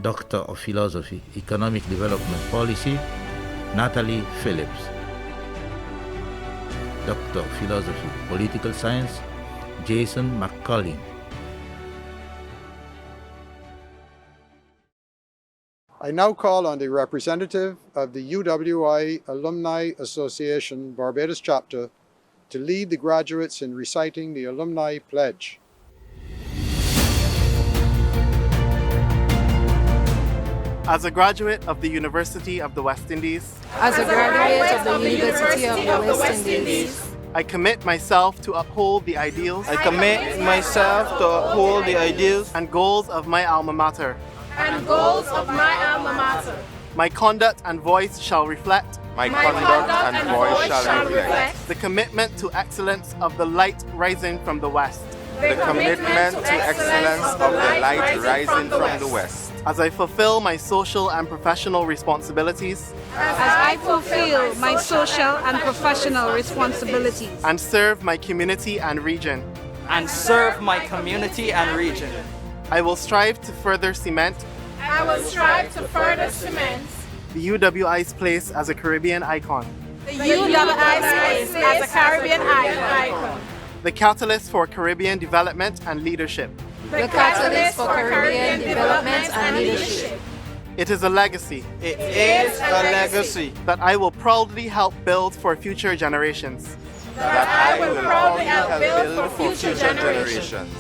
Doctor of Philosophy Economic Development Policy, Natalie Phillips. Doctor of Philosophy Political Science, Jason McCollin. I now call on the representative of the UWI Alumni Association Barbados Chapter to lead the graduates in reciting the Alumni Pledge. As a graduate of the University of the West Indies, As a graduate of the University of the West Indies, I commit myself to uphold the ideals I commit myself to uphold the ideals and goals of my alma mater. and goals of my alma mater. My conduct and voice shall reflect My conduct and voice shall reflect the commitment to excellence of the light rising from the west. the commitment to excellence of the light rising from the west. As I fulfill my social and professional responsibilities As I fulfill my social and professional responsibilities and serve my community and region, And serve my community and region. I will strive to further cement I will strive to further cement the UWI's place as a Caribbean icon, the UWI's place as a Caribbean icon, the catalyst for Caribbean development and leadership. the catalyst for Caribbean development and leadership. It is a legacy It is a legacy that I will proudly help build for future generations. that I will proudly help build for future generations.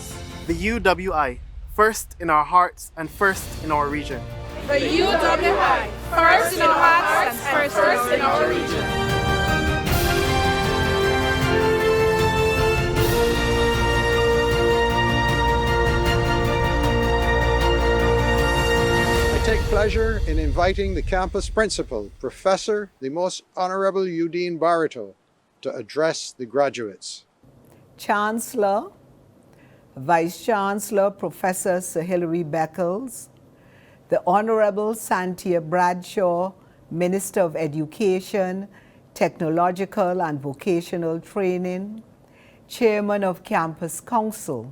The UWI, first in our hearts and first in our region. The UWI, first in our hearts and first in our region. pleasure in inviting the campus principal, Professor the Most Honorable Udine Barito, to address the graduates. Chancellor, Vice Chancellor Professor Sir Hilary Beckles, the Honorable Santia Bradshaw, Minister of Education, Technological and Vocational Training, Chairman of Campus Council,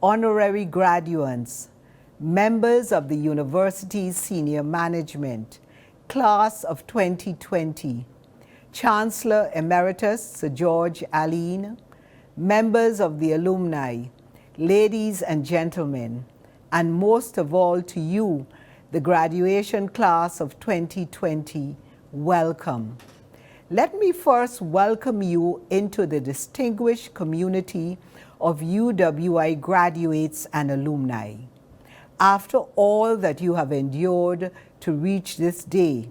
honorary graduates, members of the university's senior management, class of 2020, Chancellor Emeritus Sir George Alleyne, members of the alumni, ladies and gentlemen, and most of all to you, the graduation class of 2020, welcome. Let me first welcome you into the distinguished community of UWI graduates and alumni. After all that you have endured to reach this day,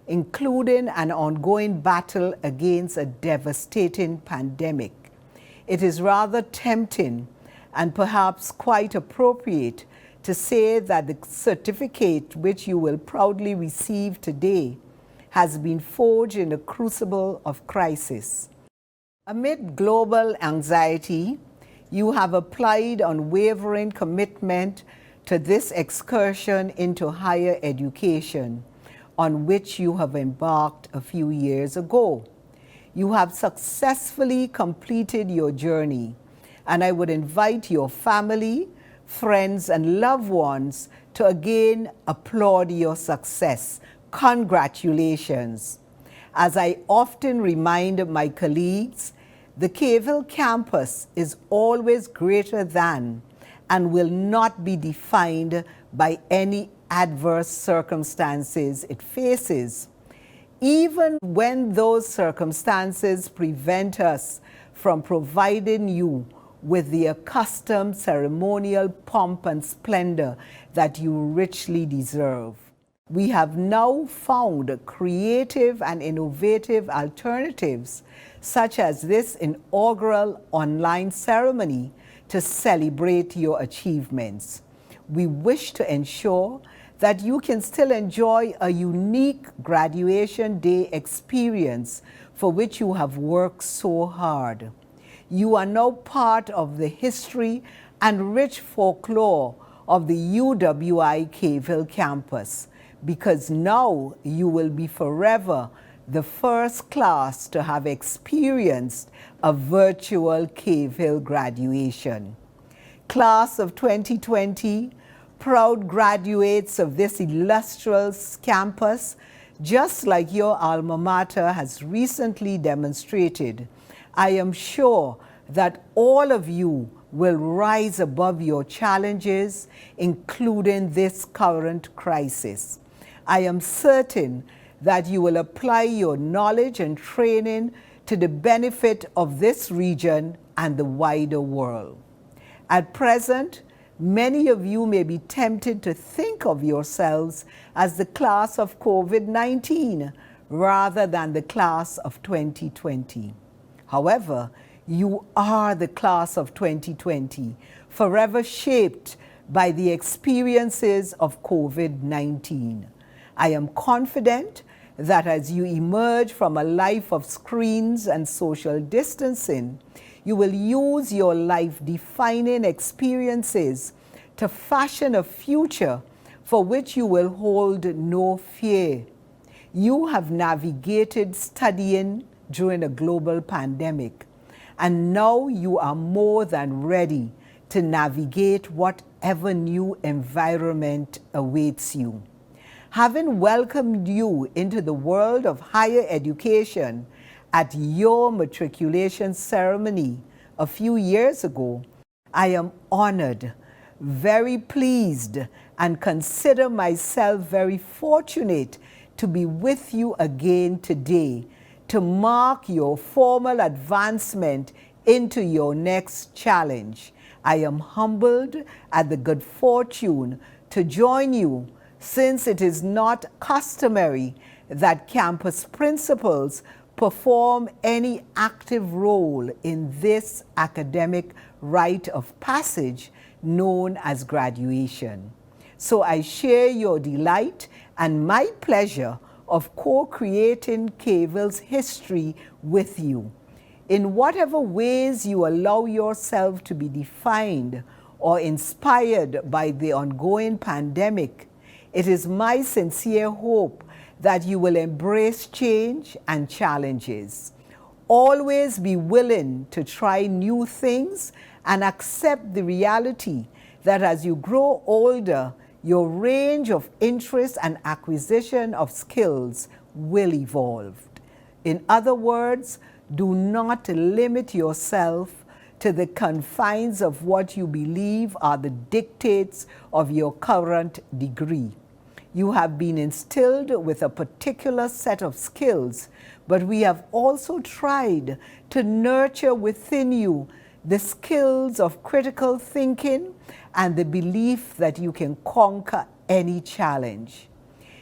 including an ongoing battle against a devastating pandemic, it is rather tempting and perhaps quite appropriate to say that the certificate which you will proudly receive today has been forged in a crucible of crisis. Amid global anxiety, you have applied unwavering commitment to this excursion into higher education, on which you have embarked a few years ago. You have successfully completed your journey, and I would invite your family, friends, and loved ones to again applaud your success. Congratulations. As I often remind my colleagues, the Cayville campus is always greater than and will not be defined by any adverse circumstances it faces, even when those circumstances prevent us from providing you with the accustomed ceremonial pomp and splendor that you richly deserve. We have now found creative and innovative alternatives, such as this inaugural online ceremony, to celebrate your achievements. We wish to ensure that you can still enjoy a unique graduation day experience for which you have worked so hard. You are now part of the history and rich folklore of the UWI Cayville campus, because now you will be forever the first class to have experienced a virtual Cayville graduation. Class of 2020, proud graduates of this illustrious campus, just like your alma mater has recently demonstrated, I am sure that all of you will rise above your challenges, including this current crisis. I am certain that you will apply your knowledge and training to the benefit of this region and the wider world. At present, many of you may be tempted to think of yourselves as the class of COVID-19 rather than the class of 2020. However, you are the class of 2020, forever shaped by the experiences of COVID-19. I am confident that as you emerge from a life of screens and social distancing, you will use your life-defining experiences to fashion a future for which you will hold no fear. You have navigated studying during a global pandemic, and now you are more than ready to navigate whatever new environment awaits you. Having welcomed you into the world of higher education at your matriculation ceremony a few years ago, I am honored, very pleased, and consider myself very fortunate to be with you again today to mark your formal advancement into your next challenge. I am humbled at the good fortune to join you, since it is not customary that campus principals perform any active role in this academic rite of passage known as graduation. So I share your delight and my pleasure of co-creating Keyville's history with you. In whatever ways you allow yourself to be defined or inspired by the ongoing pandemic, it is my sincere hope that you will embrace change and challenges. Always be willing to try new things and accept the reality that as you grow older, your range of interest and acquisition of skills will evolve. In other words, do not limit yourself to the confines of what you believe are the dictates of your current degree. You have been instilled with a particular set of skills, but we have also tried to nurture within you the skills of critical thinking and the belief that you can conquer any challenge.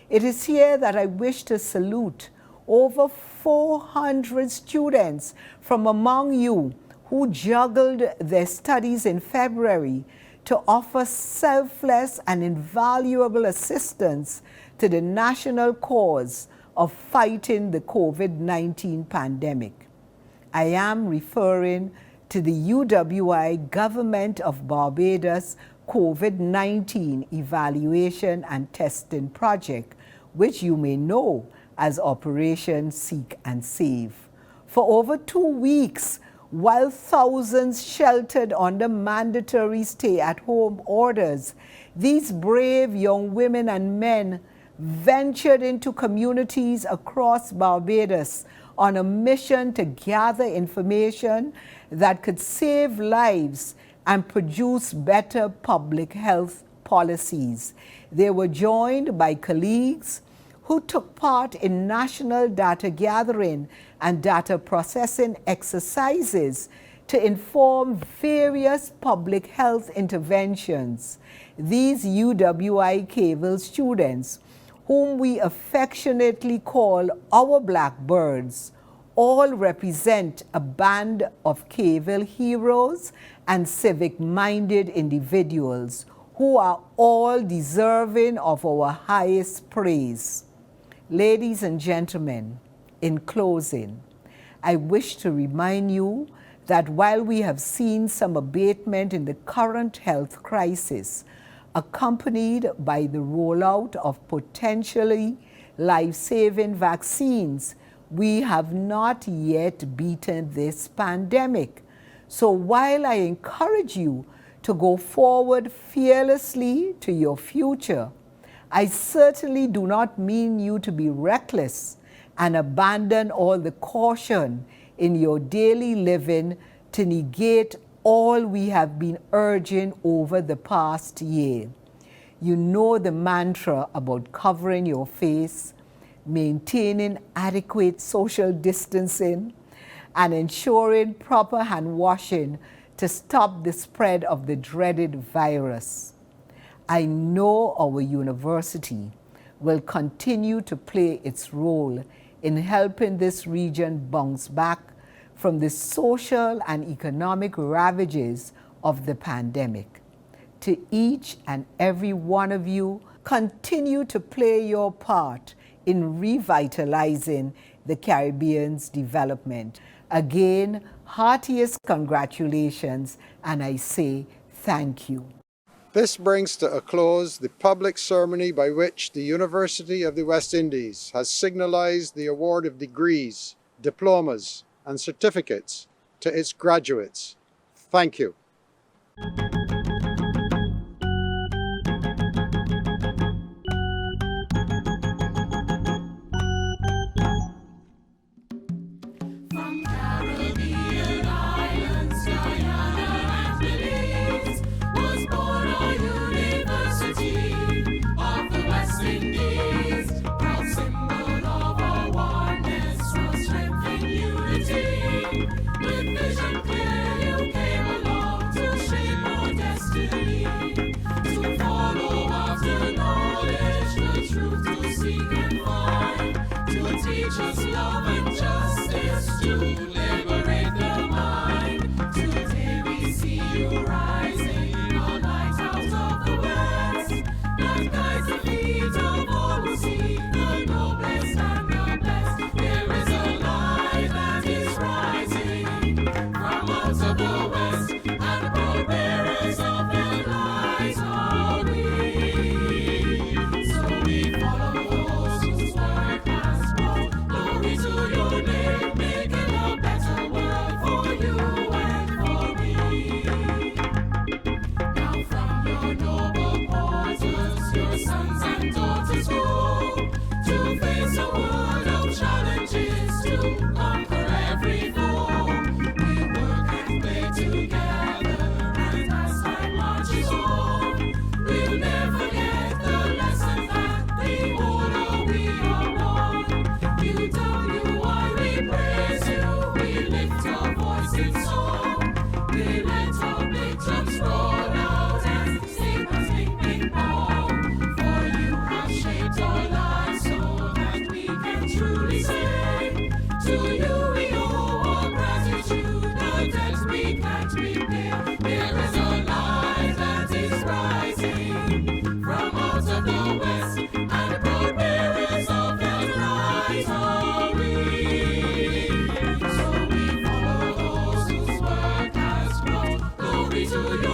It is here that I wish to salute over 400 students from among you who juggled their studies in February to offer selfless and invaluable assistance to the national cause of fighting the COVID-19 pandemic. I am referring to the UWI Government of Barbados COVID-19 Evaluation and Testing Project, which you may know as Operation Seek and Save. For over 2 weeks, while thousands sheltered under mandatory stay-at-home orders, these brave young women and men ventured into communities across Barbados on a mission to gather information that could save lives and produce better public health policies. They were joined by colleagues who took part in national data gathering and data processing exercises to inform various public health interventions. These UWI Keyville students, whom we affectionately call our Blackbirds, all represent a band of Keyville heroes and civic-minded individuals who are all deserving of our highest praise. Ladies and gentlemen, in closing, I wish to remind you that while we have seen some abatement in the current health crisis, accompanied by the rollout of potentially life-saving vaccines, we have not yet beaten this pandemic. So while I encourage you to go forward fearlessly to your future, I certainly do not mean you to be reckless and abandon all the caution in your daily living to negate all we have been urging over the past year. You know the mantra about covering your face, maintaining adequate social distancing, and ensuring proper hand washing to stop the spread of the dreaded virus. I know our university will continue to play its role in helping this region bounce back from the social and economic ravages of the pandemic. To each and every one of you, continue to play your part in revitalizing the Caribbean's development. Again, heartiest congratulations, and I say thank you. This brings to a close the public ceremony by which the University of the West Indies has signalized the award of degrees, diplomas, and certificates to its graduates. Thank you. Just love and justice to liberate the mind. Today we see you rising, a light out of the west. to you.